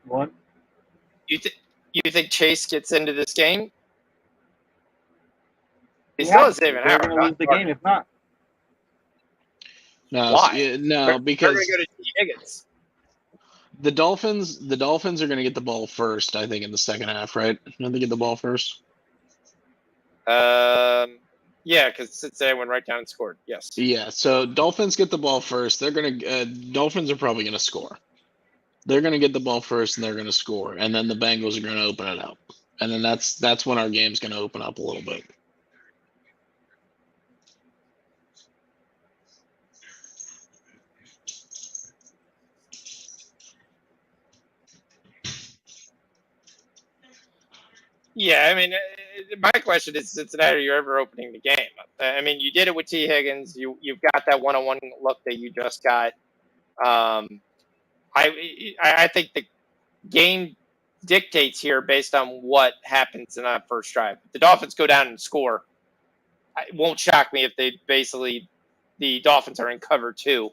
One. You think Chase gets into this game? He still has David They're Howard. going to lose the game if not. No, Why? no, because they're going to go to T. Higgins. the Dolphins are going to get the ball first. I think in the second half, right? Don't they get the ball first? Yeah, because Cincinnati went right down and scored. Yes. Yeah. So Dolphins get the ball first. Dolphins are probably going to score. They're going to get the ball first and they're going to score, and then the Bengals are going to open it up, and then that's when our game's going to open up a little bit. Yeah, I mean, my question is, Cincinnati, are you ever opening the game? I mean, you did it with T. Higgins. You've got that one-on-one look that you just got. I think the game dictates here based on what happens in that first drive. If the Dolphins go down and score, it won't shock me if the Dolphins are in cover 2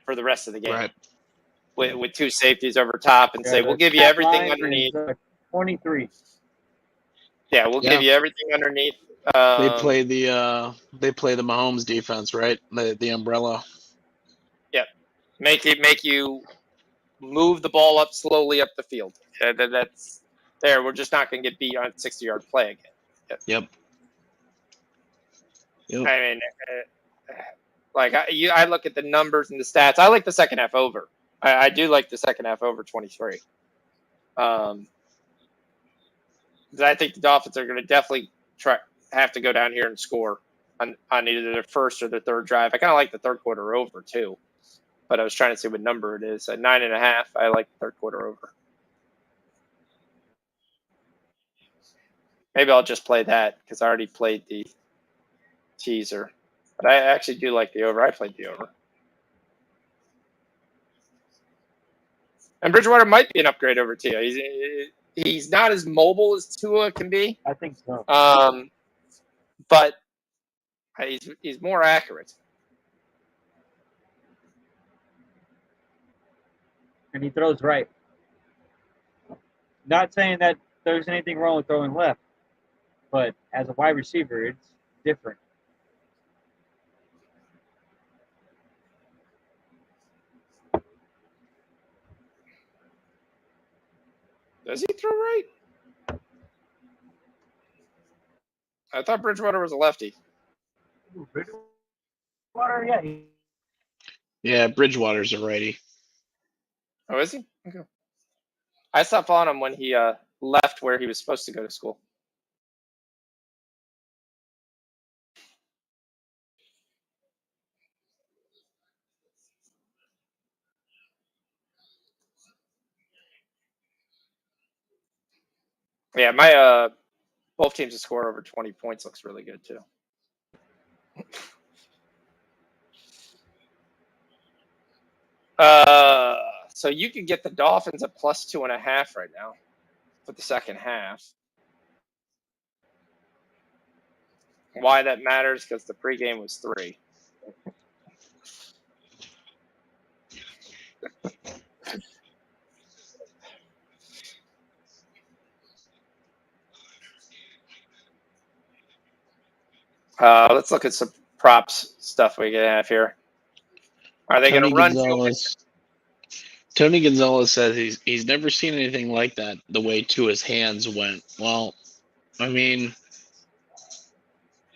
for the rest of the game. Right. With 2 safeties over top and say, we'll give you everything underneath. 23. Yeah, we'll give you everything underneath. They play the Mahomes defense, right? The umbrella. Yep. Make you move the ball up slowly up the field. That's there. We're just not going to get beat on a 60-yard play again. Yep. I mean, I look at the numbers and the stats. I like the second half over. I do like the second half over 23. I think the Dolphins are going to definitely have to go down here and score on either their first or their third drive. I kind of like the third quarter over too, but I was trying to see what number it is. At 9.5, I like the third quarter over. Maybe I'll just play that because I already played the teaser, but I actually do like the over. I played the over. And Bridgewater might be an upgrade over Tua. He's not as mobile as Tua can be. I think so. But he's more accurate. And he throws right. Not saying that there's anything wrong with throwing left, but as a wide receiver, it's different. Does he throw right? I thought Bridgewater was a lefty. Bridgewater, yeah. Yeah, Bridgewater's a righty. Oh, is he? Okay. I stopped following him when he left where he was supposed to go to school. Yeah, my both teams to score over 20 points looks really good too. So you could get the Dolphins at +2.5 right now for the second half. Why that matters? Because the pregame was 3. Let's look at some props stuff we can have here. Are they going to run? Tony Gonzalez said he's never seen anything like that. The way Tua's hands went. Well, I mean,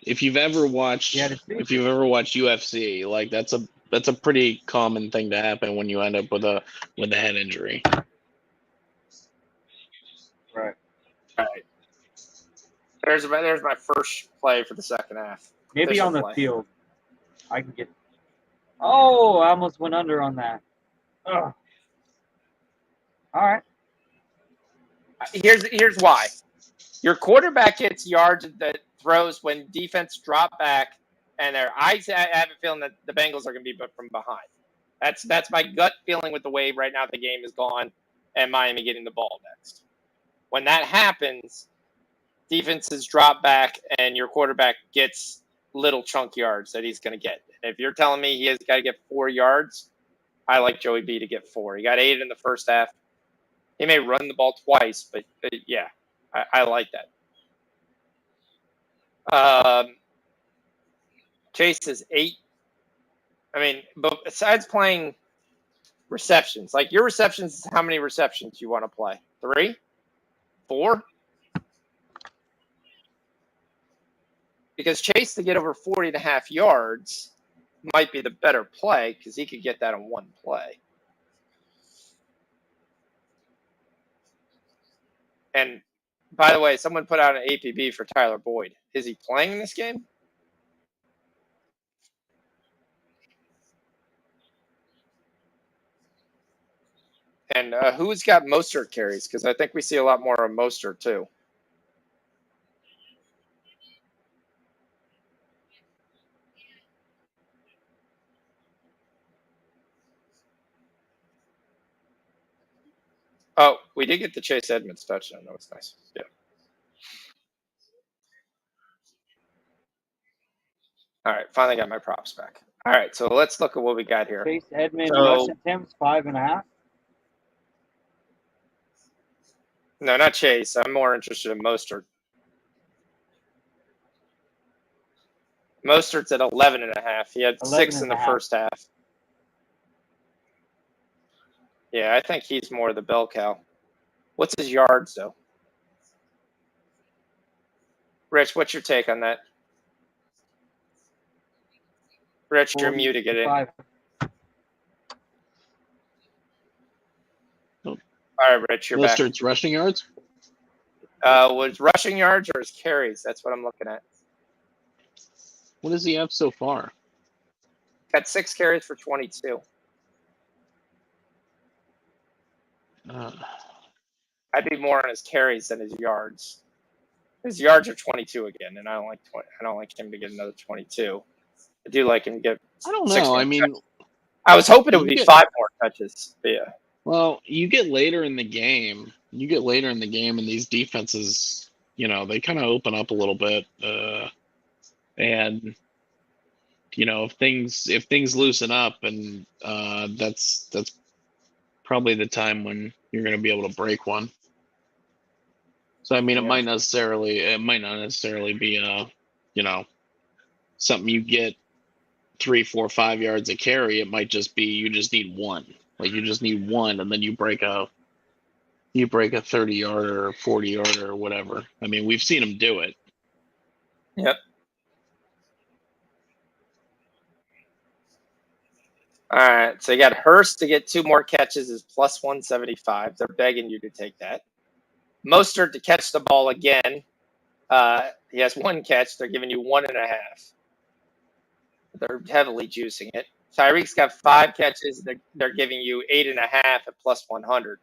if you've ever watched UFC, like that's a pretty common thing to happen when you end up with a head injury. Right. There's my first play for the second half. Maybe on the field, I can get. Oh, I almost went under on that. Ugh. All right. Here's why. Your quarterback gets yards that throws when defense drop back, and I have a feeling that the Bengals are going to be from behind. That's my gut feeling with the way right now the game is gone, and Miami getting the ball next. When that happens, defenses drop back, and your quarterback gets little chunk yards that he's going to get. And if you're telling me he has got to get 4 yards, I like Joey B to get 4. He got 8 in the first half. He may run the ball twice, but yeah, I like that. Chase is 8. I mean, but besides playing receptions, like your receptions is how many receptions you want to play? 3? 4? Because Chase to get over 40.5 yards might be the better play because he could get that in one play. And by the way, someone put out an APB for Tyler Boyd. Is he playing in this game? And who's got Mostert carries? Because I think we see a lot more of Mostert too. Oh, we did get the Chase Edmonds touchdown. That was nice. Yeah. All right, finally got my props back. All right, so let's look at what we got here. Chase Edmonds rush attempts 5.5. No, not Chase. I'm more interested in Mostert. Mostert's at 11.5. He had 6 in the first half. Yeah, I think he's more the bell cow. What's his yards, though? Rich, what's your take on that? Rich, you're muted. Get in. All right, Rich, you're back. Mostert's rushing yards? Was rushing yards or his carries? That's what I'm looking at. What does he have so far? Got 6 carries for 22. I'd be more on his carries than his yards. His yards are 22 again, and I don't like him to get another 22. I do like him to get. I don't know. I mean, I was hoping it would be 5 more touches. But yeah. Well, you get later in the game. And these defenses, they kind of open up a little bit. And if things loosen up, and that's probably the time when you're going to be able to break one. So I mean, it might not necessarily be something you get 3, 4, 5 yards a carry. It might just be you just need one. Like you just need one, and then you break a 30-yarder or 40-yarder or whatever. I mean, we've seen them do it. Yep. All right. So you got Hurst to get 2 more catches is plus 175. They're begging you to take that. Mostert to catch the ball again. He has 1 catch. They're giving you 1.5. They're heavily juicing it. Tyreek's got 5 catches. They're giving you 8.5 at plus 100.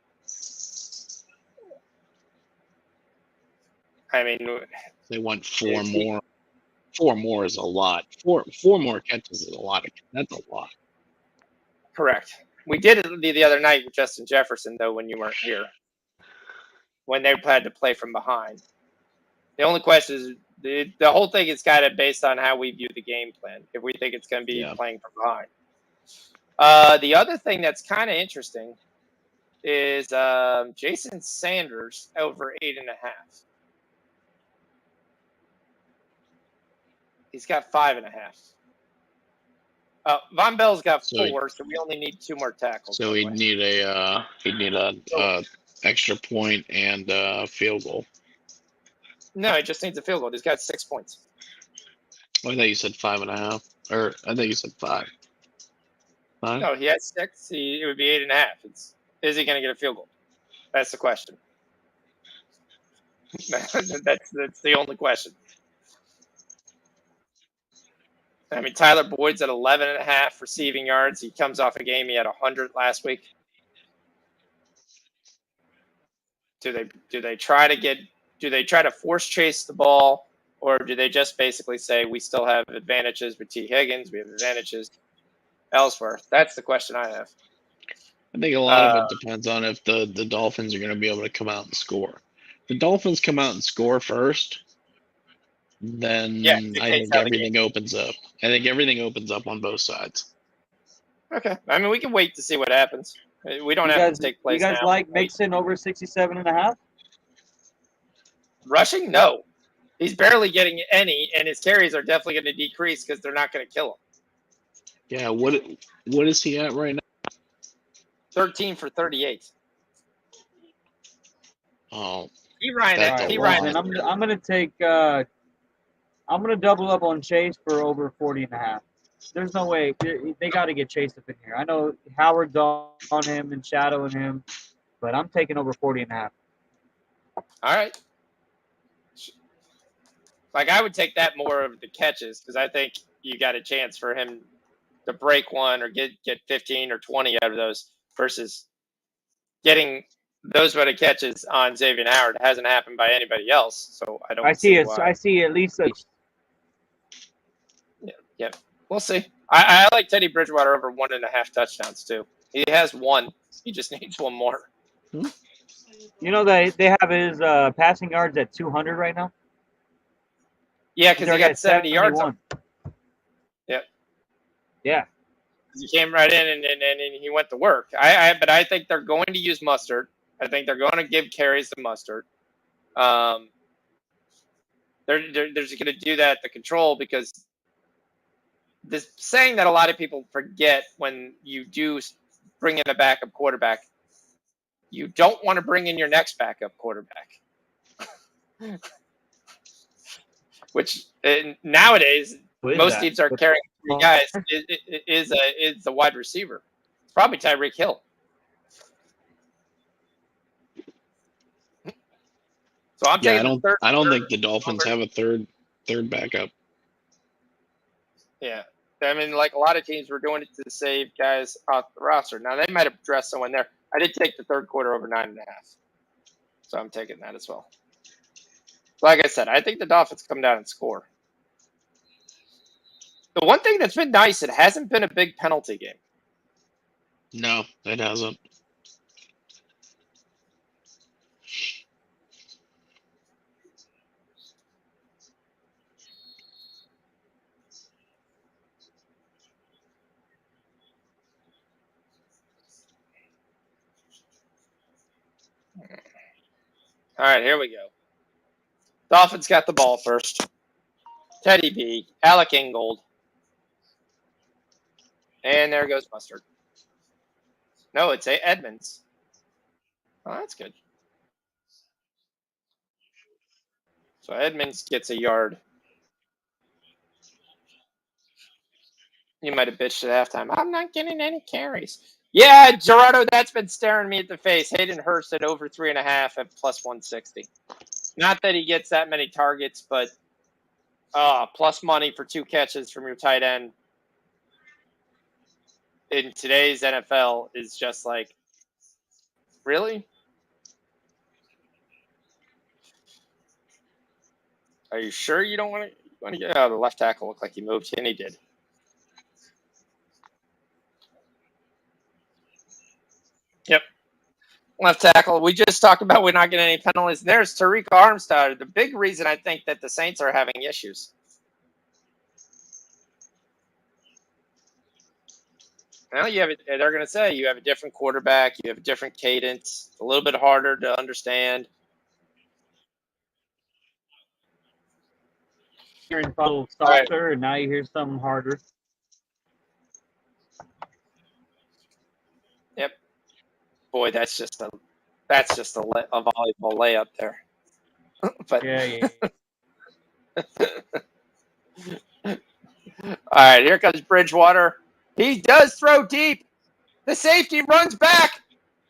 I mean, They want 4 more. 4 more is a lot. Four more catches is a lot. That's a lot. Correct. We did it the other night with Justin Jefferson, though, when you weren't here, when they had to play from behind. The only question is the whole thing is kind of based on how we view the game plan. If we think it's going to be playing from behind. The other thing that's kind of interesting is Jason Sanders over 8.5. He's got 5.5. Von Bell's got 4, so we only need 2 more tackles. So he'd need a extra point and a field goal. No, he just needs a field goal. He's got 6 points. Oh, I thought you said 5.5, or I thought you said 5. 5? No, he has 6. It would be 8.5. Is he going to get a field goal? That's the question. that's the only question. I mean, Tyler Boyd's at 11.5 receiving yards. He comes off a game he had 100 last week. Do they try to force chase the ball, or do they just basically say we still have advantages with T. Higgins, we have advantages elsewhere? That's the question I have. I think a lot of it depends on if the Dolphins are going to be able to come out and score. If the Dolphins come out and score first, then I think everything opens up. I think everything opens up on both sides. Okay. I mean, we can wait to see what happens. We don't have to take place now. You guys like Mixon over 67.5? Rushing? No. He's barely getting any, and his carries are definitely going to decrease because they're not going to kill him. Yeah, what is he at right now? 13 for 38. Oh, Ryan. I'm gonna take. I'm gonna double up on Chase for over 40.5. There's no way they got to get Chase up in here. I know Howard's on him and shadowing him, but I'm taking over 40.5. All right. Like, I would take that more of the catches because I think you got a chance for him to break one or get 15 or 20 out of those versus getting those many catches on Xavier Howard. It hasn't happened by anybody else, so I don't see why. I see at least a. Yeah, we'll see. I like Teddy Bridgewater over 1.5 touchdowns too. He has 1. He just needs 1 more. You know they have his passing yards at 200 right now. Yeah, because he got 70 yards. Yep. Yeah. He came right in and he went to work. But I think they're going to use Mustard. I think they're going to give carries to Mustard. They're just going to do that to control because this saying that a lot of people forget when you do bring in a backup quarterback, you don't want to bring in your next backup quarterback. Which nowadays most teams are carrying 3 guys. Is the wide receiver. It's probably Tyreek Hill. So I'm taking the third. I don't think the Dolphins have a third backup. Yeah, I mean, like a lot of teams were doing it to save guys off the roster. Now they might have dressed someone there. I did take the third quarter over 9.5, so I'm taking that as well. Like I said, I think the Dolphins come down and score. The one thing that's been nice, it hasn't been a big penalty game. No, it hasn't. All right, here we go. Dolphins got the ball first. Teddy B, Alec Ingold. And there goes Mustard. No, it's Edmonds. Oh, that's good. So Edmonds gets a yard. You might have bitched at halftime. I'm not getting any carries. Yeah, Gerardo, that's been staring me at the face. Hayden Hurst at over 3.5 at plus 160. Not that he gets that many targets, but plus money for 2 catches from your tight end in today's NFL is just like, really? Are you sure you don't want to get out? The left tackle looked like he moved, and he did. Yep. Left tackle. We just talked about we're not getting any penalties. There's Tariq Armstead. The big reason I think that the Saints are having issues. Well, they're going to say you have a different quarterback, you have a different cadence, a little bit harder to understand. Hearing a little softer, and now you hear something harder. Yep. Boy, that's just a volleyball layup there. But yeah. All right, here comes Bridgewater. He does throw deep. The safety runs back.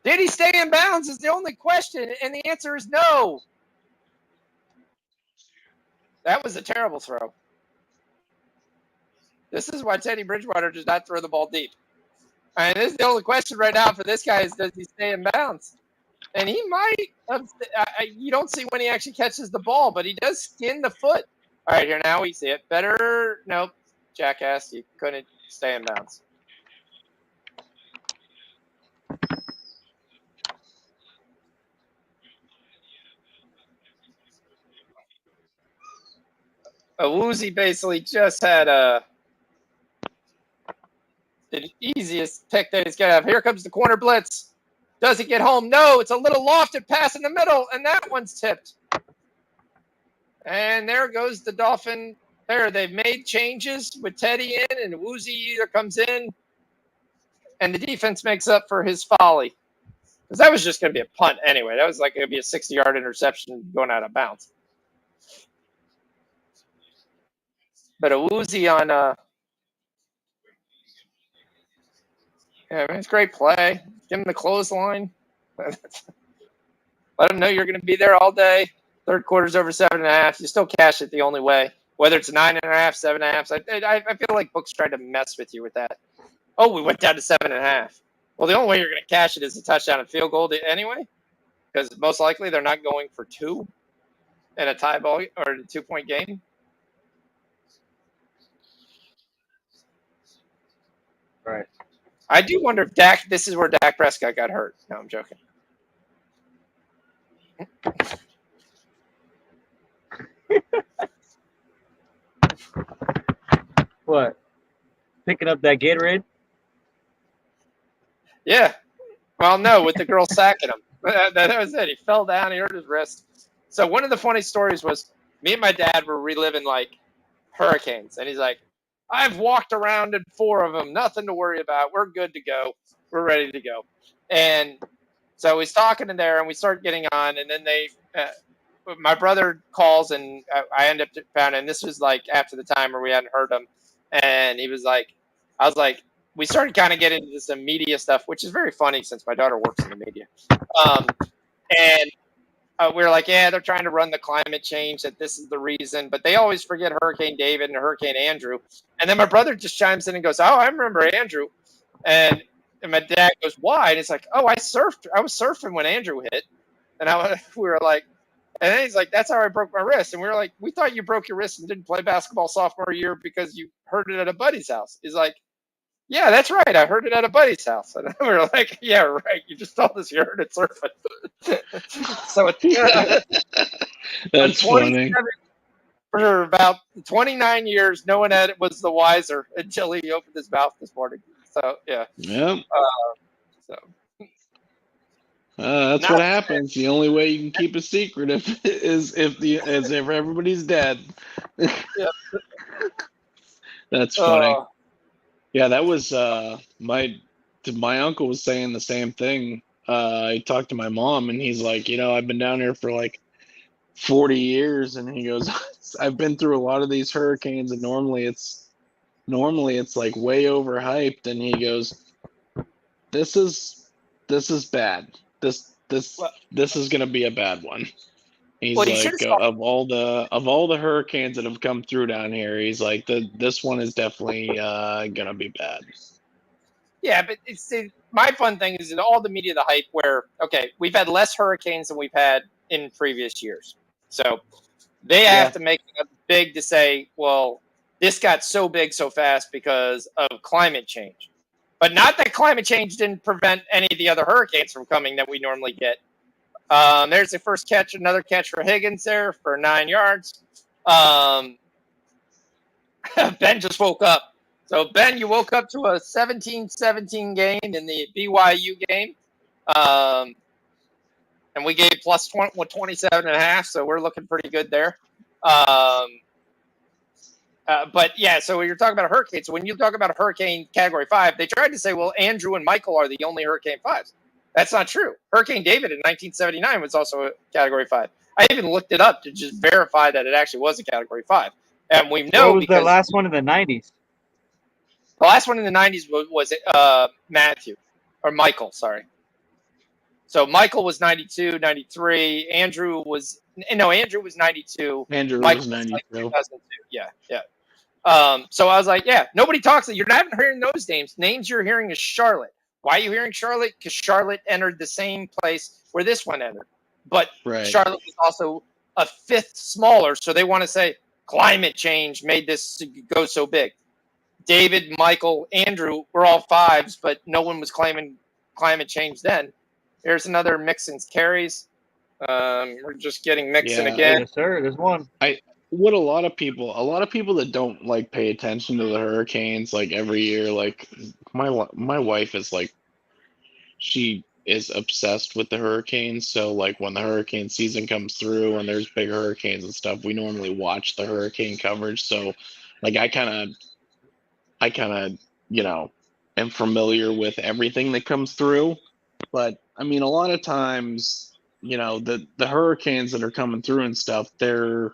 Did he stay in bounds is the only question, and the answer is no. That was a terrible throw. This is why Teddy Bridgewater does not throw the ball deep. I mean, this is the only question right now for this guy is, does he stay in bounds? And he might. You don't see when he actually catches the ball, but he does skin the foot. All right, here now we see it. Better. Nope. Jackass, you couldn't stay in bounds. Woozy basically just had the easiest pick that he's going to have. Here comes the corner blitz. Does it get home? No, it's a little lofted pass in the middle, and that one's tipped. And there goes the Dolphin. There, they've made changes with Teddy in, and Woozy either comes in, and the defense makes up for his folly. Because that was just going to be a punt anyway. That was like going to be a 60-yard interception going out of bounds. But a Woozy on yeah, man, it's a great play. Give him the clothesline. Let him know you're going to be there all day. Third quarter's over 7.5. You still cash it the only way. Whether it's 9.5, 7.5. I feel like books tried to mess with you with that. Oh, we went down to 7.5. Well, the only way you're going to cash it is a touchdown and field goal anyway, because most likely they're not going for 2 in a tie ball or a 2-point game. Right. I do wonder if this is where Dak Prescott got hurt. No, I'm joking. What? Picking up that Gatorade? Yeah. Well, no, with the girl sacking him. That was it. He fell down. He hurt his wrist. So one of the funny stories was me and my dad were reliving like hurricanes. And he's like, I've walked around in 4 of them. Nothing to worry about. We're good to go. We're ready to go. And so he's talking in there, and we start getting on. And then my brother calls, and I end up found, and this was like after the time where we hadn't heard him. And he was like, I was like, we started kind of getting into some media stuff, which is very funny since my daughter works in the media. And we were like, yeah, they're trying to run the climate change, that this is the reason. But they always forget Hurricane David and Hurricane Andrew. And then my brother just chimes in and goes, oh, I remember Andrew. And my dad goes, why? And it's like, oh, I was surfing when Andrew hit. And we were like, and then he's like, that's how I broke my wrist. And we were like, we thought you broke your wrist and didn't play basketball sophomore year because you hurt it at a buddy's house. He's like, yeah, that's right. I heard it at a buddy's house. And we were like, yeah, right. You just told us you heard it surfing. So That's funny. For about 29 years, no one was the wiser until he opened his mouth this morning. So, yeah. Yep. So. That's what happens. The only way you can keep a secret is if everybody's dead. Yeah. That's funny. Yeah, that was my uncle was saying the same thing. He talked to my mom, and he's like, I've been down here for like 40 years, and he goes, I've been through a lot of these hurricanes, and normally it's normally it's like way overhyped, and he goes, "This is bad. Well, This is gonna be a bad one." He's what he should have like, saw. of all the hurricanes that have come through down here, he's like, this one is definitely gonna be bad. Yeah, but my fun thing is in all the media, the hype where, okay, we've had less hurricanes than we've had in previous years. So they have to make it big to say, well, this got so big so fast because of climate change. But not that climate change didn't prevent any of the other hurricanes from coming that we normally get. There's the first catch, another catch for Higgins there for 9 yards. Ben just woke up. So, Ben, you woke up to a 17-17 game in the BYU game. And we gave plus 27.5, so we're looking pretty good there. But, yeah, so you're talking about a hurricane. So when you talk about a hurricane Category 5, they tried to say, well, Andrew and Michael are the only Hurricane 5s. That's not true. Hurricane David in 1979 was also a Category 5. I even looked it up to just verify that it actually was a Category 5. And we know What was because the last one in the 90s? the last one in the 90s was Matthew, or Michael, sorry. So Michael was 92, 93. Andrew was 92. Andrew Michael was was like 92. 2002. Yeah, yeah. So I was like, yeah, nobody talks. You're not hearing those names. Names you're hearing is Charlotte. Why are you hearing Charlotte? Because Charlotte entered the same place where this one entered. But Right. Charlotte was also a fifth smaller, so they want to say climate change made this go so big. David, Michael, Andrew were all 5s, but no one was claiming climate change then. Here's another Mixon's carries. We're just getting Mixon again. Yes, sir. There's one. What a lot of people that don't like pay attention to the hurricanes, like every year, like my wife is like, she is obsessed with the hurricanes. So like when the hurricane season comes through and there's big hurricanes and stuff, we normally watch the hurricane coverage. So like I kind of, am familiar with everything that comes through. But I mean, a lot of times, the hurricanes that are coming through and stuff, they're,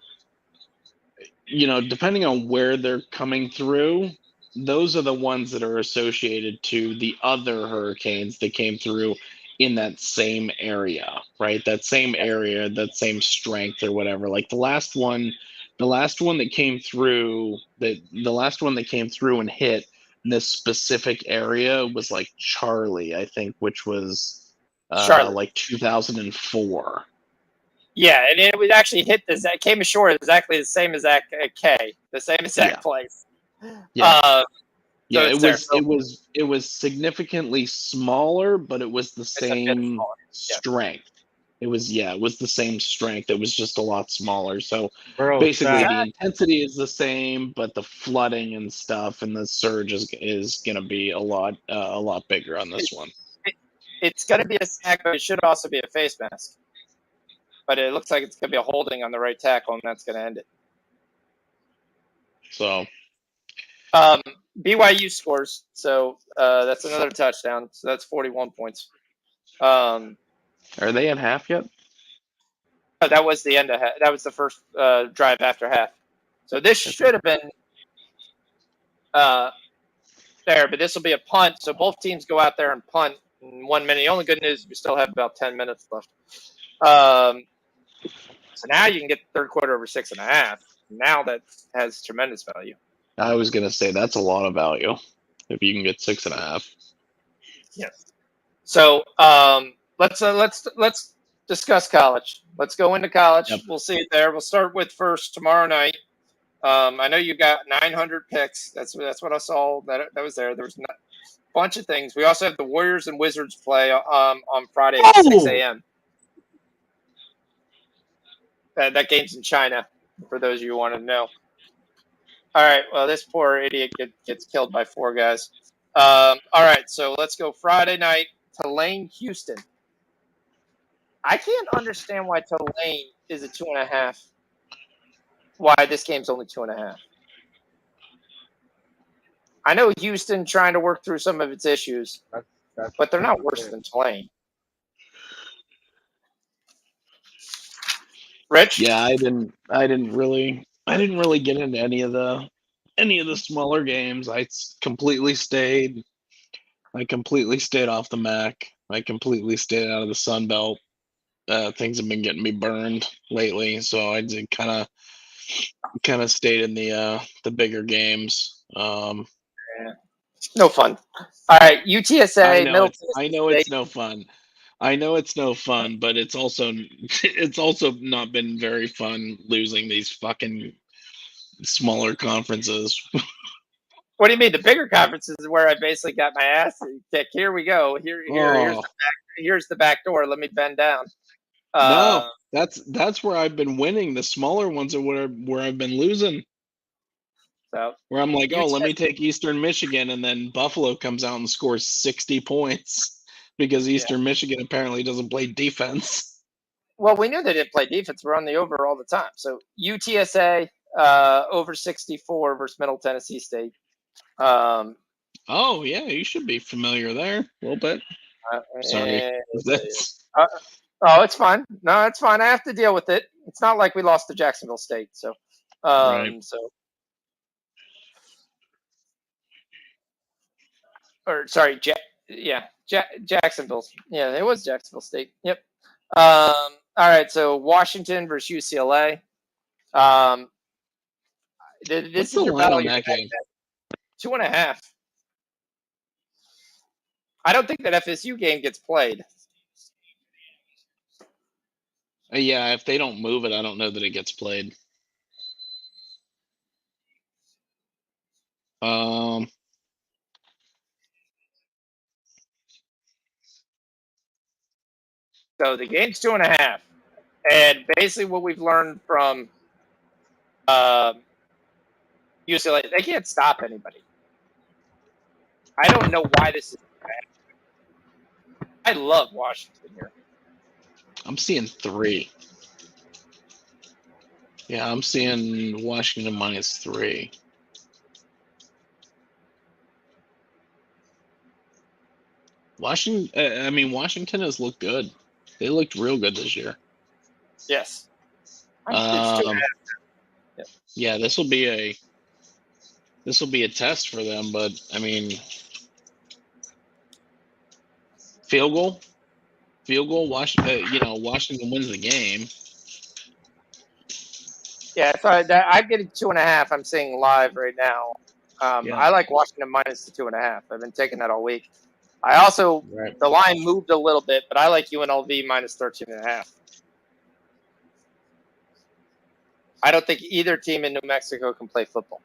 depending on where they're coming through, those are the ones that are associated to the other hurricanes that came through in that same area, right? That same area, that same strength or whatever. Like the last one that came through, the last one that came through and hit this specific area was like Charlie, I think, which was Charlotte. like 2004. Yeah, and it would actually hit the came ashore exactly the same exact K, the same exact place. Yeah. So it was significantly smaller, but it was the same strength. It was the same strength. It was just a lot smaller. So basically the intensity is the same, but the flooding and stuff and the surge is going to be a lot bigger on this one. It's going to be a sack, but it should also be a face mask. But it looks like it's going to be a holding on the right tackle, and that's going to end it. So BYU scores, so that's another touchdown. So that's 41 points. Are they at half yet? No, that was the end of half. That was the first drive after half. So this should have been there, but this will be a punt. So both teams go out there and punt in 1 minute. The only good news is we still have about 10 minutes left. So now you can get the third quarter over 6.5. Now that has tremendous value. I was going to say that's a lot of value if you can get 6.5. Yes. So let's discuss college. Let's go into college. Yep. We'll see it there. We'll start with first tomorrow night. I know you got 900 picks. That's what I saw. That was there. There was a bunch of things. We also have the Warriors and Wizards play on Friday at 6 a.m. That game's in China, for those of you who want to know. All right. Well, this poor idiot gets killed by 4 guys. All right. So let's go Friday night. Tulane, Houston. I can't understand why Tulane is a 2.5. Why this game's only 2.5. I know Houston trying to work through some of its issues, but they're not worse than Tulane. Rich? Yeah, I didn't really get into any of the any of the smaller games. Completely stayed. I completely stayed off the MAC. I completely stayed out of the Sun Belt. Things have been getting me burned lately, so I did kind of stayed in the bigger games. No fun. All right, I UTSA, know Middle it's I Tennessee know State. it's no fun. I know it's no fun, but it's also it's also not been very fun losing these fucking smaller conferences. What do you mean? The bigger conferences is where I basically got my ass kicked. Here we go. Oh Here's the back door. Let me bend down. no, Uh, that's where I've been winning. The smaller ones are where I've been losing. so Where I'm like, oh, let UTSA. me take Eastern Michigan, and then Buffalo comes out and scores 60 points because Yeah. Eastern Michigan apparently doesn't play defense. Well, we knew they didn't play defense. We're on the over all the time. So UTSA over 64 versus Middle Tennessee State. Um, Oh yeah, you should be familiar there a little bit. Sorry, and, that's uh, oh, it's fine. No, it's fine. I have to deal with it. It's not like we lost to Jacksonville State. So, right. so or sorry, Jacksonville. Yeah, it was Jacksonville State. Yep. All right, so Washington versus UCLA. Um, What's this the is your line battle. on that game? 2.5. I don't think that FSU game gets played. Yeah, if they don't move it, I don't know that it gets played. Um, So the game's 2.5. And basically what we've learned from UCLA, they can't stop anybody. I don't know why this is. I love Washington here. I'm seeing 3. Yeah, I'm seeing Washington -3. Washington has looked good. They looked real good this year. Yes. It's 2.5. Yep. Yeah, this will be a test for them, but I mean, field goal. Washington wins the game. Yeah, so I'm getting 2.5. I'm seeing live right now. Yeah, I like Washington minus the 2.5. I've been taking that all week. I also right. the line moved a little bit, but I like UNLV minus 13.5. I don't think either team in New Mexico can play football.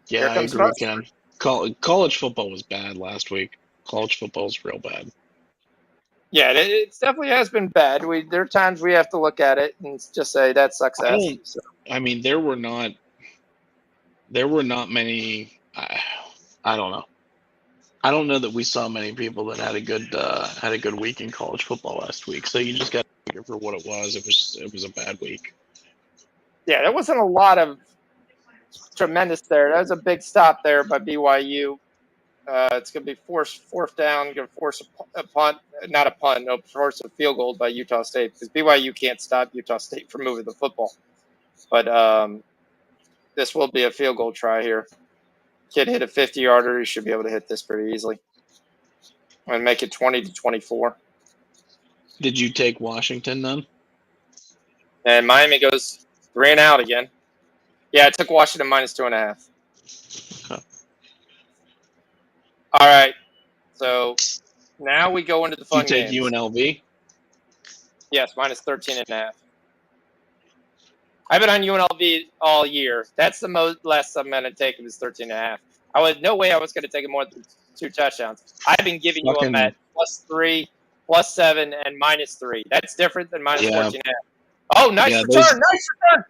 Here Yeah, I comes agree, Carson. Ken. College football was bad last week. College football is real bad. Yeah, it definitely has been bad. There are times we have to look at it and just say that sucks ass. So, There were not many. I don't know. I don't know that we saw many people that had a good week in college football last week. So you just got to figure for what it was. It was a bad week. yeah, there wasn't a lot of tremendous there. That was a big stop there by BYU. It's going to be fourth down, going to force a punt, not a punt, no, force a field goal by Utah State because BYU can't stop Utah State from moving the football. But this will be a field goal try here. Kid hit a 50-yarder. He should be able to hit this pretty easily and make it 20-24. Did you take Washington then? And Miami goes 3 and out again. Yeah, I took Washington minus 2.5. Okay. All right. So now we go into the Did you fun take games. UNLV? Yes, minus 13.5. I've been on UNLV all year. That's the most less I'm going to take is 13.5. No way I was going to take it more than 2 touchdowns. I've been giving you them at +3, +7, and -3. That's different than minus Yeah. 14.5. Oh, nice Yeah, return. Nice return.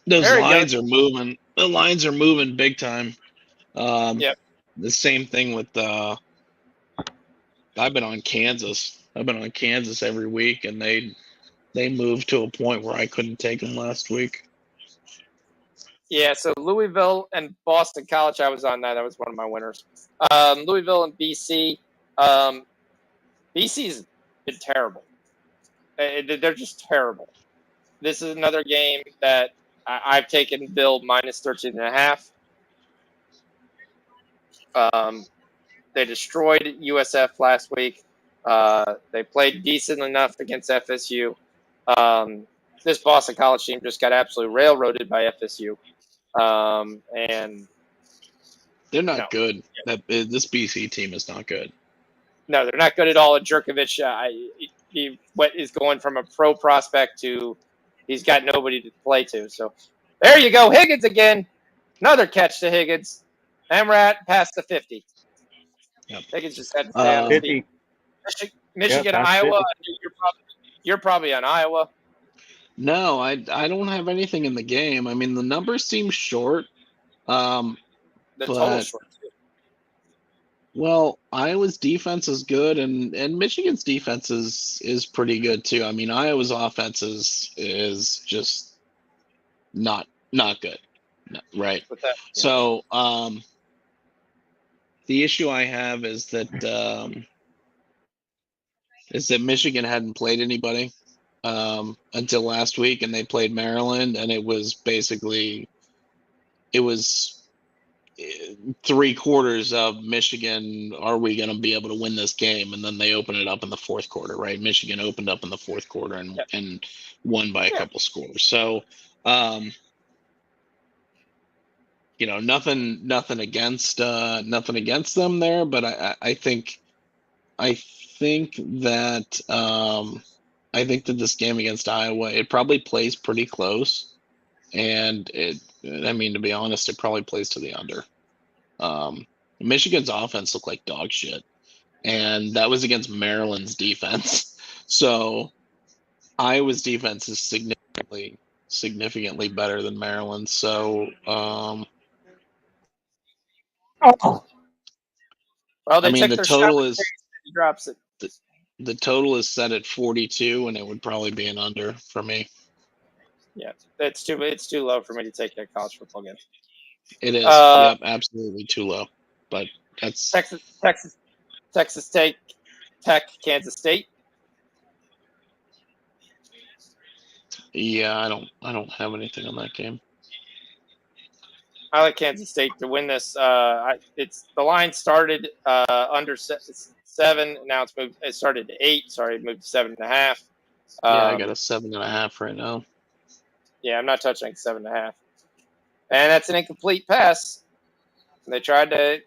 those There you go. lines are moving. The lines are moving big time. Yep. The same thing with I've been on Kansas. I've been on Kansas every week, and they moved to a point where I couldn't take them last week. Yeah, so Louisville and Boston College, I was on that. That was one of my winners. Louisville and BC. BC's been terrible. They're just terrible. This is another game that I've taken Bill minus 13.5. They destroyed USF last week. They played decent enough against FSU. This Boston College team just got absolutely railroaded by FSU. And They're not no, good. This BC team is not good. no, they're not good at all. And Jerkovich, he is going from a pro prospect to he's got nobody to play to. So there you go. Higgins again. Another catch to Higgins. And we're at past the 50. Yep. Higgins just had to stay on his feet. 50. Michigan, Yep, Iowa. 50. You're probably on Iowa. No, I don't have anything in the game. I mean, the numbers seem short. The total But short too. well, Iowa's defense is good, and Michigan's defense is pretty good too. I mean, Iowa's offense is just not good, right? With that, yeah. So the issue I have is that Michigan hadn't played anybody until last week, and they played Maryland, and it was basically three quarters of Michigan. Are we going to be able to win this game? And then they open it up in the fourth quarter, right? Michigan opened up in the fourth quarter and won by a couple scores. So, nothing against them there, but I think that I think that this game against Iowa, it probably plays pretty close, and to be honest, it probably plays to the under. Michigan's offense looked like dog shit, and that was against Maryland's defense. So Iowa's defense is significantly better than Maryland's. So Well, they took the their total shot. is He drops it. the total is set at 42, and it would probably be an under for me. Yeah, it's too low for me to take that college football game. It is. Yep, absolutely too low. But that's Texas Tech, Kansas State. Yeah, I don't have anything on that game. I like Kansas State to win this. It's the line started under 7. Now it's moved. It started to 8. Sorry, it moved to 7.5. I got a 7.5 right now. Yeah, I'm not touching 7.5. And that's an incomplete pass. They tried to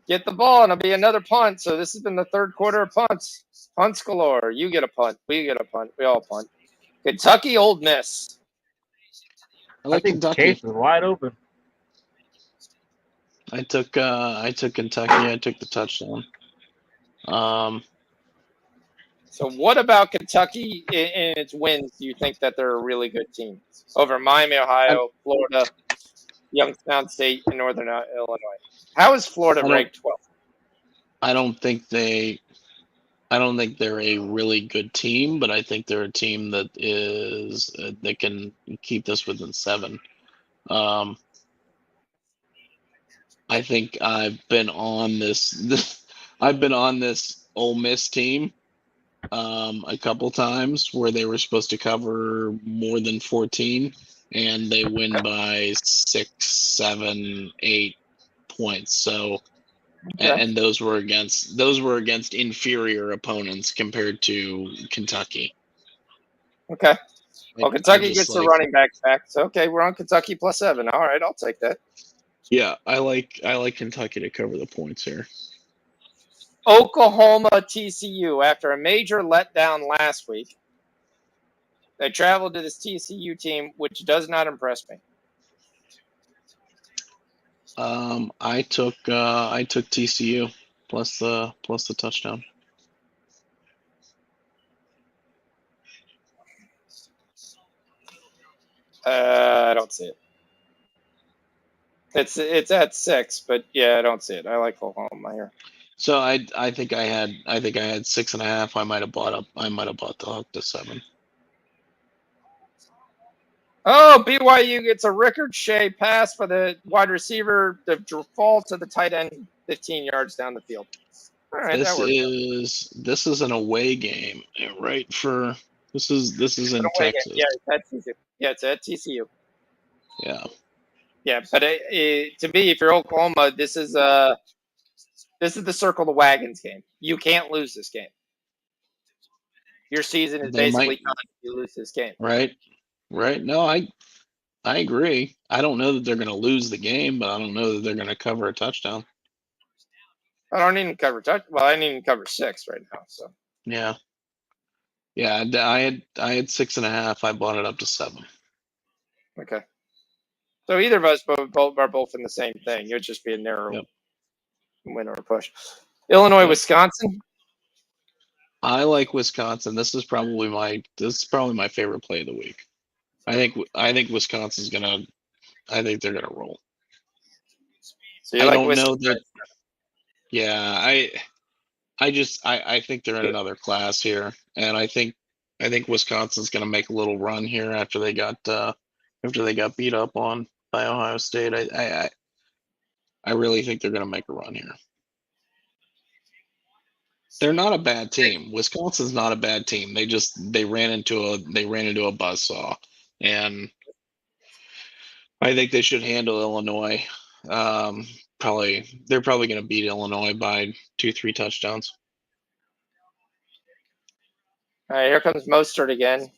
get the ball, and it'll be another punt. So this has been the third quarter of punts. Punts galore. You get a punt. We get a punt. We all punt. Kentucky, Ole Miss. I like think Kentucky. Case was wide open. I took Kentucky. I took the touchdown. So what about Kentucky in its wins? Do you think that they're a really good team over Miami, Ohio, Florida, Youngstown State, and Northern Illinois? How is Florida ranked 12th? I don't think they're a really good team, but I think they're a team that that can keep this within 7. I think I've been on this Ole Miss team a couple times where they were supposed to cover more than 14, and they win by 6, 7, 8 points. So, and those were against inferior opponents compared to Kentucky. Okay. Well, Kentucky gets the running backs back. So okay, we're on Kentucky plus 7. All right, I'll take that. Yeah, I like Kentucky to cover the points here. Oklahoma TCU, after a major letdown last week, they traveled to this TCU team, which does not impress me. I took TCU plus the touchdown. I don't see it. It's at 6, but yeah, I don't see it. I like Oklahoma here. So I think I had 6.5. I might have bought the hook to 7. Oh, BYU gets a ricochet pass for the wide receiver to fall to the tight end 15 yards down the field. All right, that works. This is an away game, right? This is in Away game. Texas. Yeah, it's at TCU. Yeah, it's at TCU. Yeah. Yeah, but to me, if you're Oklahoma, this is the circle the wagons game. You can't lose this game. Your season is They basically might, done if you lose this game. right? Right. No, I agree. I don't know that they're going to lose the game, but I don't know that they're going to cover a touchdown. I don't even cover touch. Well, I didn't even cover 6 right now. So Yeah. Yeah, I had 6.5. I bought it up to 7. okay. So either of us are both in the same thing. It would just be a narrow Yep. win or push. Illinois, Yep. Wisconsin. I like Wisconsin. This is probably my favorite play of the week. I think Wisconsin's gonna. I think they're gonna roll. So you I like don't know Wisconsin? that. Yeah, I think they're in another class here, and I think Wisconsin's gonna make a little run here after they got beat up on by Ohio State. I really think they're gonna make a run here. They're not a bad team. Wisconsin's not a bad team. They ran into a buzzsaw, and I think they should handle Illinois. They're probably going to beat Illinois by 2-3 touchdowns. All right, here comes Mostert again.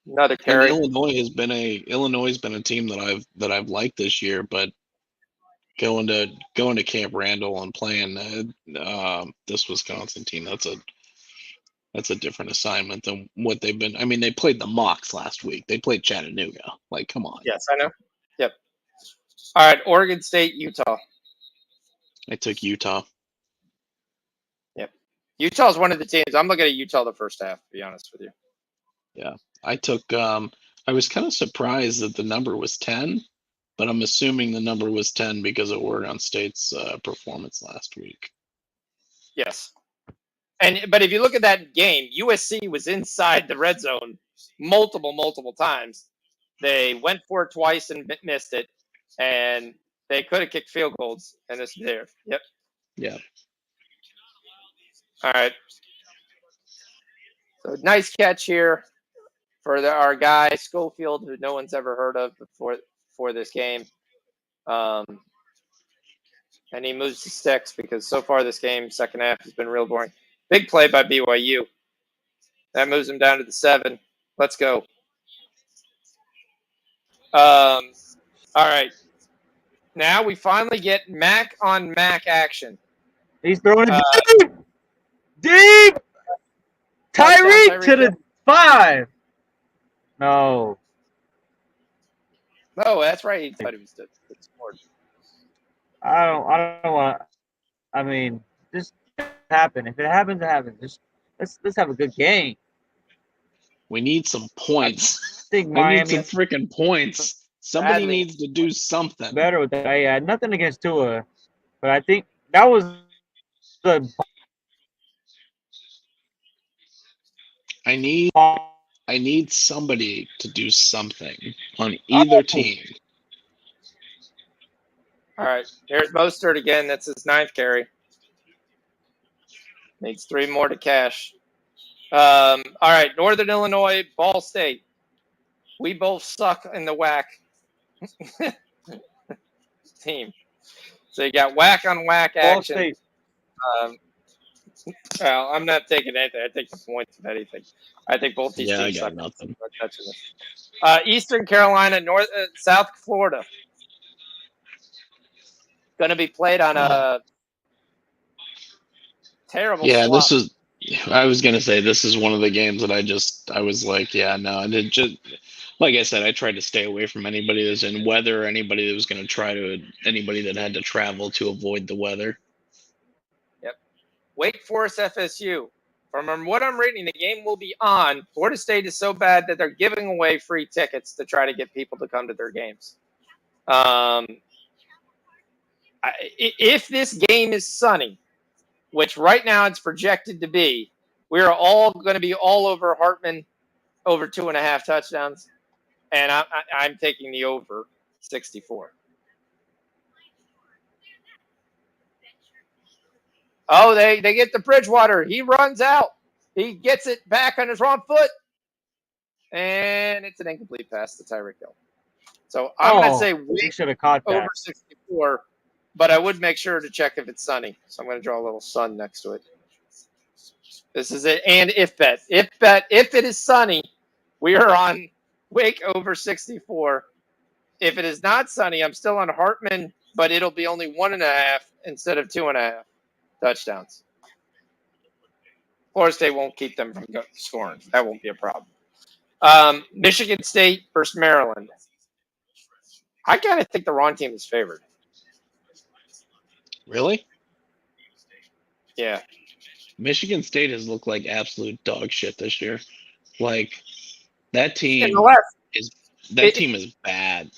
Another And carry. Illinois has been a team that I've liked this year, but going to Camp Randall and playing this Wisconsin team, that's a different assignment than what they've been. I mean, they played the Mocs last week. They played Chattanooga. Like, come on. Yes, I know. Yep. All right, Oregon State, Utah. I took Utah. Yep. Utah's one of the teams. I'm looking at Utah the first half, to be honest with you. Yeah. I took I was kind of surprised that the number was 10, but I'm assuming the number was 10 because of Oregon State's performance last week. Yes. But if you look at that game, USC was inside the red zone multiple times. They went for it twice and missed it, and they could have kicked field goals, and it's there. Yep. Yeah. All right. So nice catch here for our guy Schofield, who no one's ever heard of before this game. And he moves the sticks because so far this game, second half, has been real boring. Big play by BYU. That moves him down to the 7. Let's go. All right. Now we finally get Mac on Mac action. He's throwing it deep. Deep. Tyreek to the 5. No. Oh, that's right. He thought he was scored. I don't want. I mean, just happen. If it happens, it happens. Just let's have a good game. We need some points. I think I Miami need some freaking points. Somebody needs to do something. better with that. I had nothing against Tua, but I think that was the. I need somebody to do something on either team. All right. Here's Mostert again. That's his 9th carry. Needs 3 more to cash. All right. Northern Illinois, Ball State. We both suck in the whack team. So you got whack on whack action. Well, I'm not taking anything. I take the points of anything. I think both these teams suck. Nothing. Eastern Carolina, South Florida. Going to be played on a terrible slop. This is. I was gonna say this is one of the games that I was like, yeah, no, and it just like I said, I tried to stay away from anybody that's in weather, anybody that was gonna anybody that had to travel to avoid the weather. Yep. Wake Forest, FSU. From what I'm reading, the game will be on. Florida State is so bad that they're giving away free tickets to try to get people to come to their games. If this game is sunny, which right now it's projected to be, we're all going to be all over Hartman over 2.5 touchdowns. And I'm taking the over 64. Oh, they get the Bridgewater. He runs out. He gets it back on his wrong foot. And it's an incomplete pass to Tyreek Hill. So I'm going to say we should have caught that. over 64, but I would make sure to check if it's sunny. So I'm going to draw a little sun next to it. This is it. And if it is sunny, we are on Wake over 64. If it is not sunny, I'm still on Hartman, but it'll be only 1.5 instead of 2.5 touchdowns. Florida State won't keep them from scoring. That won't be a problem. Michigan State versus Maryland. I kind of think the wrong team is favored. Really? Yeah. Michigan State has looked like absolute dog shit this year. Like that team team is bad.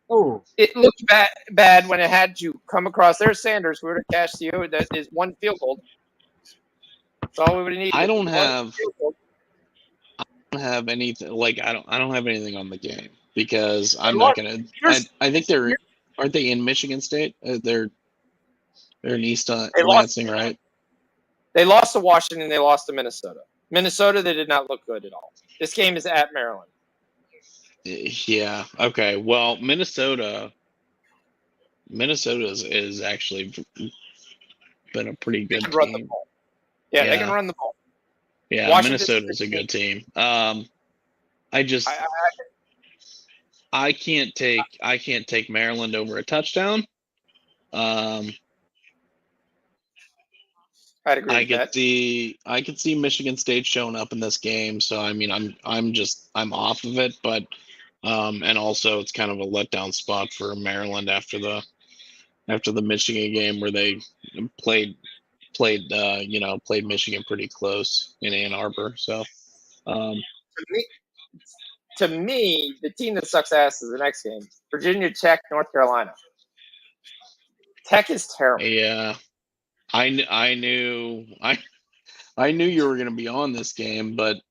Oh, it looked bad when it had to come across. There's Sanders. We would have cashed you. That is one field goal. That's all we would have needed. I don't have anything. Like I don't have anything on the game because I'm not gonna. I think aren't they in Michigan State? They're in East Lansing, right? They lost to Washington. They lost to Minnesota. Minnesota, they did not look good at all. This game is at Maryland. Yeah. Okay. Well, Minnesota is actually been a pretty good team. Run the ball. Yeah, they can run the ball. Yeah, Minnesota is a good team. I can't take Maryland over a touchdown. I'd agree with that. I could see Michigan State showing up in this game. So I mean, I'm off of it, but and also it's kind of a letdown spot for Maryland after the Michigan game where they played Michigan pretty close in Ann Arbor. So to me, the team that sucks ass is the next game. Virginia Tech, North Carolina. Tech is terrible. Yeah. I knew you were going to be on this game, but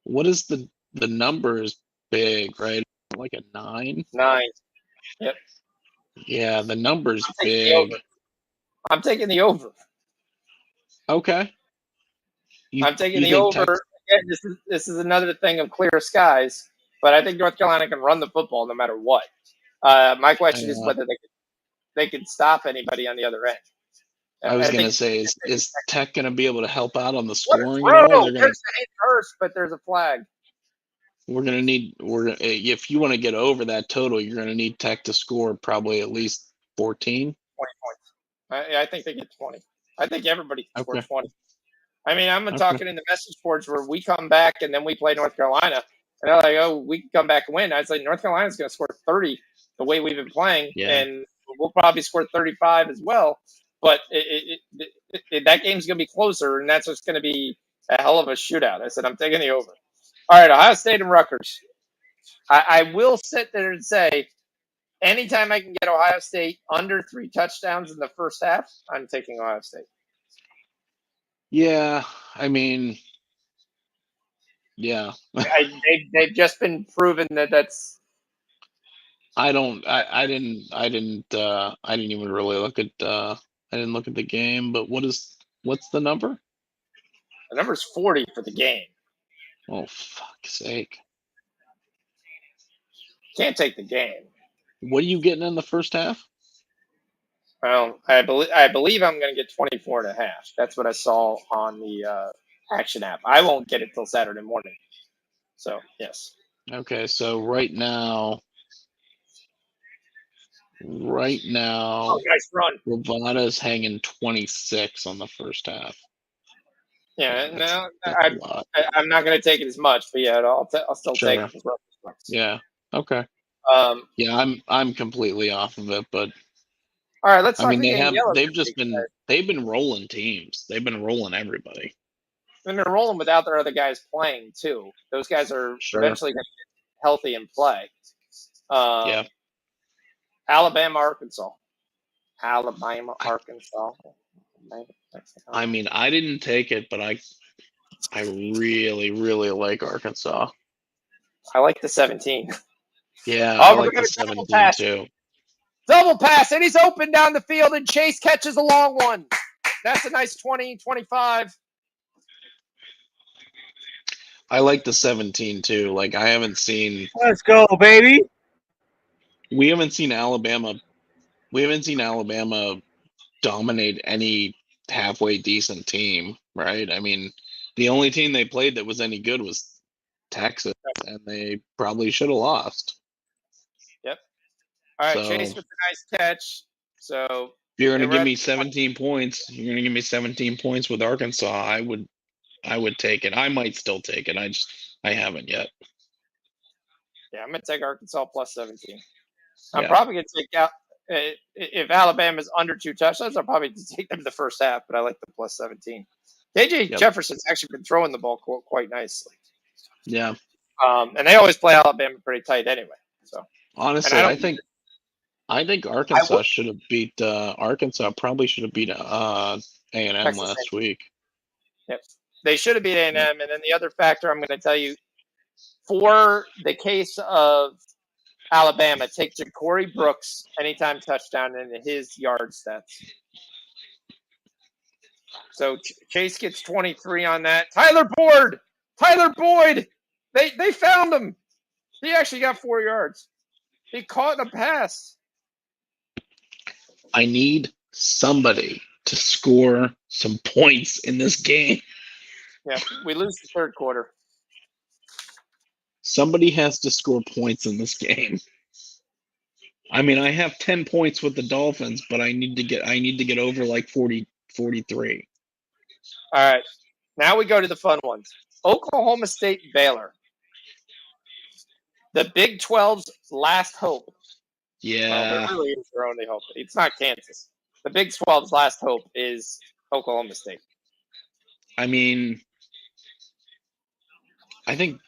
what is the number is big, right? Like a 9? 9. Yep. Yeah, the number's big. I'm taking the over. Okay. I'm taking the over. Again, this is another thing of clear skies, but I think North Carolina can run the football no matter what. My question is whether they can stop anybody on the other end. I was going to say, is Tech going to be able to help out on the scoring? There's an first, but there's a flag. If you want to get over that total, you're going to need Tech to score probably at least 14. 20 points. I think they get 20. I think everybody can score 20. I mean, I'm talking in the message boards where we come back and then we play North Carolina. And they're like, oh, we can come back and win. I was like, North Carolina's going to score 30 the way we've been playing. Yeah. And we'll probably score 35 as well. But that game's going to be closer, and that's just going to be a hell of a shootout. I said, I'm taking the over. All right, Ohio State and Rutgers. I will sit there and say, anytime I can get Ohio State under 3 touchdowns in the first half, I'm taking Ohio State. Yeah, I mean, yeah. They've just been proven that's. I didn't even really look at. I didn't look at the game, but what's the number? The number's 40 for the game. Oh, fuck's sake. Can't take the game. What are you getting in the first half? Well, I believe I'm going to get 24.5. That's what I saw on the Action app. I won't get it till Saturday morning. So, yes. Okay, so right now, oh, nice run. Bovada's hanging 26 on the first half. Yeah, I'm not going to take it as much, but yeah, I'll still take it. Yeah. Okay. Yeah, I'm completely off of it, but all right, let's talk. I mean, they've been rolling teams. They've been rolling everybody. And they're rolling without their other guys playing too. Those guys are eventually going to get healthy and play. Yeah. Alabama, Arkansas. I mean, I didn't take it, but I really, really like Arkansas. I like the 17. Yeah, I like the 17 too. Double pass, and he's open down the field, and Chase catches a long one. That's a nice 20, 25. I like the 17 too. Like I haven't seen. Let's go, baby. We haven't seen Alabama. We haven't seen Alabama dominate any halfway decent team, right? I mean, the only team they played that was any good was Texas, and they probably should have lost. Yep. All right, So Chase with a nice catch. So if you're going to we're give at me 17 points, you're going to give me 17 points with Arkansas. I would take it. I might still take it. I haven't yet. Yeah, I'm going to take Arkansas plus 17. I'm Yeah. probably going to take out if Alabama's under 2 touchdowns. I'll probably take them the first half, but I like the plus 17. KJ Yep. Jefferson's actually been throwing the ball quite nicely. Yeah. And they always play Alabama pretty tight anyway. So Honestly, I think Arkansas would- should have beat Arkansas. Probably should have beat A&M Texas last week. Yep. They should have beat A&M. And then the other factor I'm going to tell you, for the case of Alabama, take Ja'Cory Brooks anytime touchdown into his yard stats. So Chase gets 23 on that. Tyler Boyd. They found him. He actually got 4 yards. He caught a pass. I need somebody to score some points in this game. Yeah, we lose the third quarter. Somebody has to score points in this game. I mean, I have 10 points with the Dolphins, but I need to get over like 40, 43. All right. Now we go to the fun ones. Oklahoma State, Baylor. The Big 12's last hope. Yeah. Well, it really is their only hope. It's not Kansas. The Big 12's last hope is Oklahoma State. I mean, I think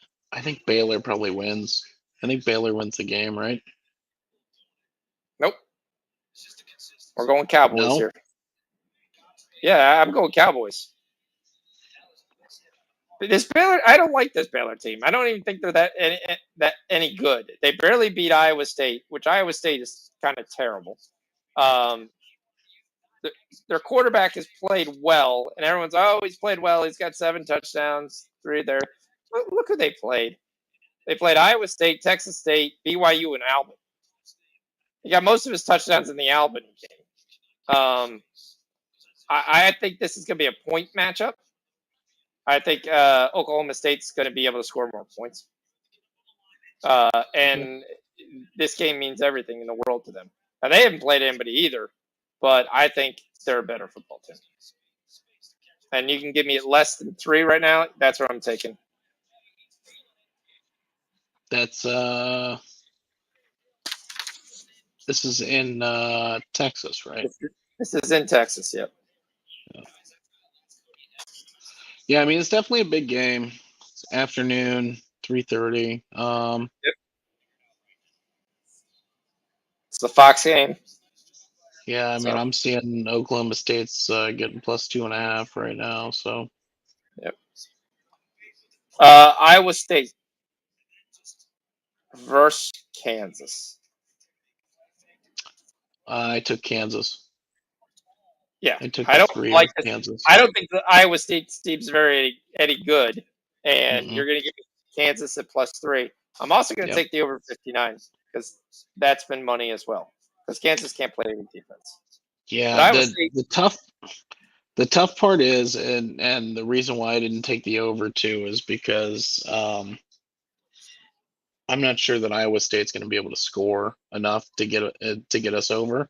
Baylor probably wins. I think Baylor wins the game, right? Nope. We're going Cowboys here. Yeah, I'm going Cowboys. This Baylor, I don't like this Baylor team. I don't even think they're that any good. They barely beat Iowa State, which Iowa State is kind of terrible. Their quarterback has played well, and everyone's he's played well. He's got 7 touchdowns, 3 there. Look who they played. They played Iowa State, Texas State, BYU, and Albany. He got most of his touchdowns in the Albany game. I think this is going to be a point matchup. I think Oklahoma State's going to be able to score more points. And this game means everything in the world to them. Now, they haven't played anybody either, but I think they're a better football team. And you can give me less than 3 right now. That's what I'm taking. That's this is in Texas, right? This is in Texas, yep. Yeah, I mean it's definitely a big game. It's afternoon, 3:30. Yep. It's the Fox game. Yeah, I mean I'm seeing Oklahoma State's getting plus 2.5 right now. So. Yep. Iowa State versus Kansas. I took Kansas. Yeah, I took I don't like this. Kansas. I don't think the Iowa State team's any good, and Mm-mm. you're going to give Kansas at plus 3. I'm also going to take the over 59 because that's been money as well. Because Kansas can't play any defense. Yeah, the tough part is, and the reason why I didn't take the over too is because I'm not sure that Iowa State's going to be able to score enough to get us over.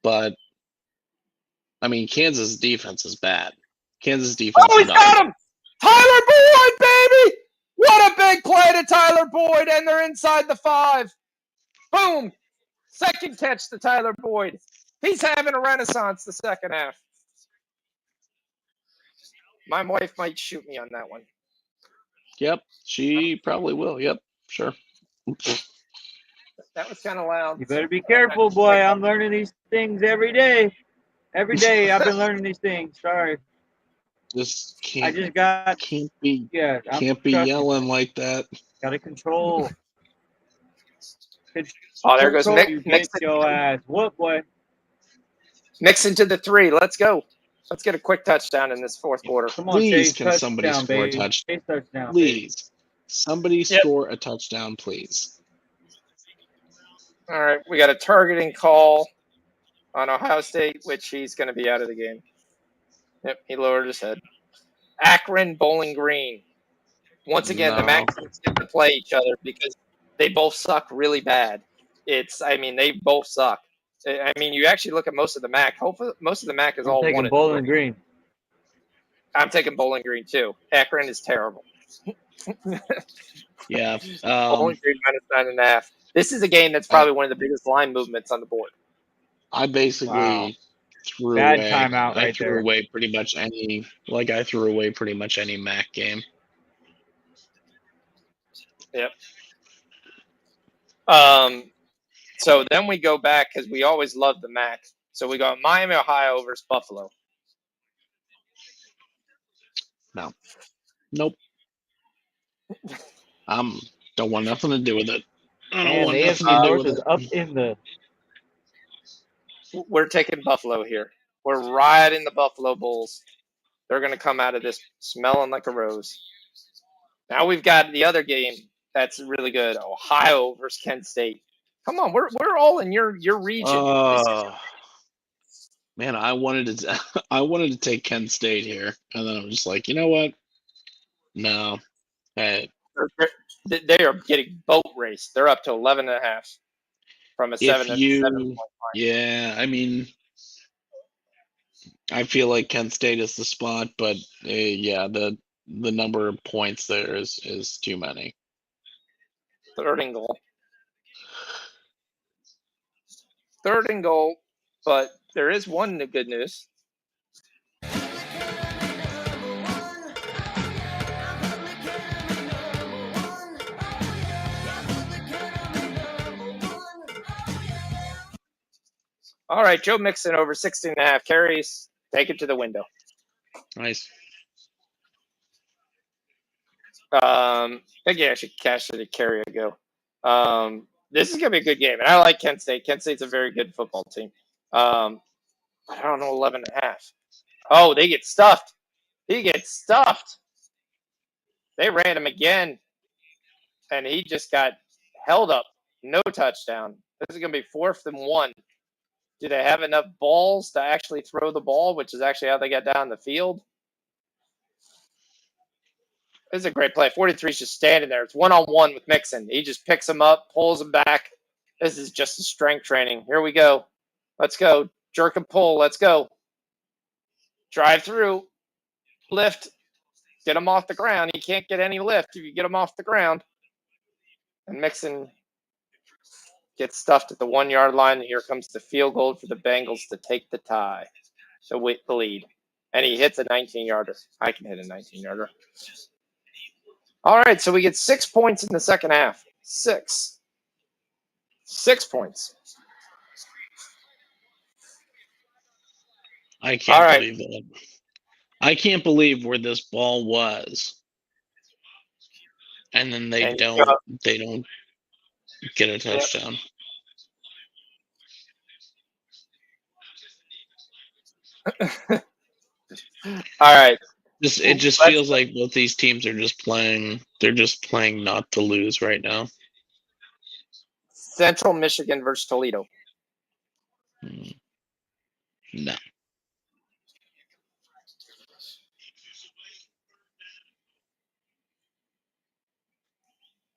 But I mean, Kansas defense is bad. Kansas defense. Oh, he's got him! Tyler Boyd, baby! What a big play to Tyler Boyd, and they're inside the 5. Boom! Second catch to Tyler Boyd. He's having a renaissance the second half. My wife might shoot me on that one. Yep, she probably will. Yep, sure. That was kind of loud. You better be careful, boy. I'm learning these things every day. Every day I've been learning these things. Sorry. This I just can't be can't be yelling like that. Gotta control. Oh, there goes You Mix. get your ass. What, boy? Mix into the 3. Let's go. Let's get a quick touchdown in this fourth quarter. Come on, Please, Chase, can somebody touchdown, score a baby. touchdown? Chase, touchdown, baby. Please, somebody Yep. score a touchdown, please. All right, we got a targeting call on Ohio State, which he's going to be out of the game. Yep, he lowered his head. Akron, Bowling Green. Once again, the No. MAC teams get to play each other because they both suck really bad. They both suck. I mean, you actually look at most of the MAC. Hopefully, most of the MAC is I'm all taking 1 Bowling 3. Green. I'm taking Bowling Green too. Akron is terrible. Yeah. Bowling Green -9.5. This is a game that's probably one of the biggest line movements on the board. I basically Wow. threw Bad away. timeout I right threw there. away pretty much any. Like I threw away pretty much any MAC game. Yep. So then we go back because we always love the MAC. So we go Miami, Ohio versus Buffalo. No. Nope. Don't want nothing to do with it. I don't And want the nothing AFC to do North with is it. up in the. We're taking Buffalo here. We're riding the Buffalo Bulls. They're going to come out of this smelling like a rose. Now we've got the other game that's really good. Ohio versus Kent State. Come on, we're all in your region. Man, I wanted to take Kent State here, and then I'm just like, you know what? No. Hey, They are getting boat raced. They're up to 11.5 from a 7 point line. Yeah, I mean, I feel like Kent State is the spot, but yeah, the number of points there is too many. Third and goal. Third and goal, but there is one good news. All right, Joe Mixon over 16.5 carries. Take it to the window. Nice. I think he actually cashed it a carry ago. This is going to be a good game, and I like Kent State. Kent State's a very good football team. But I don't know 11.5. Oh, they get stuffed. He gets stuffed. They ran him again, and he just got held up. No touchdown. This is going to be 4th and 1. Do they have enough balls to actually throw the ball, which is actually how they got down the field? This is a great play. 43 is just standing there. It's one-on-one with Mixon. He just picks him up, pulls him back. This is just a strength training. Here we go. Let's go. Jerk and pull. Let's go. Drive through. Lift. Get him off the ground. He can't get any lift if you get him off the ground. And Mixon gets stuffed at the 1 yard line. And here comes the field goal for the Bengals to take the tie. So the lead. And he hits a 19-yarder. I can hit a 19-yarder. All right, so we get 6 points in the second half. 6 points. I can't believe that. I can't believe where this ball was, and then they don't get a touchdown. All right. It just feels like both these teams are just playing. They're just playing not to lose right now. Central Michigan versus Toledo. No.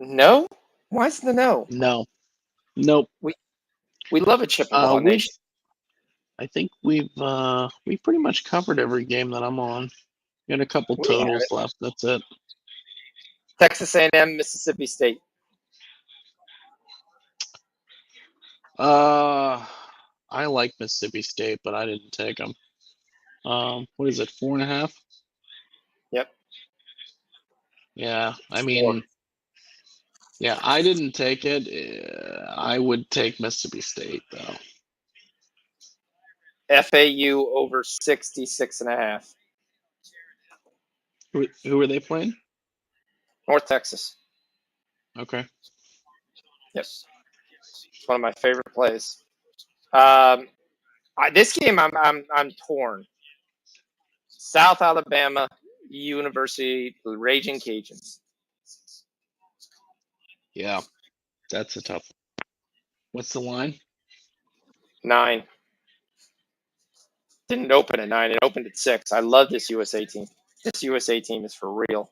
No? Why is the no? No. Nope. We love a chip and ball nation. I think we've pretty much covered every game that I'm on. Got a couple totals left. That's it. Texas A&M, Mississippi State. I like Mississippi State, but I didn't take them. What is it? 4.5? Yep. Yeah, I mean, yeah, I didn't take it. I would take Mississippi State though. FAU over 66.5. Who are they playing? North Texas. Okay. Yes. It's one of my favorite plays. This game I'm torn. South Alabama University Raging Cajuns. Yeah, that's a tough one. What's the line? 9. Didn't open at 9. It opened at 6. I love this USA team. This USA team is for real.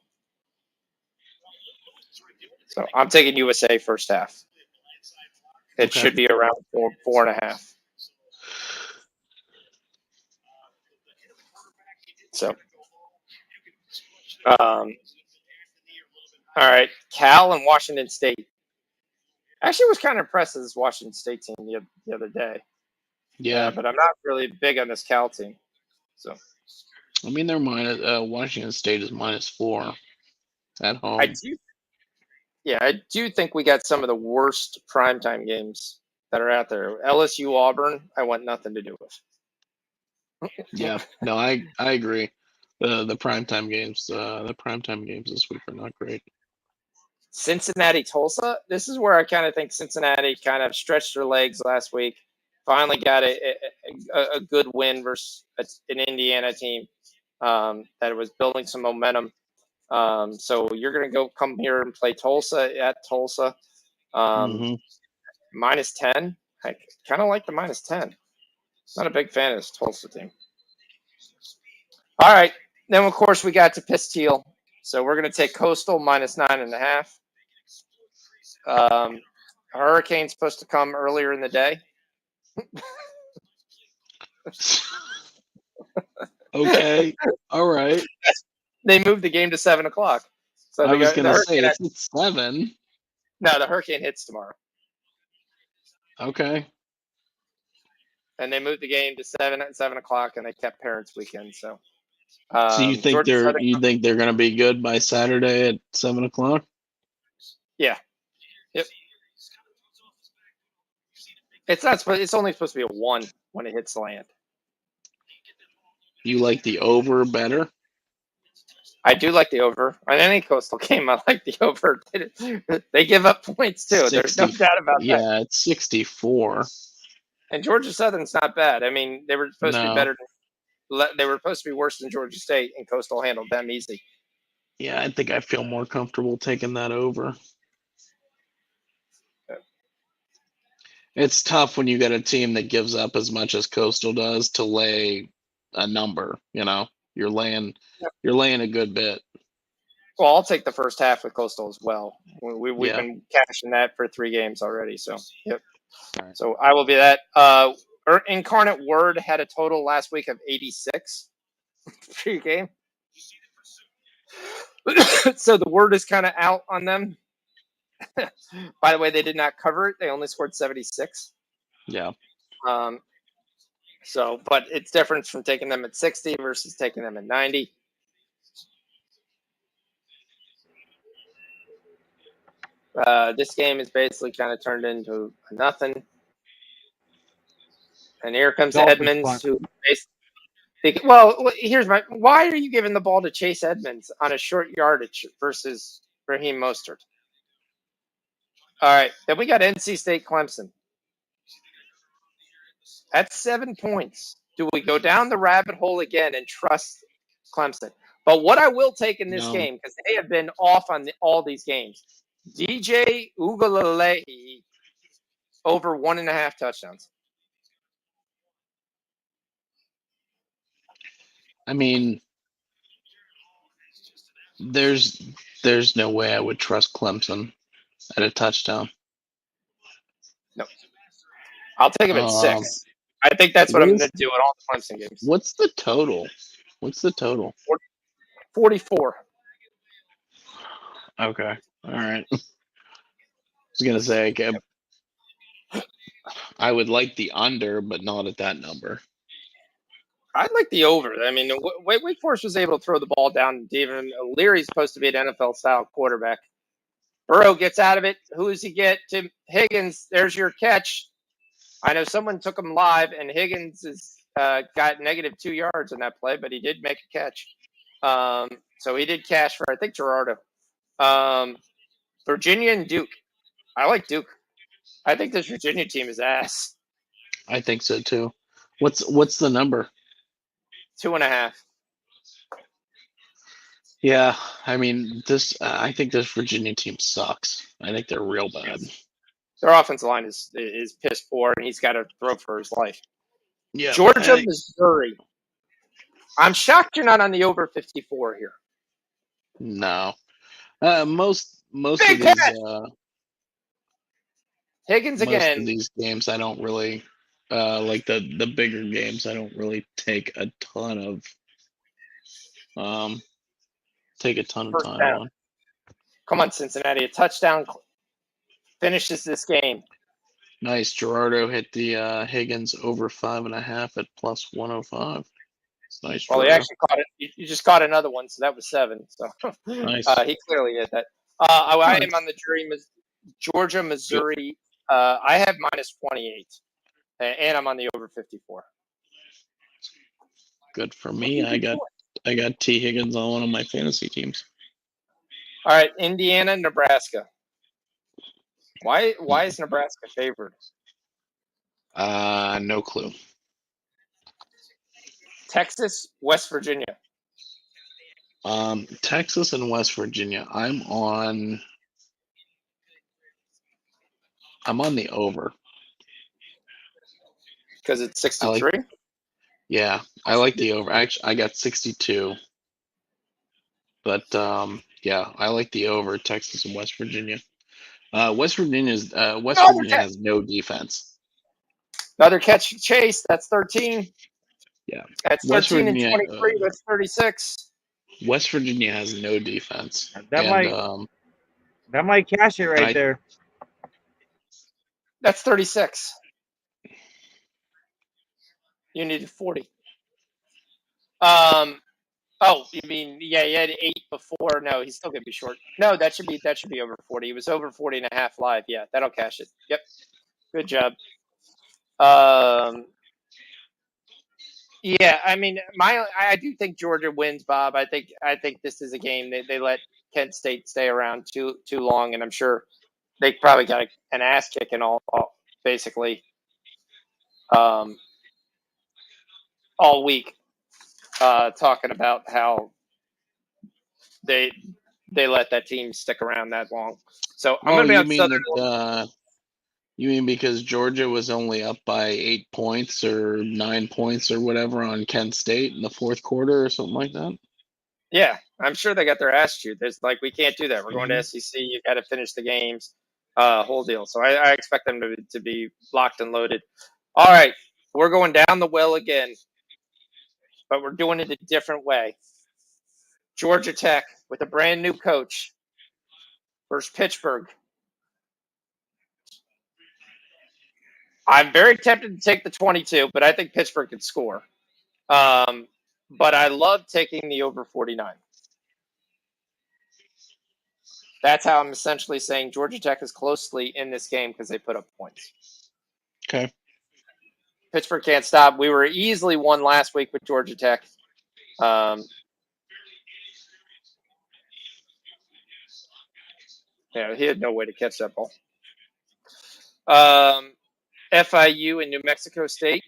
So I'm taking USA first half. It Okay. should be around 4.5. So, all right, Cal and Washington State. Actually, was kind of impressed with this Washington State team the other day. Yeah. But I'm not really big on this Cal team. So I mean, they're minus. Washington State is -4 at home. I do think we got some of the worst primetime games that are out there. LSU Auburn, I want nothing to do with. Yeah. No, I agree. The primetime games this week are not great. Cincinnati Tulsa. This is where I kind of think Cincinnati kind of stretched their legs last week. Finally got a good win versus an Indiana team that was building some momentum. So you're going to come here and play Tulsa at Tulsa. -10. I kind of like the -10. Not a big fan of this Tulsa team. All right. Then, of course, we got to Pisteel. So we're going to take Coastal -9.5. Hurricane's supposed to come earlier in the day. Okay. All right. They moved the game to 7 o'clock. So I was going to say it's at 7. No, the Hurricane hits tomorrow. Okay. And they moved the game to 7 o'clock, and they kept Parents' Weekend. So, So you think they're going to be good by Saturday at 7 o'clock? Yeah. Yep. It's only supposed to be a 1 when it hits land. You like the over better? I do like the over. On any Coastal game, I like the over. They give up points, too. There's no doubt about that. Yeah, it's 64. And Georgia Southern's not bad. I mean, they were supposed to be better. They were supposed to be worse than Georgia State, and Coastal handled them easy. Yeah, I think I feel more comfortable taking that over. It's tough when you get a team that gives up as much as Coastal does to lay a number. You're laying a good bit. Well, I'll take the first half with Coastal as well. We've Yeah. been cashing that for 3 games already. So, yep. Right. So I will be that. Incarnate Word had a total last week of 86 pre-game. So the word is kind of out on them. By the way, they did not cover it. They only scored 76. Yeah. But it's different from taking them at 60 versus taking them at 90. This game is basically kind of turned into nothing. And here comes Edmonds, who basically, why are you giving the ball to Chase Edmonds on a short yardage versus Raheem Mostert? All right, then we got NC State Clemson. At 7 points, do we go down the rabbit hole again and trust Clemson? But what I will take in this game, because they have been off on all these games, DJ Uiagalelei over 1.5 touchdowns. I mean, there's no way I would trust Clemson at a touchdown. No. I'll take him at 6. I think that's what I'm going to do at all the Clemson games. What's the total? 44. Okay. All right. I was going to say, I would like the under, but not at that number. I'd like the over. I mean, Wake Forest was able to throw the ball down. Even Leary's supposed to be an NFL-style quarterback. Burrow gets out of it. Who does he get? To Higgins. There's your catch. I know someone took him live, and Higgins got -2 yards in that play, but he did make a catch. So he did cash for, I think, Gerardo. Virginia and Duke. I like Duke. I think this Virginia team is ass. I think so too. What's the number? 2.5. Yeah, I mean I think this Virginia team sucks. I think they're real bad. Their offensive line is piss poor, and he's got to throw for his life. Yeah, Georgia, Missouri. I'm shocked you're not on the over 54 here. no. Most Big of these Pat Higgins most of again. these games I don't really like the bigger games. I don't really take a ton of First time down. on. Come on, Cincinnati. A touchdown finishes this game. Nice. Gerardo hit the Higgins over 5.5 at plus 105. It's nice, Well, he Gerardo. actually caught it. You just caught another one, so that was 7. So Nice. he clearly hit that. I am Nice. on the jury. Georgia, Good. Missouri. I have minus 28, and I'm on the over 54. Good for me. I got T Higgins on one of my fantasy teams. All right, Indiana, Nebraska. Why is Nebraska favored? No clue. Texas, West Virginia. Texas and West Virginia. I'm on the over. Because it's I like 63. I like the over. Actually, I got 62. But yeah, I like the over Texas and West Virginia. West Virginia has no defense. Another catch chase. That's 13. Yeah. That's West 13 and Virginia 23. That's 36. West Virginia has no defense. That And might cash it right I there. That's 36. You needed 40. Oh, you mean you had 8 before? No, he's still gonna be short. No, that should be over 40. He was over 40 and a half live. Yeah, that'll cash it. Yep. Good job. Yeah, I mean, I do think Georgia wins, Bob. I think this is a game they let Kent State stay around too long, and I'm sure they probably got an ass kicking all basically all week, talking about how they let that team stick around that long. So I'm Oh, going to be you on mean Southern. that you mean because Georgia was only up by 8 points or 9 points or whatever on Kent State in the fourth quarter or something like that? Yeah, I'm sure they got their ass chewed. There's we can't do that. We're going to Mm-hmm. SEC. You got to finish the games, whole deal. So I expect them to be locked and loaded. All right, we're going down the well again, but we're doing it a different way. Georgia Tech with a brand new coach versus Pittsburgh. I'm very tempted to take the 22, but I think Pittsburgh can score. But I love taking the over 49. That's how I'm essentially saying Georgia Tech is closely in this game because they put up points. Okay. Pittsburgh can't stop. We were easily won last week with Georgia Tech. Yeah, he had no way to catch that ball. FIU and New Mexico State.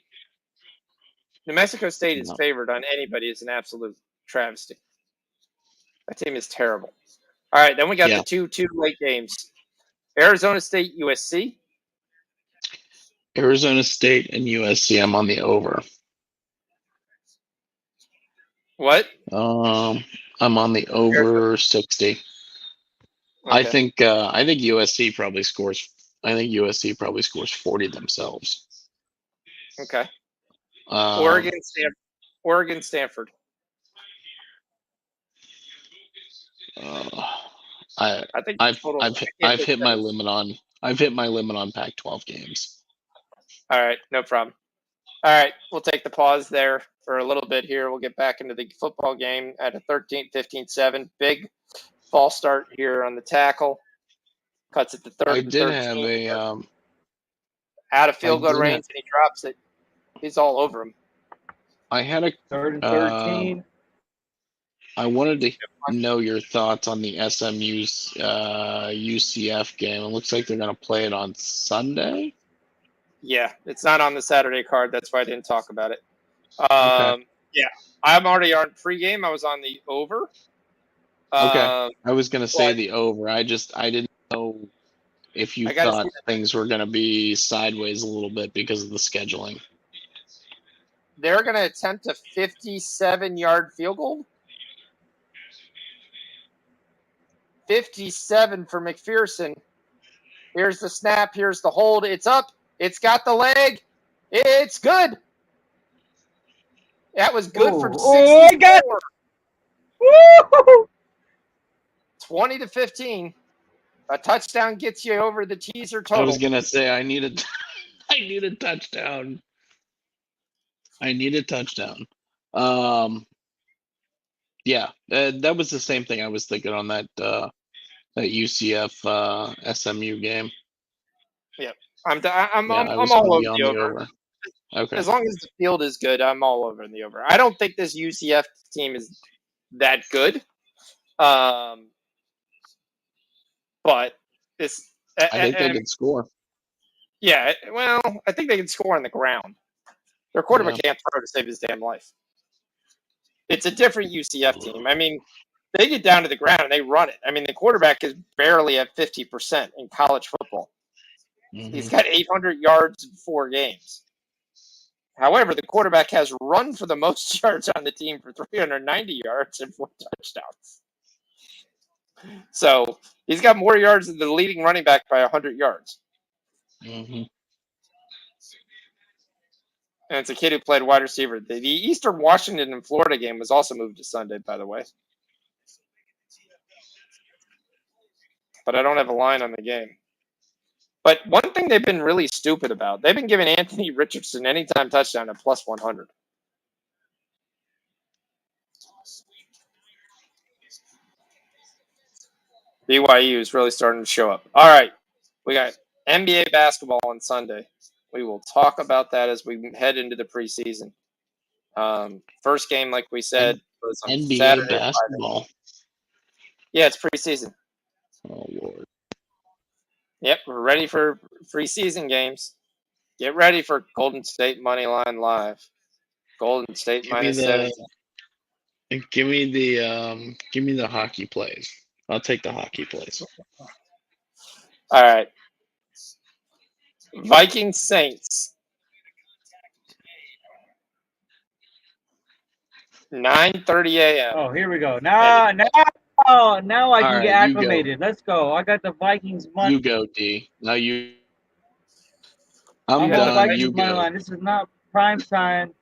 New Mexico State is No. favored on anybody. It's an absolute travesty. That team is terrible. All right, then we got the two late games. Arizona State, USC. Arizona State and USC. I'm on the over. What? I'm on the over 60. Okay. I think USC probably scores. I think USC probably scores 40 themselves. Okay. Um, Oregon, Stanford. I think I've hit my limit on Pac-12 games. All right, no problem. All right, we'll take the pause there for a little bit here. We'll get back into the football game at a 13-15-7. Big false start here on the tackle. Cuts it to third I and did 13. have a Out of field goal range, and he drops it. He's all over him. I had a third and 13. I wanted to know your thoughts on the SMU's UCF game. It looks like they're going to play it on Sunday. Yeah, it's not on the Saturday card. That's why I didn't talk about it. Okay. Yeah, I'm already on pregame. I was on the over. Okay. I was gonna say but the over. I didn't know if you I got to see thought things were gonna be sideways a little bit because of the scheduling. they're going to attempt a 57-yard field goal. 57 for McPherson. Here's the snap. Here's the hold. It's up. It's got the leg. It's good. That was good from 64. 20-15. A touchdown gets you over the teaser I was total. gonna say I need a I need a touchdown. I need a touchdown. Yeah, that was the same thing I was thinking on that UCF SMU game. Yeah, I'm Yeah, I was all gonna over be on the the over. over. Okay. As long as the field is good, I'm all over in the over. I don't think this UCF team is that good. But this, I think they could score. yeah, well, I think they can score on the ground. Their quarterback Yeah. can't throw to save his damn life. It's a different UCF team. I mean, they get down to the ground and they run it. I mean, the quarterback is barely at 50% in college football. He's got 800 yards in 4 games. However, the quarterback has run for the most yards on the team for 390 yards and 4 touchdowns. So he's got more yards than the leading running back by 100 yards. Mm-hmm. And it's a kid who played wide receiver. The Eastern Washington and Florida game was also moved to Sunday, by the way. But I don't have a line on the game. But one thing they've been really stupid about, they've been giving Anthony Richardson anytime touchdown at plus 100. BYU is really starting to show up. All right. We got NBA basketball on Sunday. We will talk about that as we head into the preseason. First game, like we said, was on NBA Saturday. basketball. Yeah, it's preseason. Oh Lord. Yep, we're ready for preseason games. Get ready for Golden State Moneyline Live. Golden State Give me -7. give me the hockey plays. I'll take the hockey plays. All right. Vikings Saints. 9:30 a.m. Oh, here we go. Now I can All get right, you go. acclimated. Let's go. I got the Vikings money. You go, D. Now you. I'm I got the done. Vikings You money go. line. This is not prime time.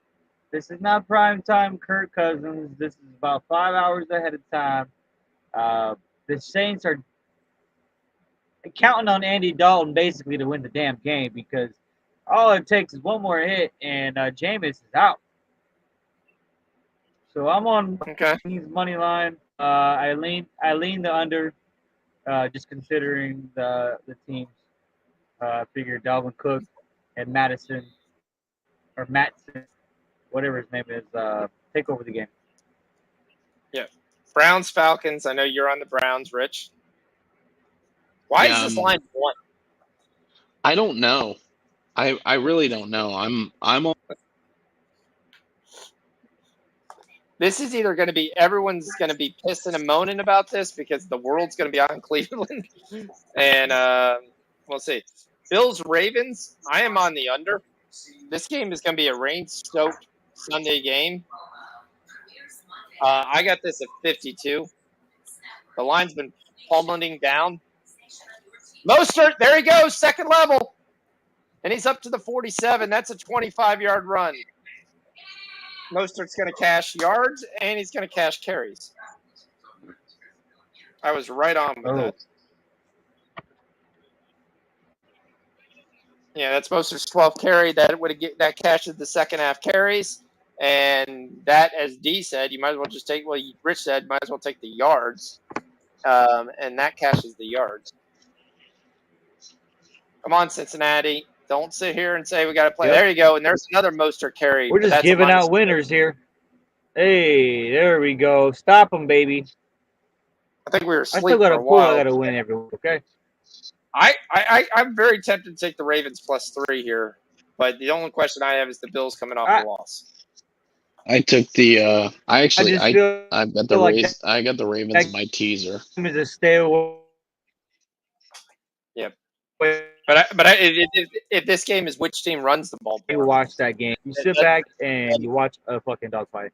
This is not prime time Kirk Cousins. This is about 5 hours ahead of time. The Saints are counting on Andy Dalton basically to win the damn game because all it takes is one more hit and Jameis is out. So I'm on Vikings money line. I lean the under, just considering the teams. Figure Dalvin Cook and Madison or Matson, whatever his name is, take over the game. Yeah. Browns Falcons. I know you're on the Browns, Rich. Why is this line 1? I don't know. I really don't know. I'm on. This is either going to be everyone's going to be pissing and moaning about this because the world's going to be on Cleveland, and we'll see. Bills Ravens. I am on the under. This game is going to be a rain-soaked Sunday game. I got this at 52. The line's been pummeling down. Mostert, there he goes, second level. And he's up to the 47. That's a 25-yard run. Mostert's going to cash yards, and he's going to cash carries. I was right on with that. Yeah, that's Mostert's 12th carry. That cashes the second half carries. And that, as D said, you might as well just take, Rich said, you might as well take the yards. And that cashes the yards. Come on, Cincinnati. Don't sit here and say we got to play. Yep. There you go. And there's another Mostert carry. We're just giving out winners here. Hey, there we go. Stop them, baby. I think we were asleep. I still got a pool. I got to win every week. Okay. I'm very tempted to take the Ravens +3 here, but the only question I have is the Bills coming off the loss. I took the. I just feel I've got the like I got the Ravens that in my teaser. game is a stay away. Yep. If this game is which team runs the ball You more, watch that game. You sit back and you watch a fucking dogfight.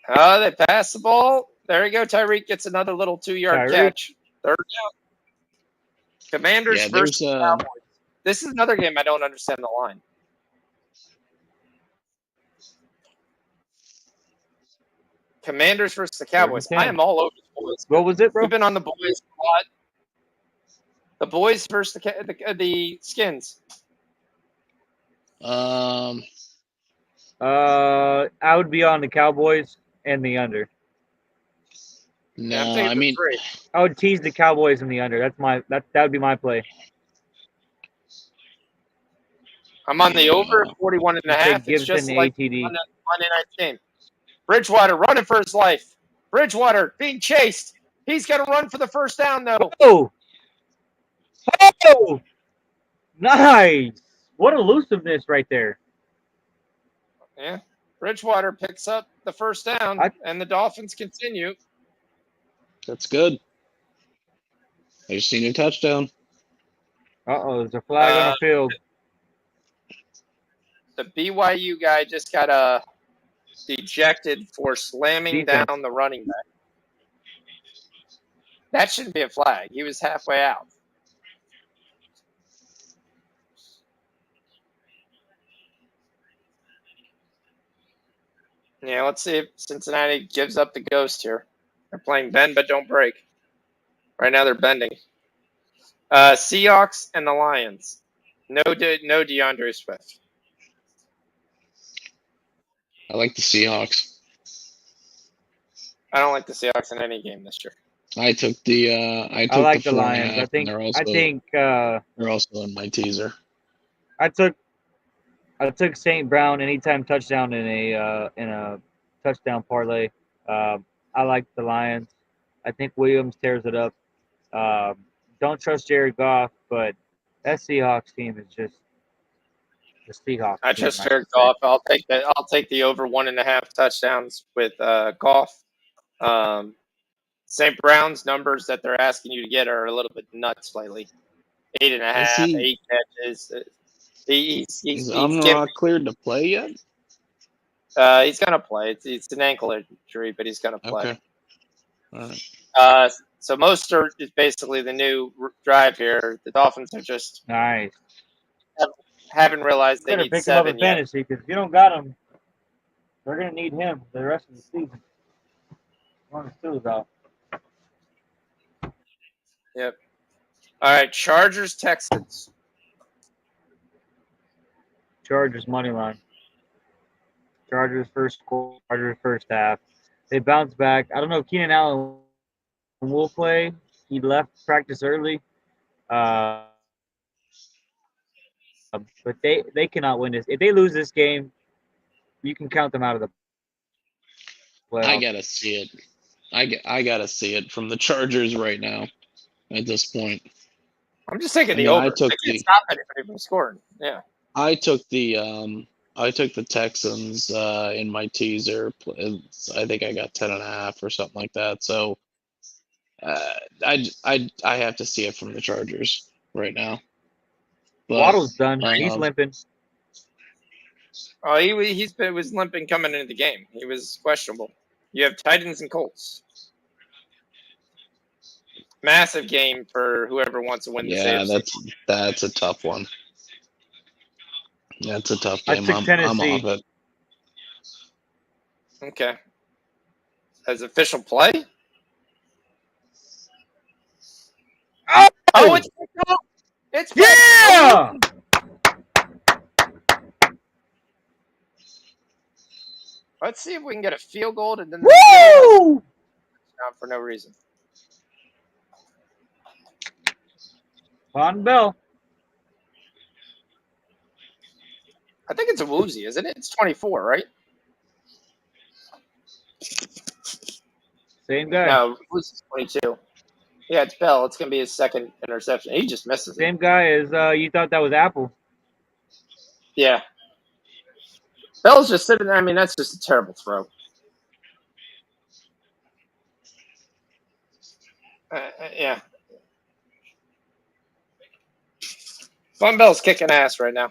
oh, they pass the ball. There you go. Tyreek gets another little 2-yard catch. Third down. Commanders Yeah, versus there's Cowboys. This is another game I don't understand the line. Commanders versus the Cowboys. I am all over the boys. What was it, bro? We've been on the boys a lot. The boys versus the Skins. um I would be on the Cowboys and the under. Yeah, I'm no, taking I the mean 3. I would tease the Cowboys in the under. That would be my play. I'm on the over 41 and a You half. take It's Gibson just like ATD. on that Monday night game. Bridgewater running for his life. Bridgewater being chased. He's going to run for the first down, though. Oh! Oh! Nice! What elusiveness right there. Yeah. Bridgewater picks up the first down, and the Dolphins continue. that's good. I just seen a touchdown. Uh-oh, there's a flag on the field. The BYU guy just got ejected for slamming down the running back. That shouldn't be a flag. He was halfway out. Yeah, let's see if Cincinnati gives up the ghost here. They're playing bend but don't break. Right now they're bending. Seahawks and the Lions. No DeAndre Swift. I like the Seahawks. I don't like the Seahawks in any game this year. I took the I like the 4.5, Lions. they're also in my teaser. I took St. Brown anytime touchdown in a touchdown parlay. I like the Lions. I think Williams tears it up. Don't trust Jared Goff, but that Seahawks team is just the Seahawks. I trust Jared Goff. I'll take the over 1.5 touchdowns with Goff. St. Brown's numbers that they're asking you to get are a little bit nuts lately. 8.5, 8 catches. Is Amon-Ra cleared to play yet? He's gonna play. It's an ankle injury, but he's gonna play. Okay. All right. So Mostert is basically the new drive here. The Dolphins are just nice. Haven't realized they need 7 him up in fantasy because if you don't got him, they're gonna need him the rest of the season. One or two out. Yep. All right, Chargers, Texans. Chargers money line. Chargers first quarter, Chargers first half. They bounce back. I don't know if Keenan Allen will play. He left practice early. But they cannot win this. If they lose this game, you can count them out of the playoffs. I gotta see it. I gotta see it from the Chargers right now. At this point, I'm just taking the over. I can't stop anybody from scoring. Yeah. I took the Texans in my teaser. I think I got 10.5 or something like that. So I have to see it from the Chargers right now. But, Waddle's done. He's limping. Oh, he was limping coming into the game. He was questionable. You have Titans and Colts. Massive game for whoever wants to win this AFC. Yeah, that's a tough one. That's a tough game. I'm off it. Okay. As official play? Oh, it's yeah! Let's see if we can get a field goal and then Woo! For no reason. Von Bell. I think it's a Woozy, isn't it? It's 24, right? Same guy. No, Woozy's 22. Yeah, it's Bell. It's going to be his second interception. He just misses it. Same guy as you thought that was Apple. Yeah. Bell's just sitting there. I mean, that's just a terrible throw. Yeah. Von Bell's kicking ass right now.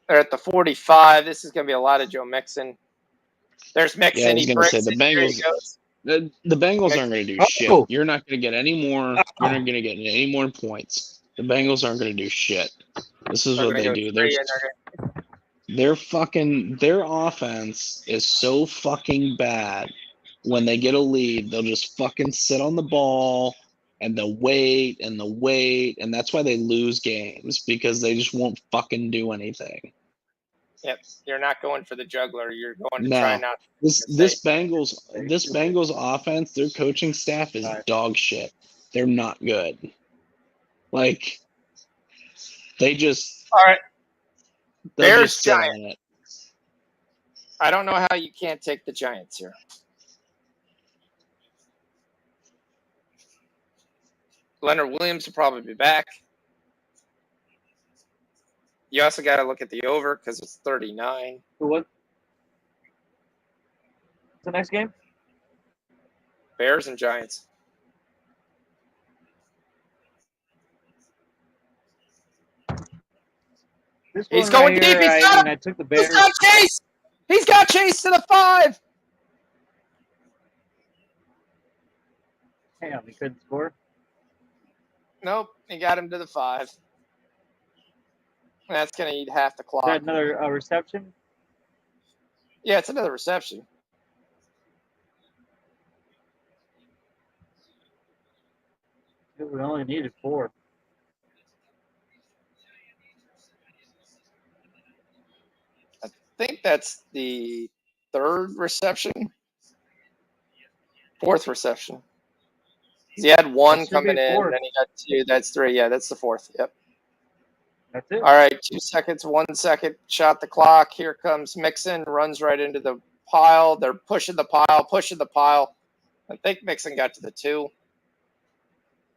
They're at the 45. This is going to be a lot of Joe Mixon. There's Mixon. Yeah, I was He gonna say bricks the it. There he Bengals. goes. The Bengals aren't going to do shit. Oh. You're not going to get any more. You're not going to get any more points. The Bengals aren't going to do shit. This is They're what going to they go do. 3 and they're Their offense is so fucking bad. When they get a lead, they'll just fucking sit on the ball and they'll wait and they'll wait, and that's why they lose games, because they just won't fucking do anything. Yep, you're not going for the juggler. You're going to No. try not. This Bengals offense, their coaching staff is dog shit. They're not good. Like, they just All right. they'll Bears just sit Giants. on it. I don't know how you can't take the Giants here. Leonard Williams will probably be back. You also got to look at the over because it's 39. What's the next game? Bears and Giants. This He's one going right deep. here, He's got him. I took the Bears. He's got Chase. He's got Chase to the 5. Damn, he couldn't score. Nope, he got him to the 5. That's going to eat half the Is clock. that another reception? Yeah, it's another reception. We only needed 4. I think that's the 3rd reception. 4th reception. He had 1 coming in, and then he got 2. That's 3. Yeah, that's the 4th. Yep. That's it. All right, 2 seconds, 1 second. Shot the clock. Here comes Mixon. Runs right into the pile. They're pushing the pile. I think Mixon got to the 2.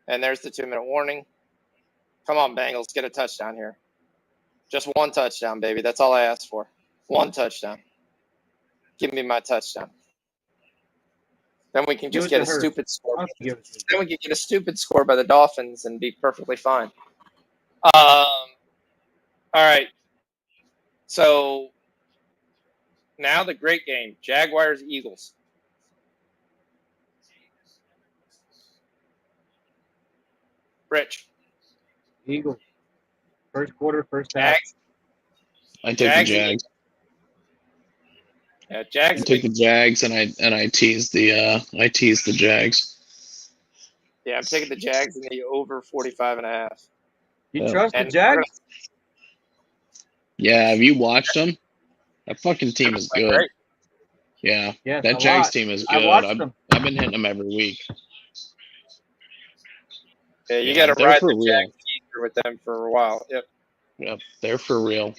And there's the 2-minute warning. Come on, Bengals. Get a touchdown here. Just 1 touchdown, baby. That's all I asked for. 1 touchdown. Give me my touchdown. Then we can just get a stupid score. Then we can get a stupid score by the Dolphins and be perfectly fine. All right. So now the great game. Jaguars, Eagles. Rich. Eagles. First quarter, first half. I take the Jags. Yeah, Jags. I take the Jags, and I tease the Jags. Yeah, I'm taking the Jags in the over 45.5. You trust the Jags? Yeah, have you watched them? That fucking team is good. Great. Yeah, yes, that Jags team is good. I've been hitting them every week. Yeah, you got to ride the Jags teaser with them for a while. Yep. Yep, they're for real.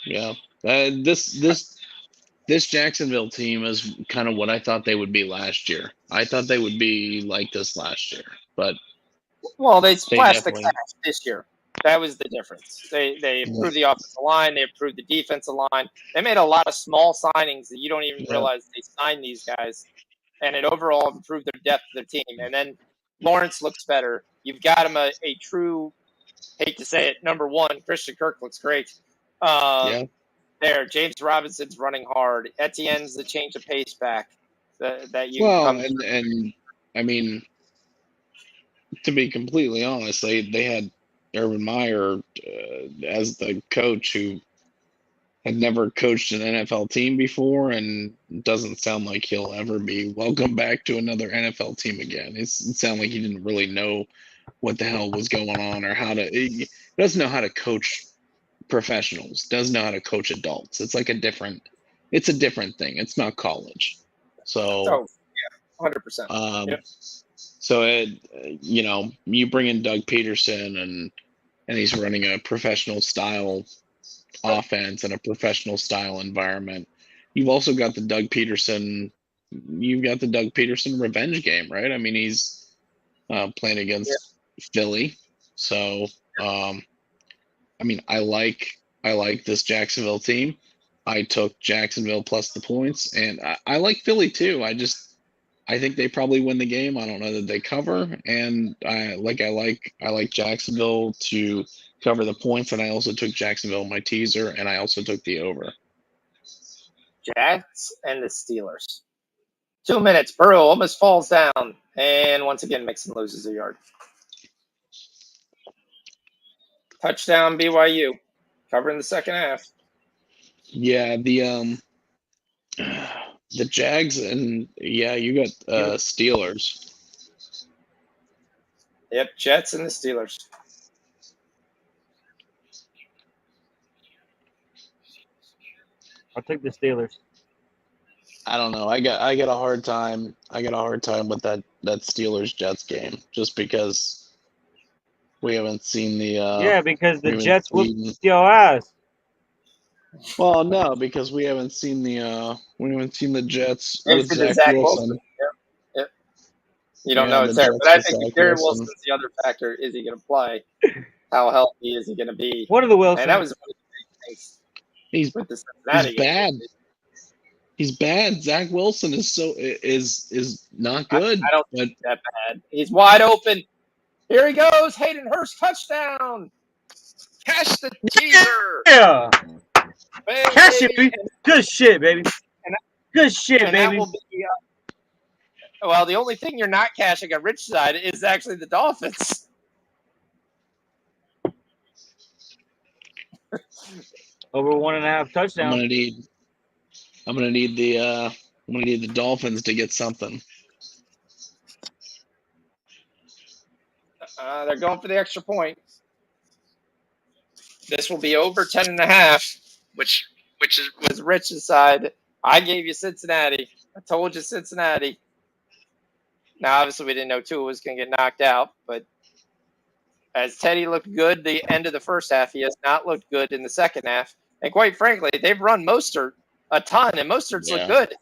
Yeah, this Jacksonville team is kind of what I thought they would be last year. I thought they would be like this last year, but they splashed the cash this year. That was the difference. They improved the offensive line. They improved the defensive line. They made a lot of small signings that you don't even realize they signed these guys, and it overall improved their depth of their team. And then Lawrence looks better. You've got him a true, hate to say it, number 1. Christian Kirk looks great. There, James Robinson's running hard. Etienne's the change of pace back that you come through. And I mean, to be completely honest, they had Urban Meyer as the coach who had never coached an NFL team before, and doesn't sound like he'll ever be welcome back to another NFL team again. It sounded like he didn't really know what the hell was going on, or he doesn't know how to coach professionals, doesn't know how to coach adults. It's like a different thing. It's not college. So, 100%. So you bring in Doug Peterson, and he's running a professional style offense and a professional style environment. You've also got the Doug Peterson revenge game, right? I mean, he's playing against Philly, so I like this Jacksonville team. I took Jacksonville plus the points, and I like Philly too. I think they probably win the game. I don't know that they cover, and I like Jacksonville to cover the points, and I also took Jacksonville in my teaser, and I also took the over. Jets and the Steelers. 2 minutes. Burrow almost falls down, and once again, Mixon loses a yard. Touchdown BYU, covering the second half. Yeah, the Jags and you got Steelers. Yep, Jets and the Steelers. I'll take the Steelers. I don't know. I got a hard time. I got a hard time with that Steelers Jets game just because we haven't seen the. Because the we haven't Jets seen- whooped your ass. Well, no, because we haven't seen the Jets It's with the Zach Wilson. Yep. You don't Yeah, know it's the there, Jets but I with think Zach Gary Wilson. Wilson's the other factor. Is he going to play? How healthy is he going to be? What are the Wilsons? And that was one of the big things He's with the Cincinnati game. bad. He's bad. Zach Wilson is not good. I don't think that bad. He's wide open. Here he goes. Hayden Hurst touchdown. Cash the teaser. Yeah. Baby. Cash it, baby. Good shit, baby. Good shit, And baby. that will be, well, the only thing you're not cashing on Rich side is actually the Dolphins. Over 1.5 touchdowns. I'm gonna need the Dolphins to get something. They're going for the extra point. This will be over 10.5, which was Rich's side. I gave you Cincinnati. I told you Cincinnati. Now, obviously, we didn't know Tua was going to get knocked out, but as Teddy looked good the end of the first half, he has not looked good in the second half. And quite frankly, they've run Mostert a ton, and Mostert's looked good.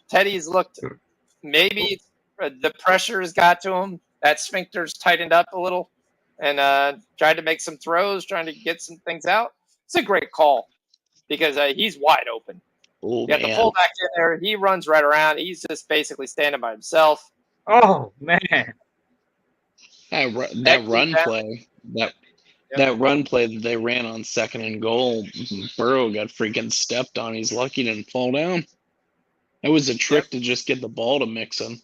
Teddy's looked, maybe the pressure has got to him. That sphincter's tightened up a little, and tried to make some throws, trying to get some things out. It's a great call because he's wide open. Oh, you got the fullback in there. He runs right around. He's just basically standing by himself. Oh, man. That run play that they ran on 2nd and goal, Burrow got freaking stepped on. He's lucky he didn't fall down. That was a trick to just get the ball to Mixon.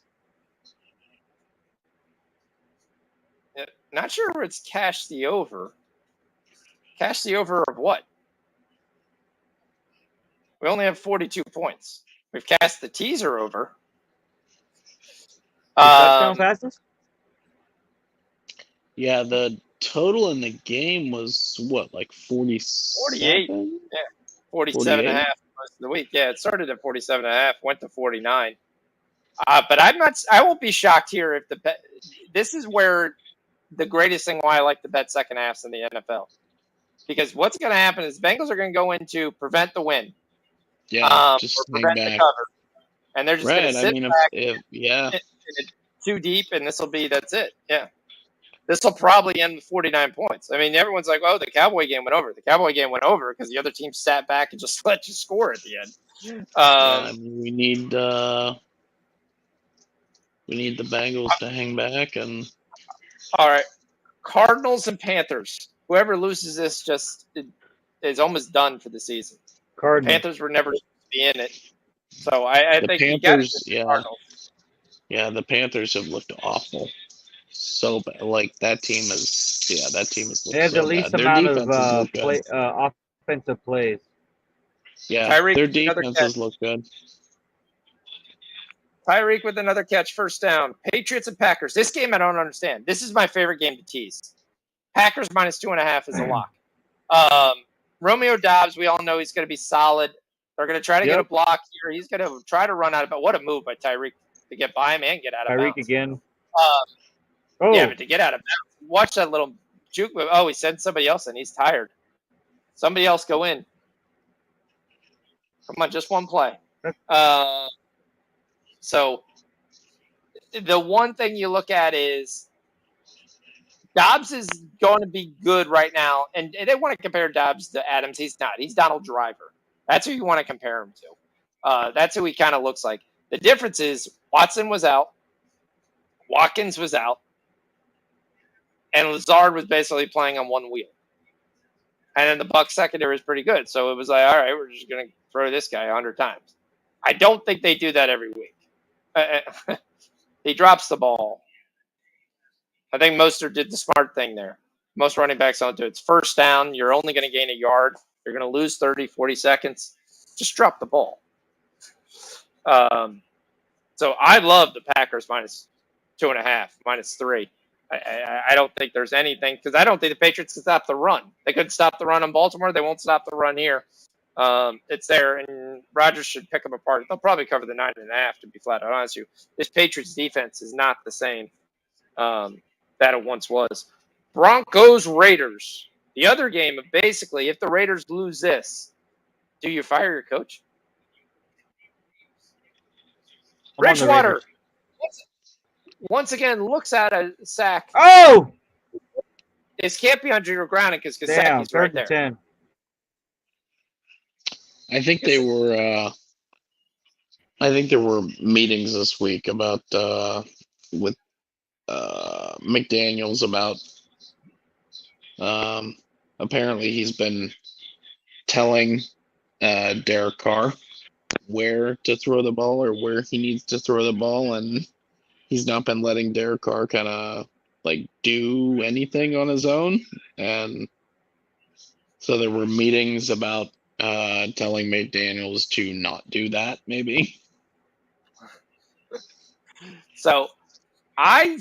Not sure where it's cash the over. Cash the over of what? We only have 42 points. We've cast the teaser over. Touchdown passes? Yeah, the total in the game was what, like 48. Yeah, 47 and a half most of the week. Yeah, it started at 47 and a half, went to 49. But I won't be shocked here if this is where the greatest thing why I like to bet second halves in the NFL. Because what's going to happen is Bengals are going to go into prevent the win. Yeah, just or hang prevent back. the cover. And they're just going to sit back if too deep, and that's it. Yeah. This will probably end with 49 points. I mean, everyone's like, oh, the Cowboy game went over. The Cowboy game went over because the other team sat back and just let you score at the end. We need the Bengals to hang back. And all right, Cardinals and Panthers. Whoever loses this is almost done for the season. Cardinals. Panthers were never supposed to be in it. So I think Panthers, you got Cardinals. Yeah, the Panthers have looked awful. So bad. Like that team is They have the least amount of offensive plays. Yeah, Tyreek, their defenses look good. Tyreek with another catch, first down. Patriots and Packers. This game I don't understand. This is my favorite game to tease. Packers minus 2.5 is a lock. Romeo Doubs, we all know he's going to be solid. They're going to try to get a block here. He's going to try to run out of bounds. What a move by Tyreek to get by him and get out of bounds. Tyreek again. Yeah, but to get out of bounds. Watch that little juke move. Oh, he sent somebody else in. He's tired. Somebody else go in. Come on, just one play. So the one thing you look at is Dobbs is going to be good right now, and they want to compare Dobbs to Adams. He's not. He's Donald Driver. That's who you want to compare him to. That's who he kind of looks like. The difference is Watson was out, Watkins was out, and Lazard was basically playing on one wheel. And then the Bucs secondary is pretty good, so it was like, all right, we're just going to throw this guy 100 times. I don't think they do that every week. He drops the ball. I think Mostert did the smart thing there. Most running backs don't do it. It's first down. You're only going to gain a yard. You're going to lose 30, 40 seconds. Just drop the ball. So I love the Packers minus 2.5, minus 3. I don't think there's anything, because I don't think the Patriots can stop the run. They couldn't stop the run in Baltimore. They won't stop the run here. It's there, and Rodgers should pick them apart. They'll probably cover the 9.5, to be flat out honest with you. This Patriots defense is not the same that it once was. Broncos Raiders. The other game, basically, if the Raiders lose this, do you fire your coach? Bridgewater once again looks at a sack. Oh! This can't be on Drew grounding because Damn, Kasaki's right third there. and 10. I think they were. I think there were meetings this week about with McDaniels about. Apparently, he's been telling Derek Carr where to throw the ball or where he needs to throw the ball, and he's not been letting Derek Carr kind of like do anything on his own. And so there were meetings about telling McDaniels to not do that, maybe. So I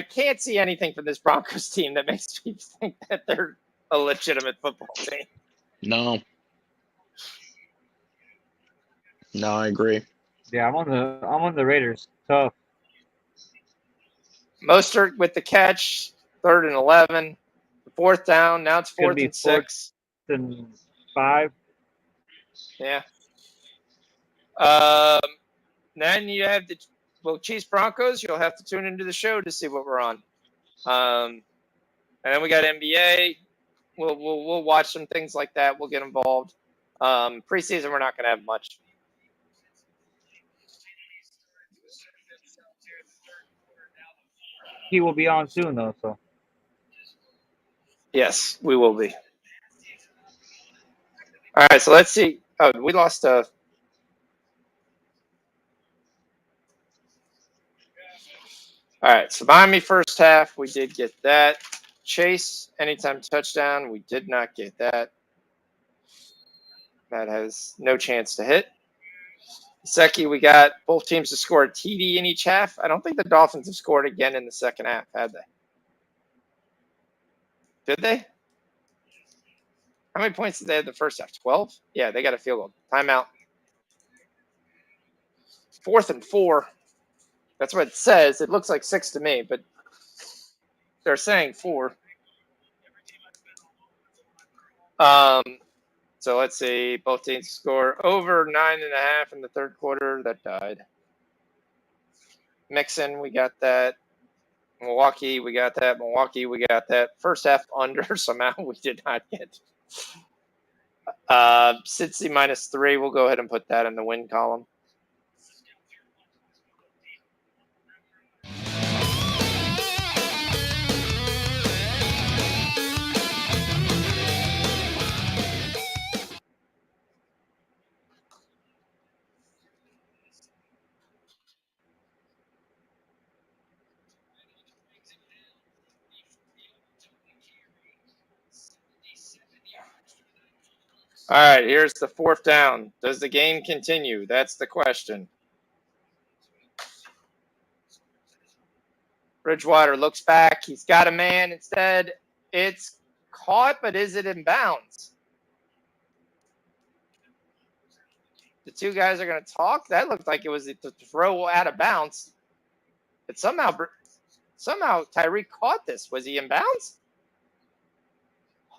can't see anything from this Broncos team that makes me think that they're a legitimate football team. No, I agree. Yeah, I'm on the Raiders. Tough. Mostert with the catch, 3rd and 11, 4th down. Now it's 4th and 6. 4th and 5. Yeah. Then you have the Chiefs Broncos. You'll have to tune into the show to see what we're on. And then we got NBA. We'll watch some things like that. We'll get involved. Preseason, we're not going to have much. He will be on soon though, so. Yes, we will be. All right, so let's see. Oh, we lost All right, so Miami first half, we did get that. Chase, anytime touchdown, we did not get that. That has no chance to hit. Secchi, we got both teams to score a TD in each half. I don't think the Dolphins have scored again in the second half, had they? Did they? How many points did they have the first half? 12? Yeah, they got a field goal. Timeout. 4th and 4. That's what it says. It looks like 6 to me, but they're saying 4. So let's see. Both teams score over 9.5 in the third quarter. That died. Mixon, we got that. Milwaukee, we got that. Milwaukee, we got that. First half under. Somehow we did not get. Cincy minus 3. We'll go ahead and put that in the win column. All right, here's the 4th down. Does the game continue? That's the question. Bridgewater looks back. He's got a man. Instead, it's caught, but is it in bounds? The two guys are going to talk. That looked like it was the throw out of bounds. But somehow Tyreek caught this. Was he in bounds?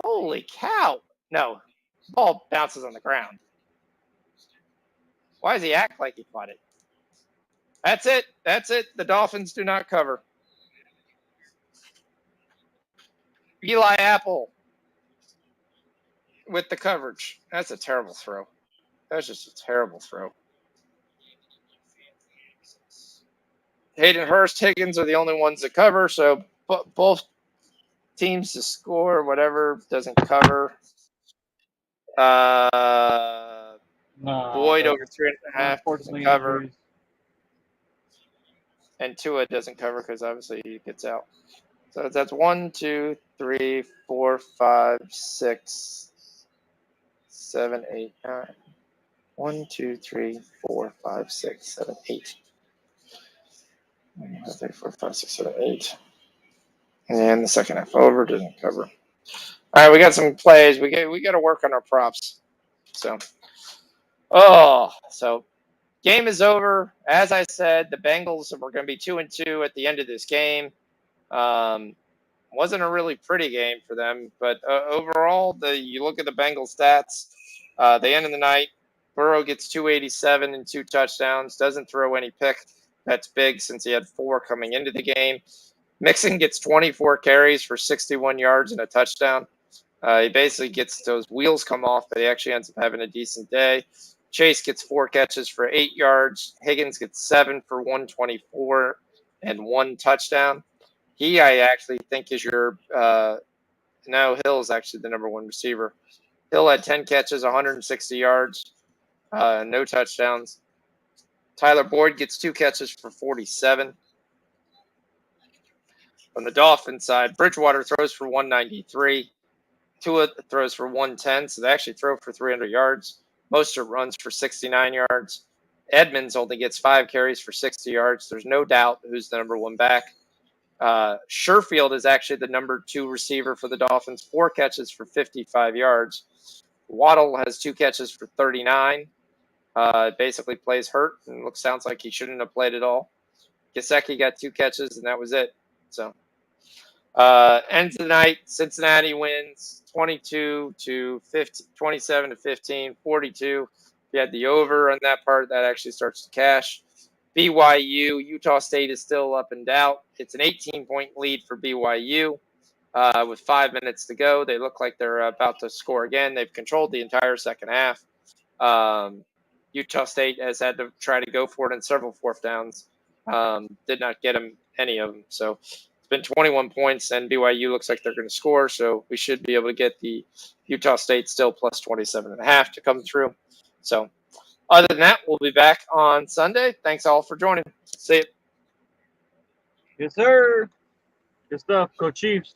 Holy cow. No. Ball bounces on the ground. Why does he act like he caught it? That's it. The Dolphins do not cover. Eli Apple with the coverage. That's a terrible throw. That's just a terrible throw. Hayden Hurst, Higgins are the only ones that cover, so both teams to score, whatever, doesn't cover. No, Boyd over 3.5 doesn't cover. injuries. And Tua doesn't cover because obviously he gets out. So that's 1, 2, 3, 4, 5, 6, 7, 8, 9. 1, 2, 3, 4, 5, 6, 7, 8. 1, 2, 3, 4, 5, 6, 7, 8. And the second half over doesn't cover. All right, we got some plays. We got to work on our props. So, game is over. As I said, the Bengals were going to be 2-2 at the end of this game. Wasn't a really pretty game for them, but overall, you look at the Bengals stats. They end of the night. Burrow gets 287 and 2 touchdowns. Doesn't throw any pick. That's big since he had 4 coming into the game. Mixon gets 24 carries for 61 yards and a touchdown. He basically gets those wheels come off, but he actually ends up having a decent day. Chase gets 4 catches for 8 yards. Higgins gets 7 for 124 and 1 touchdown. I actually think is your no, Hill is actually the number 1 receiver. Hill had 10 catches, 160 yards, no touchdowns. Tyler Boyd gets 2 catches for 47. On the Dolphins side, Bridgewater throws for 193. Tua throws for 110, so they actually throw for 300 yards. Mostert runs for 69 yards. Edmonds only gets 5 carries for 60 yards. There's no doubt who's the number 1 back. Sherfield is actually the number 2 receiver for the Dolphins, 4 catches for 55 yards. Waddle has 2 catches for 39. Basically plays hurt and sounds like he shouldn't have played at all. Gesicki got 2 catches and that was it. So ends the night, Cincinnati wins 27 to 15, 42. If you had the over on that part, that actually starts to cash. BYU, Utah State is still up and out. It's an 18-point lead for BYU with 5 minutes to go. They look like they're about to score again. They've controlled the entire second half. Utah State has had to try to go for it in several 4th downs. Did not get them, any of them. So it's been 21 points, and BYU looks like they're going to score. So we should be able to get the Utah State still plus 27.5 to come through. So other than that, we'll be back on Sunday. Thanks all for joining. See you. Yes, sir. Good stuff. Go Chiefs.